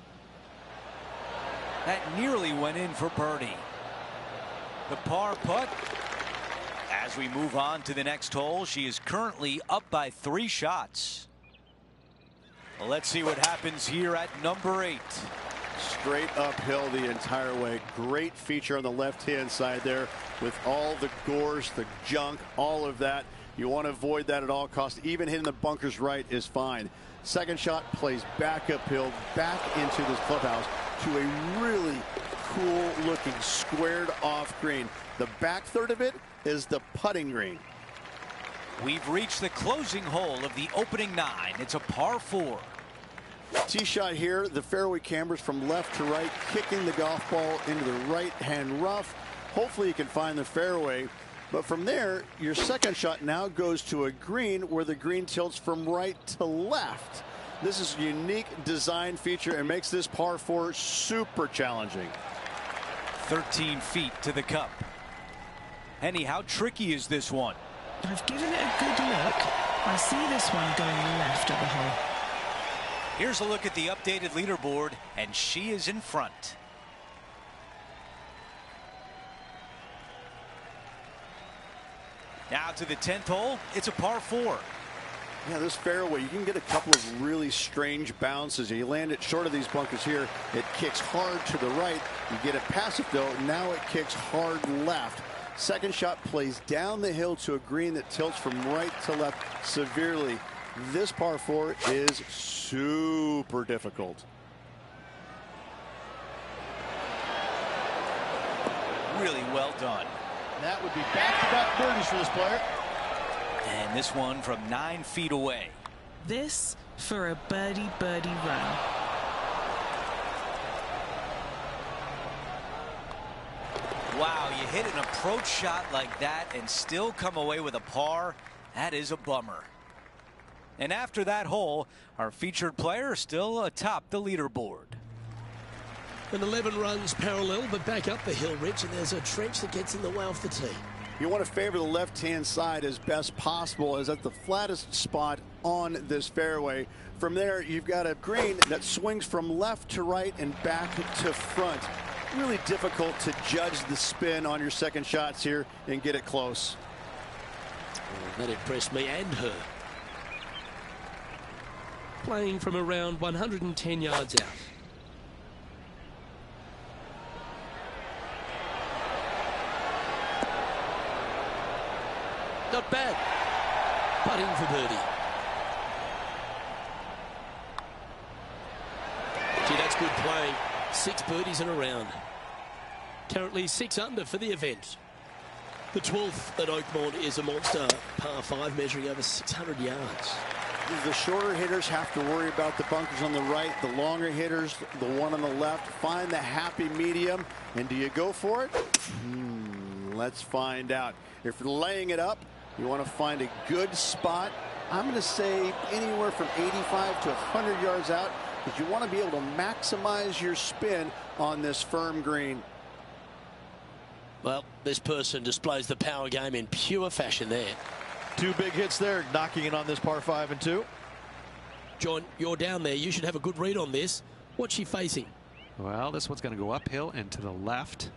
That nearly went in for birdie. The par putt. As we move on to the next hole, she is currently up by 3 shots. Well, let's see what happens here at number 8. Straight uphill the entire way. Great feature on the left-hand side there with all the gorse, the junk, all of that. You want to avoid that at all costs. Even hitting the bunkers right is fine. Second shot plays back uphill, back into this clubhouse to a really cool looking squared off green. The back third of it is the putting green. We've reached the closing hole of the opening 9. It's a par 4. Tee shot here. The fairway cambers from left to right, kicking the golf ball into the right hand rough. Hopefully you can find the fairway. But from there, your second shot now goes to a green where the green tilts from right to left. This is a unique design feature and makes this par 4 super challenging. 13 feet to the cup. Henny, how tricky is this one? I've given it a good look. I see this one going left of the hole. Here's a look at the updated leaderboard, and she is in front. Now to the 10th hole. It's a par 4. Yeah, this fairway, you can get a couple of really strange bounces. You land it short of these bunkers here. It kicks hard to the right. You get it past it, though. Now it kicks hard left. Second shot plays down the hill to a green that tilts from right to left severely. This par 4 is super difficult. Really well done. That would be back-to-back birdies for this player. And this one from 9 feet away. This for a birdie run. Wow, you hit an approach shot like that and still come away with a par. That is a bummer. And after that hole, our featured player still atop the leaderboard. And 11 runs parallel, but back up the hill, Rich, and there's a trench that gets in the way off the tee. You want to favor the left-hand side as best possible, as at the flattest spot on this fairway. From there, you've got a green that swings from left to right and back to front. Really difficult to judge the spin on your second shots here and get it close. That impressed me and her. Playing from around 110 yards out. Not bad. Putting for birdie. Gee, that's good playing. 6 birdies in a round. Currently 6 under for the event. The 12th at Oakmont is a monster par 5 measuring over 600 yards. The shorter hitters have to worry about the bunkers on the right. The longer hitters, the one on the left, find the happy medium. And do you go for it? Let's find out. If you're laying it up, you want to find a good spot. I'm going to say anywhere from 85 to 100 yards out, because you want to be able to maximize your spin on this firm green. Well, this person displays the power game in pure fashion there. 2 big hits there, knocking it on this par 5 and 2. John, you're down there. You should have a good read on this. What's she facing? Well, this one's going to go uphill and to the left.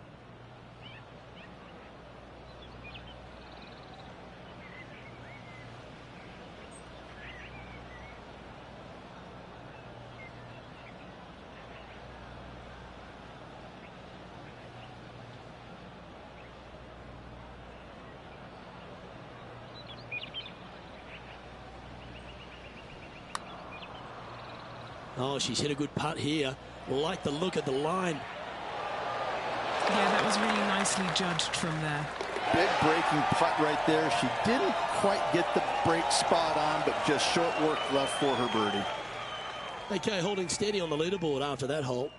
Oh, she's hit a good putt here. Like the look at the line. Yeah, that was really nicely judged from there. Big breaking putt right there. She didn't quite get the break spot on, but just short work left for her birdie. Okay, holding steady on the leaderboard after that hole.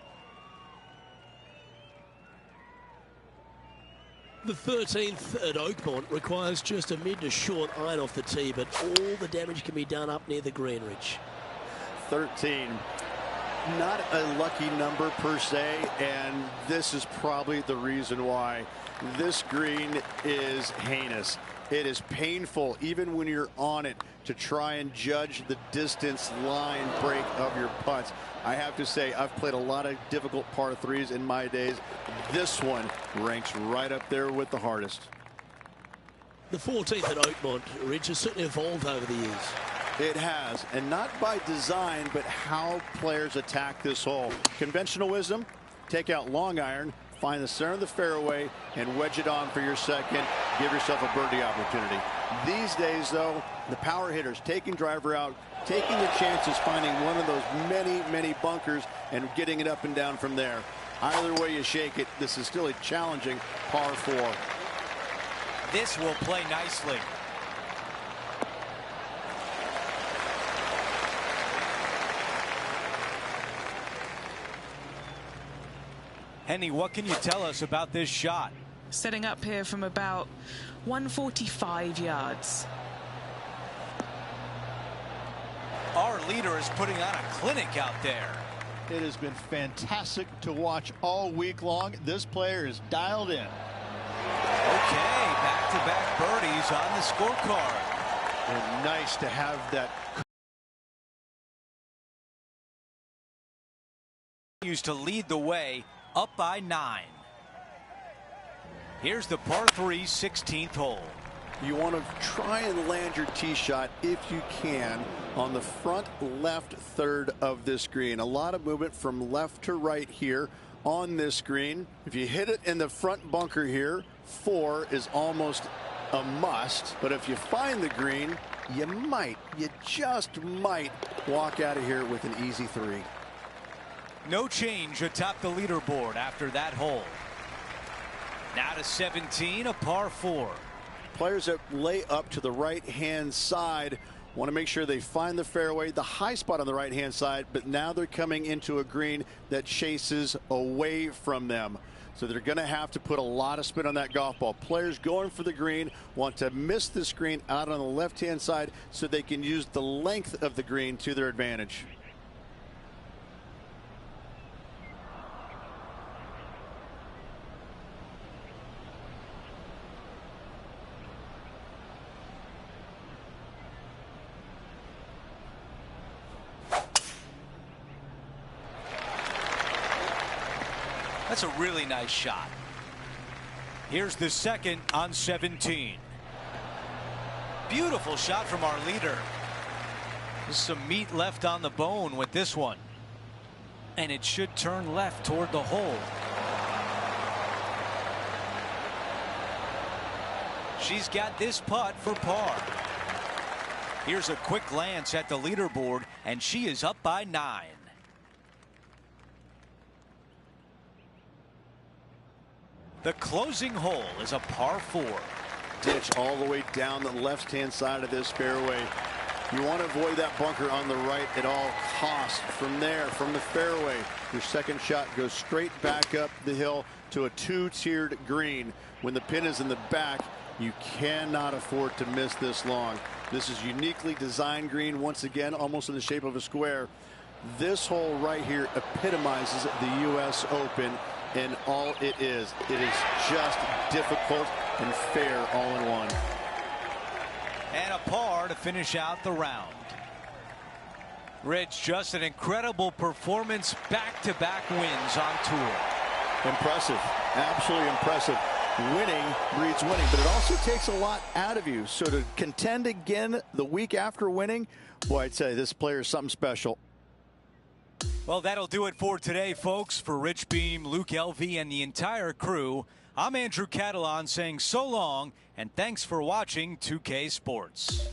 The 13th at Oakmont requires just a mid to short iron off the tee, but all the damage can be done up near the green, Rich. 13. Not a lucky number per se, and this is probably the reason why. This green is heinous. It is painful, even when you're on it, to try and judge the distance line break of your putts. I have to say, I've played a lot of difficult par 3s in my days. This one ranks right up there with the hardest. The 14th at Oakmont, Rich, has certainly evolved over the years. It has, and not by design, but how players attack this hole. Conventional wisdom, take out long iron, find the center of the fairway, and wedge it on for your second. Give yourself a birdie opportunity. These days, though, the power hitters taking driver out, taking the chances, finding one of those many bunkers, and getting it up and down from there. Either way you shake it, this is still a challenging par 4. This will play nicely. Henny, what can you tell us about this shot? Setting up here from about 145 yards. Our leader is putting on a clinic out there. It has been fantastic to watch all week long. This player is dialed in. Okay, back-to-back birdies on the scorecard. And nice to have that. Used to lead the way, up by 9. Here's the par 3 16th hole. You want to try and land your tee shot if you can on the front left third of this green. A lot of movement from left to right here on this green. If you hit it in the front bunker here, 4 is almost a must. But if you find the green, you just might walk out of here with an easy 3. No change atop the leaderboard after that hole. Now to 17, a par 4. Players that lay up to the right-hand side want to make sure they find the fairway, the high spot on the right-hand side, but now they're coming into a green that chases away from them. So they're going to have to put a lot of spin on that golf ball. Players going for the green want to miss this green out on the left-hand side so they can use the length of the green to their advantage. That's a really nice shot. Here's the second on 17. Beautiful shot from our leader. There's some meat left on the bone with this one. And it should turn left toward the hole. She's got this putt for par. Here's a quick glance at the leaderboard, and she is up by 9. The closing hole is a par 4. Ditch all the way down the left-hand side of this fairway. You want to avoid that bunker on the right at all costs. From there, from the fairway, your second shot goes straight back up the hill to a 2-tiered green. When the pin is in the back, you cannot afford to miss this long. This is uniquely designed green, once again, almost in the shape of a square. This hole right here epitomizes the U.S. Open and all it is. It is just difficult and fair all in one. And a par to finish out the round. Rich, just an incredible performance, back-to-back wins on tour. Impressive, absolutely impressive. Winning breeds winning, but it also takes a lot out of you. So to contend again the week after winning, boy, I'd say this player is something special. Well, that'll do it for today, folks. For Rich Beam, Luke Elvey, and the entire crew, I'm Andrew Catalan saying so long, and thanks for watching 2K Sports.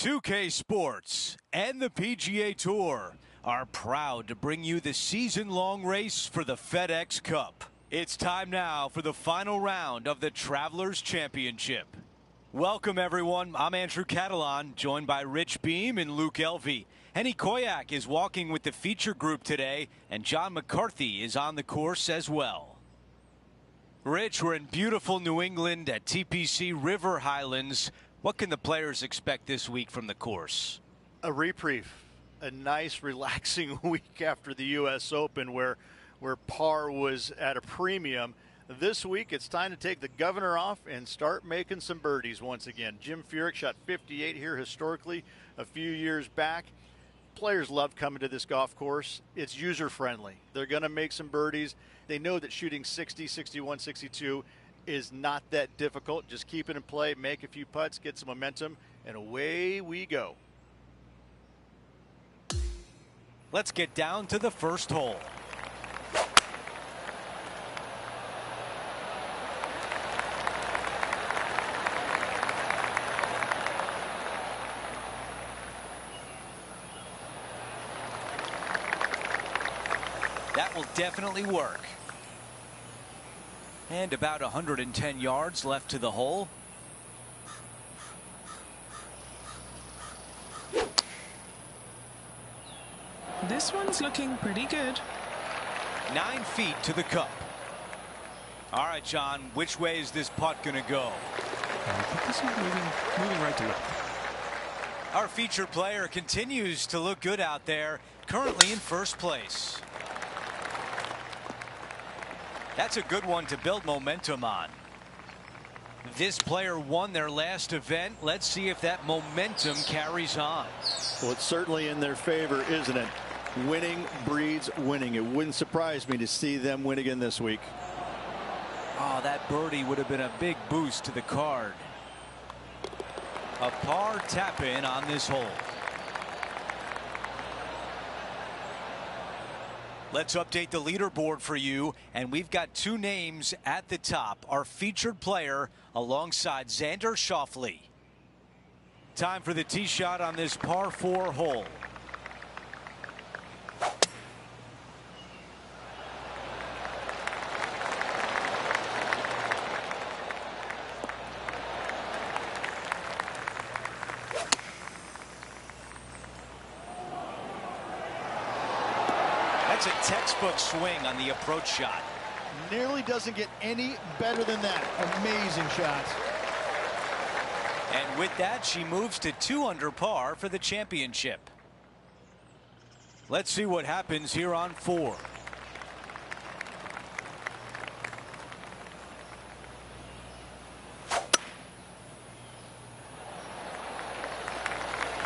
2K Sports and the PGA Tour are proud to bring you the season-long race for the FedEx Cup. It's time now for the final round of the Travelers Championship. Welcome, everyone. I'm Andrew Catalan, joined by Rich Beam and Luke Elvey. Henny Koyak is walking with the feature group today, and John McCarthy is on the course as well. Rich, we're in beautiful New England at TPC River Highlands. What can the players expect this week from the course? A reprieve, a nice relaxing week after the U.S. Open where par was at a premium. This week it's time to take the governor off and start making some birdies once again. Jim Furyk shot 58 here historically a few years back. Players love coming to this golf course. It's user friendly. They're going to make some birdies. They know that shooting 60, 61, 62 is not that difficult. Just keep it in play, make a few putts, get some momentum, and away we go. Let's get down to the first hole. That will definitely work. And about 110 yards left to the hole. This one's looking pretty good. 9 feet to the cup. All right, John, which way is this putt going to go? I think this is moving right to left. Our featured player continues to look good out there, currently in first place. That's a good one to build momentum on. This player won their last event. Let's see if that momentum carries on. Well, it's certainly in their favor, isn't it? Winning breeds winning. It wouldn't surprise me to see them win again this week. Oh, that birdie would have been a big boost to the card. A par tap in on this hole. Let's update the leaderboard for you, and we've got 2 names at the top. Our featured player alongside Xander Schauffele. Time for the tee shot on this par 4 hole. That's a textbook swing on the approach shot. Nearly doesn't get any better than that. Amazing shot. And with that, she moves to 2 under par for the championship. Let's see what happens here on 4.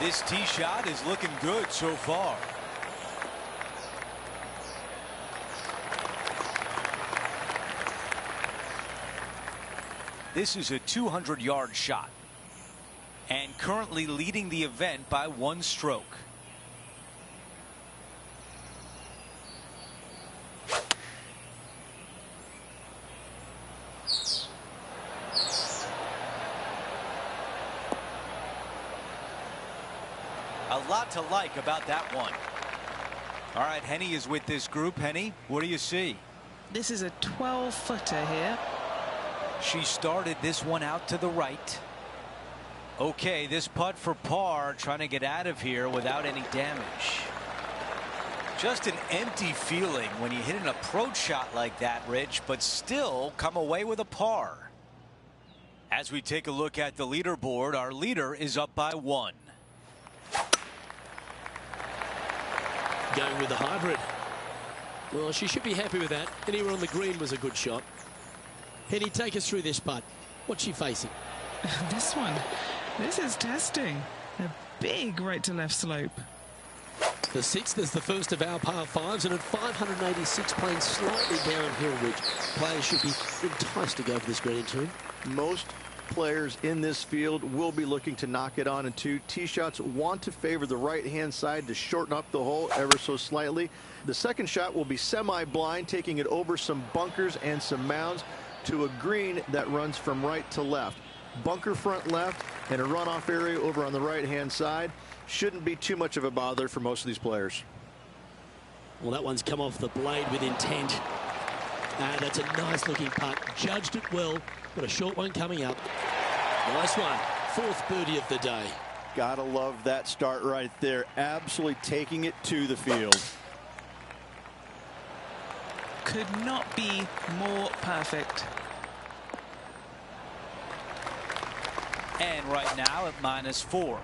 This tee shot is looking good so far. This is a 200-yard shot and currently leading the event by 1 stroke. A lot to like about that one. All right, Henny is with this group. Henny, what do you see? This is a 12-footer here. She started this one out to the right. Okay, this putt for par, trying to get out of here without any damage. Just an empty feeling when you hit an approach shot like that, Rich, but still come away with a par. As we take a look at the leaderboard, our leader is up by 1. Going with the hybrid. Well, she should be happy with that. Anywhere on the green was a good shot. Henny, take us through this putt. What's she facing? This one. This is testing. A big right to left slope. The 6th is the first of our par 5s, and at 586 playing slightly downhill, Rich, players should be enticed to go for this green too. Most players in this field will be looking to knock it on in 2. Tee shots want to favor the right-hand side to shorten up the hole ever so slightly. The second shot will be semi-blind, taking it over some bunkers and some mounds to a green that runs from right to left. bunker front left, and a runoff area over on the right-hand side. Shouldn't be too much of a bother for most of these players. Well, that one's come off the blade with intent. That's a nice-looking putt. Judged it well, but a short one coming up. Nice one. Fourth birdie of the day. Gotta love that start right there. Absolutely taking it to the field. Could not be more perfect. And right now at -4.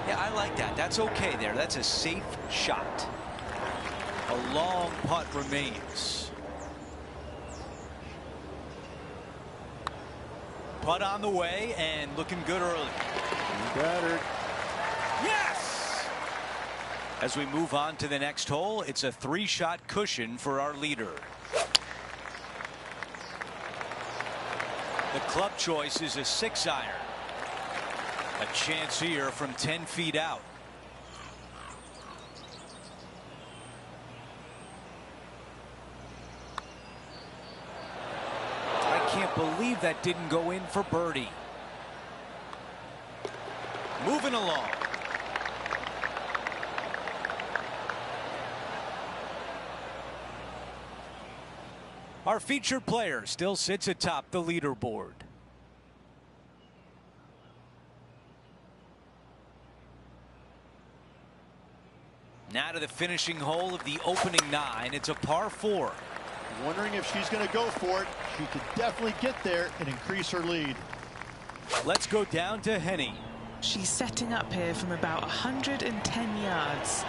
Yeah, I like that. That's okay there. That's a safe shot. A long putt remains. Putt on the way and looking good early. Better. Yes! As we move on to the next hole, it's a 3-shot cushion for our leader. The club choice is a 6-iron. A chance here from 10 feet out. I can't believe that didn't go in for birdie. Moving along. Our featured player still sits atop the leaderboard. Now to the finishing hole of the opening 9. It's a par 4. Wondering if she's going to go for it. She could definitely get there and increase her lead. Let's go down to Henny. She's setting up here from about 110 yards.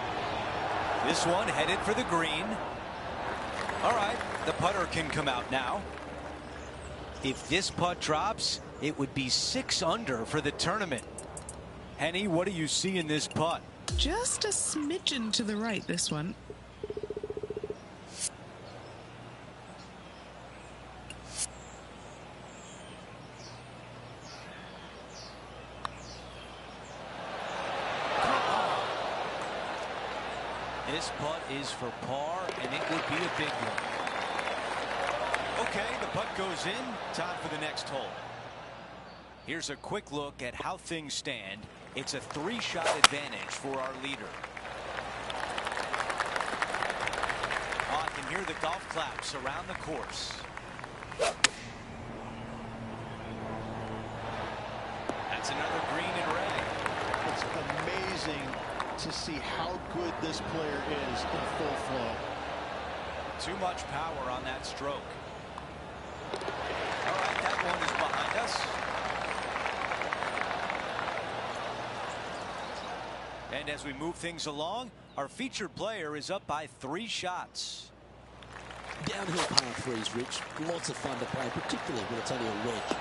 This one headed for the green. All right, the putter can come out now. If this putt drops, it would be 6 under for the tournament. Henny, what do you see in this putt? Just a smidgen to the right, this one. This putt is for par, and it would be a big one. Okay, the putt goes in. Time for the next hole. Here's a quick look at how things stand. It's a 3-shot advantage for our leader. Oh, I can hear the golf claps around the course. That's another green and red. It's amazing to see how good this player is in full flow. Too much power on that stroke. All right, that one is behind us. And as we move things along, our featured player is up by 3 shots. Downhill par 3s, Rich. Lots of fun to play, particularly when it's only a wedge.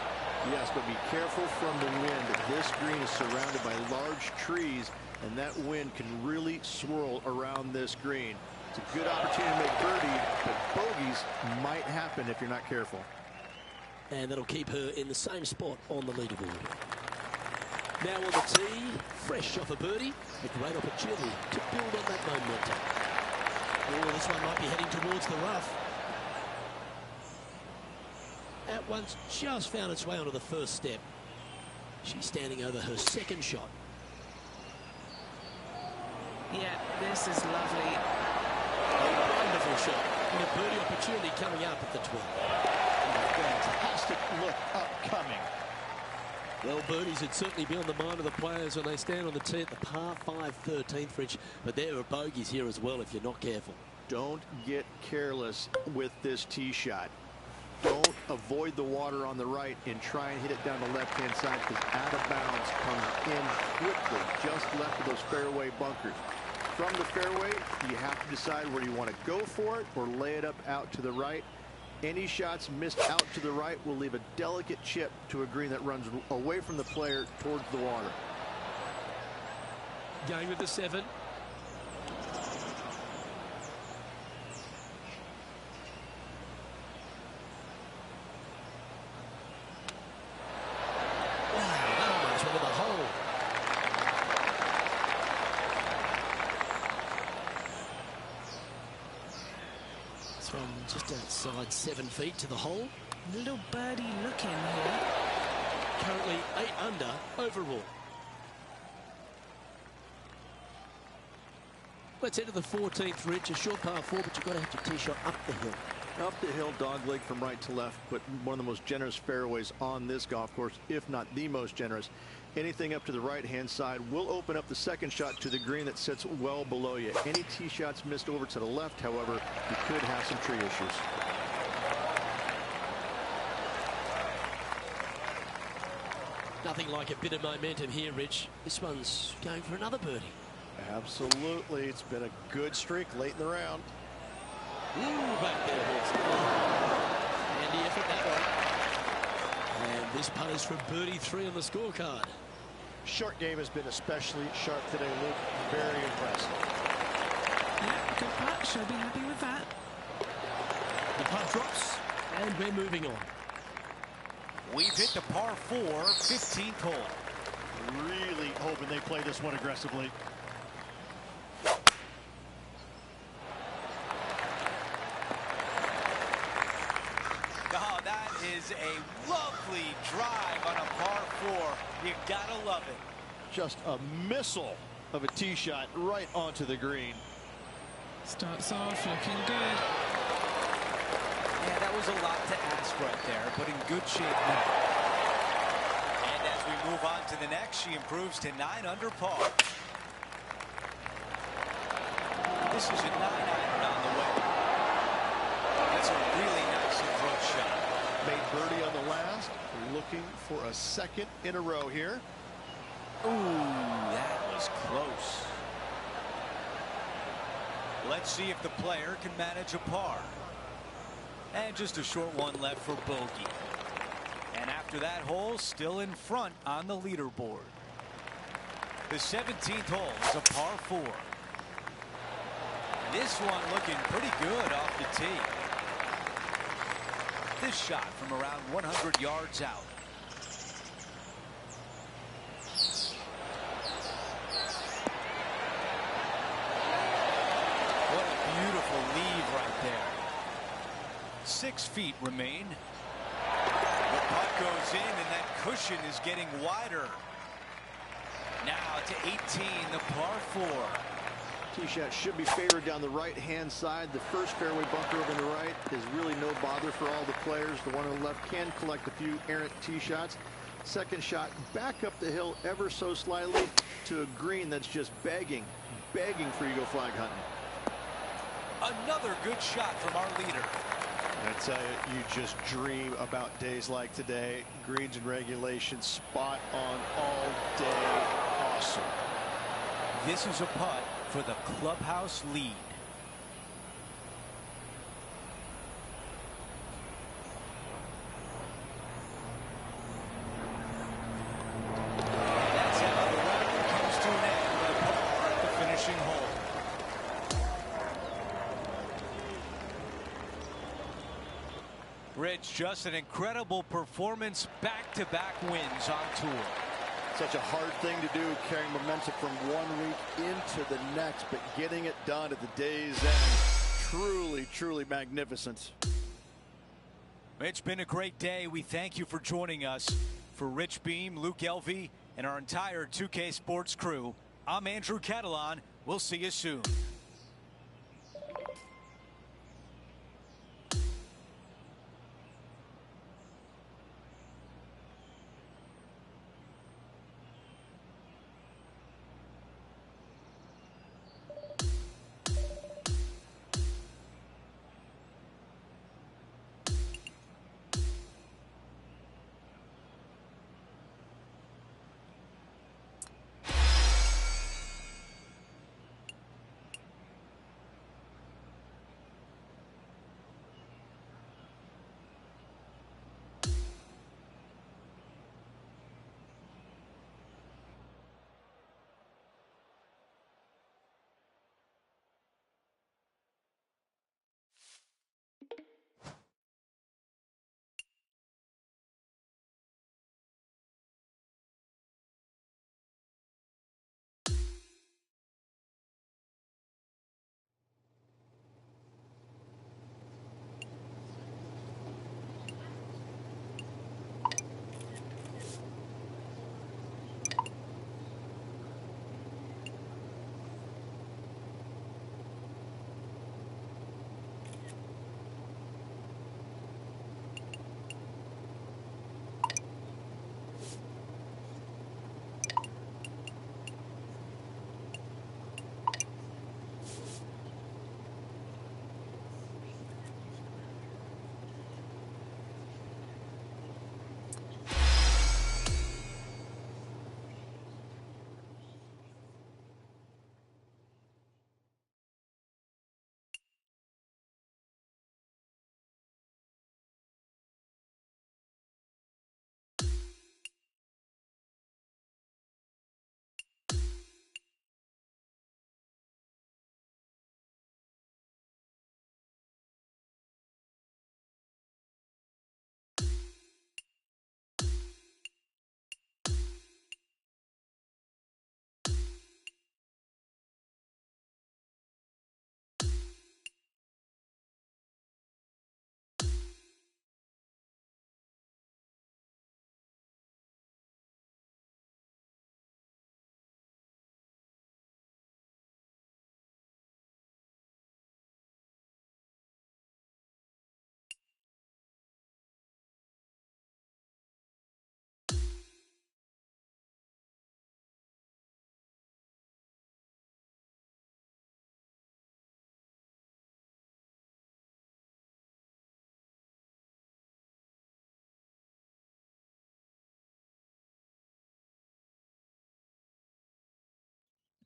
Yes, but be careful from the wind. This green is surrounded by large trees, and that wind can really swirl around this green. It's a good opportunity to make birdie, but bogeys might happen if you're not careful. And that'll keep her in the same spot on the leaderboard. Now on the tee, fresh off a birdie, a great opportunity to build on that momentum. Oh, this one might be heading towards the rough. At once just found its way onto the first step. She's standing over her second shot. Yeah, this is lovely. A wonderful shot. And a birdie opportunity coming up at the 12. Fantastic look upcoming. Well, birdies would certainly be on the mind of the players when they stand on the tee at the par 5 13th, Rich. But there are bogeys here as well if you're not careful. Don't get careless with this tee shot. Don't avoid the water on the right and try and hit it down the left-hand side, because out of bounds comes in quickly, just left of those fairway bunkers. From the fairway, you have to decide where you want to go for it or lay it up out to the right. Any shots missed out to the right will leave a delicate chip to a green that runs away from the player towards the water. Going with the 7. It's from just outside 7 feet to the hole. Little birdie looking here. Currently 8 under overall. Let's head to the 14th, Rich. A short par 4, but you've got to have your tee shot up the hill. Up the hill, dogleg from right to left, but one of the most generous fairways on this golf course, if not the most generous. Anything up to the right-hand side will open up the second shot to the green that sits well below you. Any tee shots missed over to the left, however, you could have some tree issues. Nothing like a bit of momentum here, Rich. This one's going for another birdie. Absolutely. It's been a good streak late in the round. Ooh, back there, Horse. Handy effort that one. And this putt is for birdie 3 on the scorecard. Short game has been especially sharp today, Luke. Very impressive. Yeah, good putt. She'll be happy with that. The putt drops, and we're moving on. We've hit the par 4, 15th hole. Really hoping they play this one aggressively. Oh, that is a lovely drive on a par 4. You gotta love it. Just a missile of a tee shot right onto the green. Starts off looking good. Yeah, that was a lot to ask right there, but in good shape now. And as we move on to the next, she improves to 9 under par. This is a 9-iron on the way. That's a really nice approach shot. Made birdie on the last, looking for a second in a row here. Ooh, that was close. Let's see if the player can manage a par. And just a short one left for bogey. And after that hole, still in front on the leaderboard. The 17th hole is a par 4. This one looking pretty good off the tee. This shot from around 100 yards out. What a beautiful lead right there. 6 feet remain. The putt goes in, and that cushion is getting wider. Now to 18, the par 4. Tee shot should be favored down the right-hand side. The first fairway bunker over on the right is really no bother for all the players. The one on the left can collect a few errant tee shots. Second shot back up the hill ever so slightly to a green that's just begging for you to go flag hunting. Another good shot from our leader. I tell you, you just dream about days like today. Greens and regulation, spot on all day. Awesome. This is a putt for the clubhouse lead. That's how the round comes to an end with a par at the finishing hole. Rich, just an incredible performance, back-to-back wins on tour. Such a hard thing to do, carrying momentum from one week into the next, but getting it done at the day's end, truly magnificent. It's been a great day. We thank you for joining us. For Rich Beam, Luke Elvey, and our entire 2K Sports crew, I'm Andrew Catalan. We'll see you soon.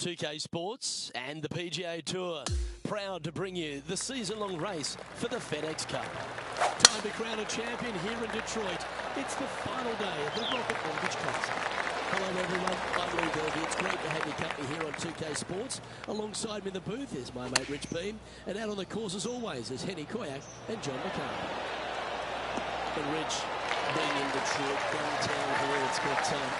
2K Sports and the PGA Tour, proud to bring you the season-long race for the FedEx Cup. Time to crown a champion here in Detroit. It's the final day of the Rocket Mortgage Classic. Hello everyone, I'm Lee Derby. It's great to have your company here on 2K Sports. Alongside me in the booth is my mate Rich Beam, and out on the course as always is Henny Koyak and John McCarthy. And Rich, being in Detroit, downtown here, it's got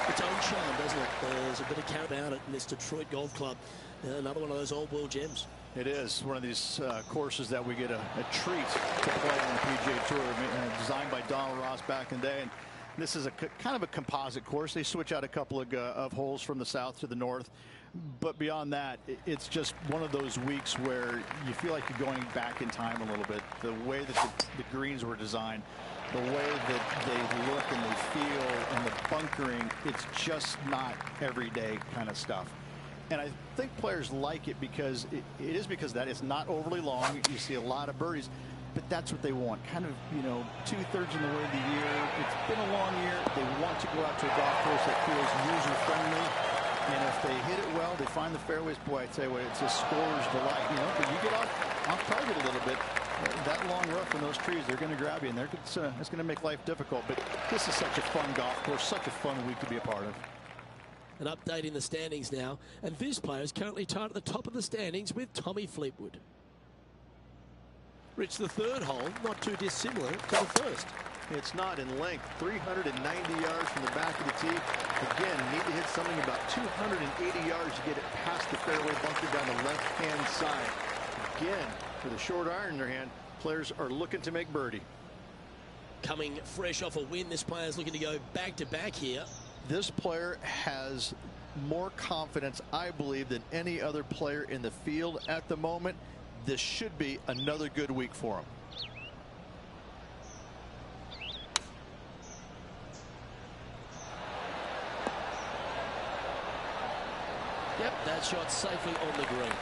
its own charm, doesn't it? There's a bit of character about it in this Detroit Golf Club. Another one of those old world gems. It is one of these courses that we get a treat to play on the PGA Tour, designed by Donald Ross back in the day. And this is a kind of a composite course. They switch out a couple of holes from the south to the north. But beyond that, it's just one of those weeks where you feel like you're going back in time a little bit. The way that the greens were designed, the way that they look and they feel, and the bunkering, it's just not everyday kind of stuff. And I think players like it because it is because that it's not overly long. You see a lot of birdies, but that's what they want. Kind of, 2/3 in the way of the year. It's been a long year. They want to go out to a golf course that feels user friendly. And if they hit it well, they find the fairways. Boy, I tell you what, it's a scorer's delight. But you get off target a little bit. That long rough in those trees, they're going to grab you, and it's going to make life difficult. But this is such a fun golf course, such a fun week to be a part of. An update in the standings now, and this player is currently tied at the top of the standings with Tommy Fleetwood. Rich, the third hole, not too dissimilar to the first. It's not in length. 390 yards from the back of the tee. Again, need to hit something about 280 yards to get it past the fairway bunker down the left-hand side. Again, with a short iron in their hand, players are looking to make birdie. Coming fresh off a win, this player is looking to go back-to-back here. This player has more confidence, I believe, than any other player in the field at the moment. This should be another good week for him. Yep, that shot safely on the green.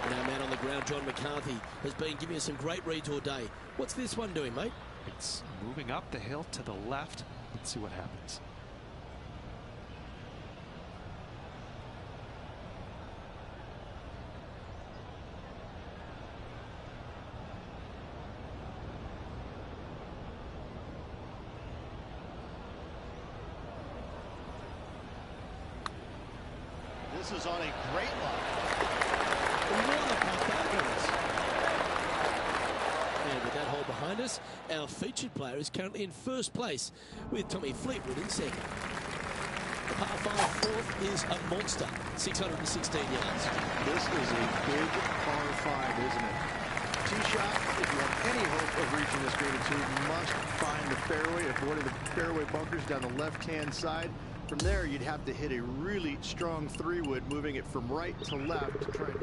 And our man on the ground, John McCarthy, has been giving us some great reads all day. What's this one doing, mate? It's moving up the hill to the left. Let's see what happens. This is on a great line. And with that hole behind us, our featured player is currently in first place with Tommy Fleetwood in second. The par 5 fourth is a monster, 616 yards. This is a big par 5, isn't it? Tee shot, if you have any hope of reaching this green at 2, you must find the fairway, avoiding the fairway bunkers down the left-hand side. From there, you'd have to hit a really strong 3-wood, moving it from right to left to try and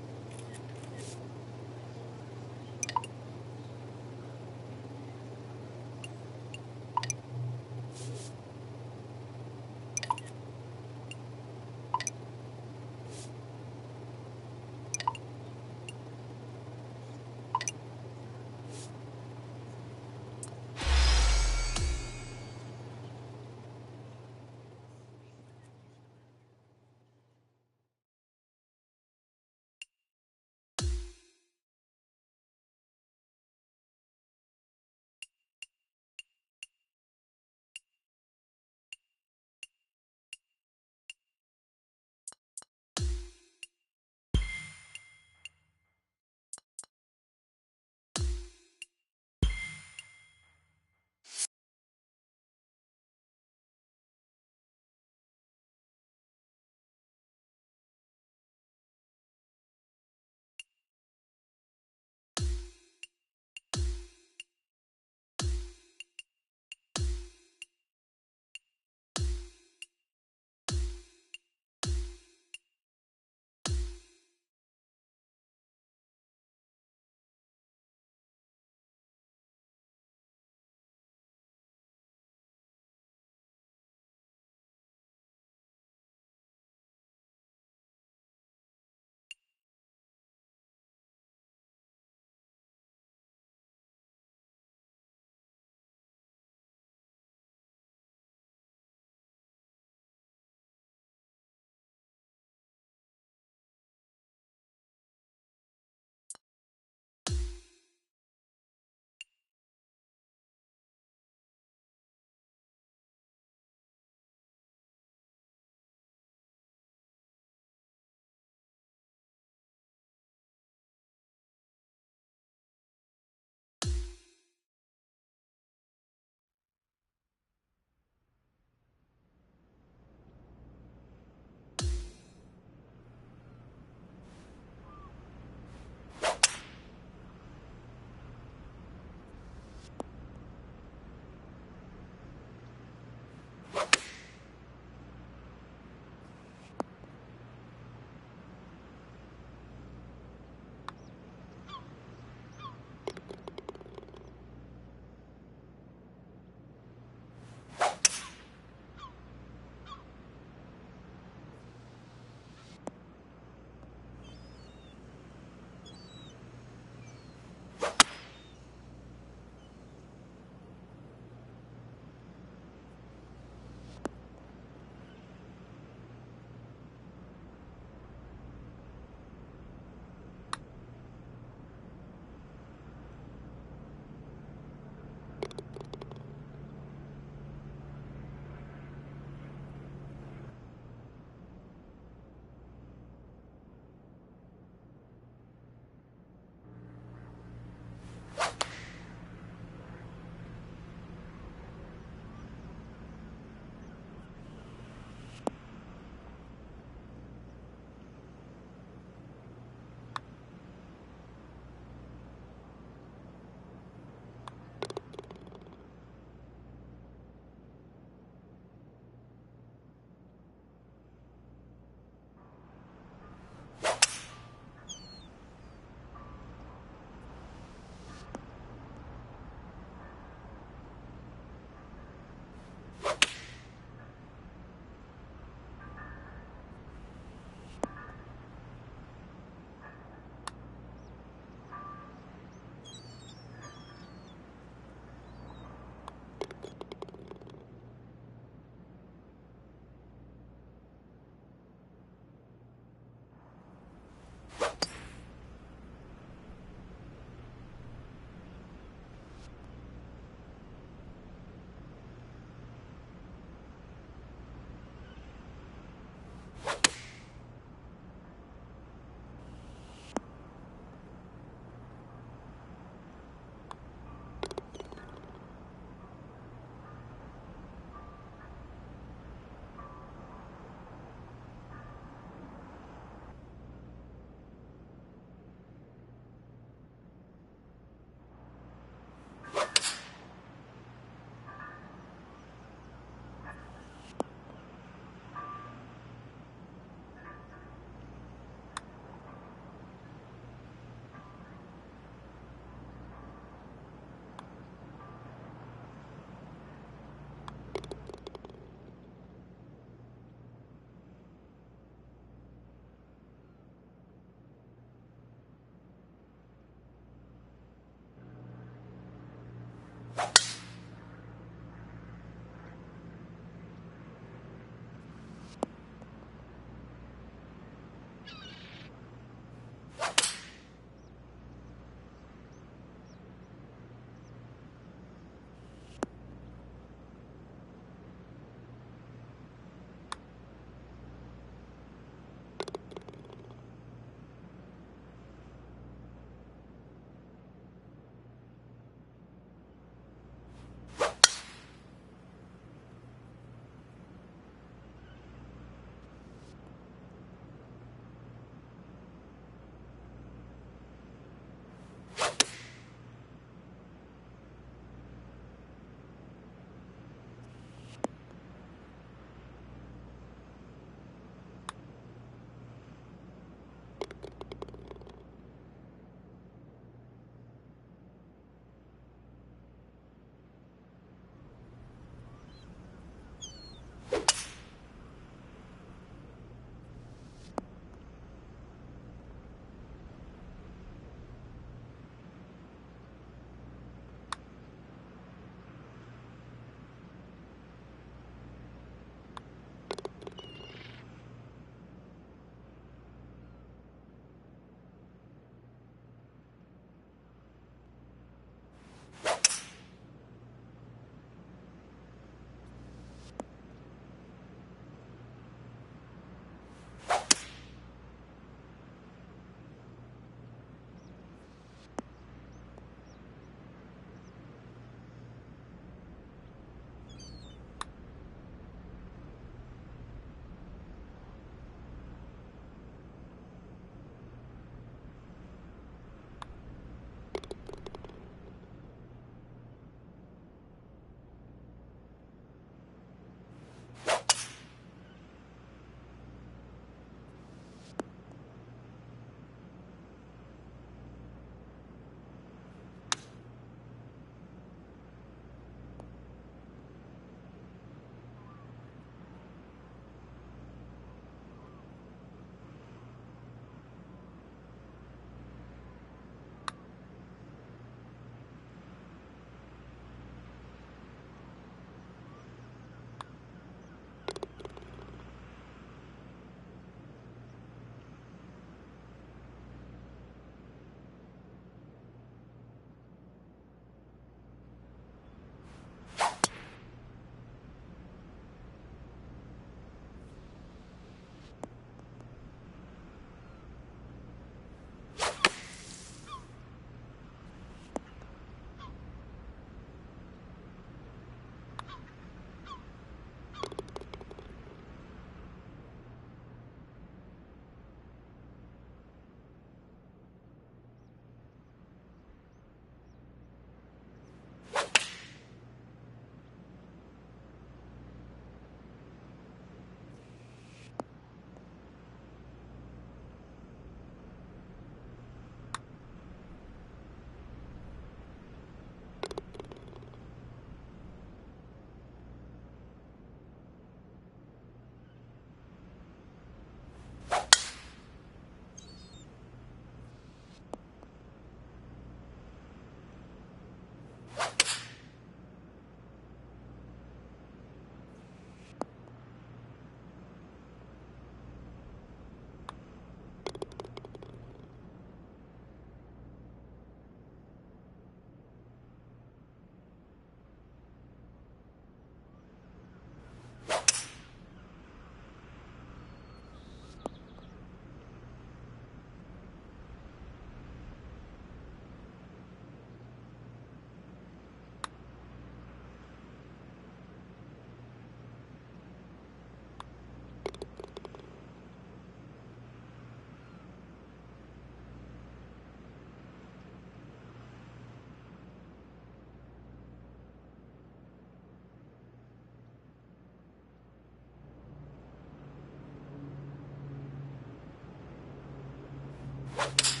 it.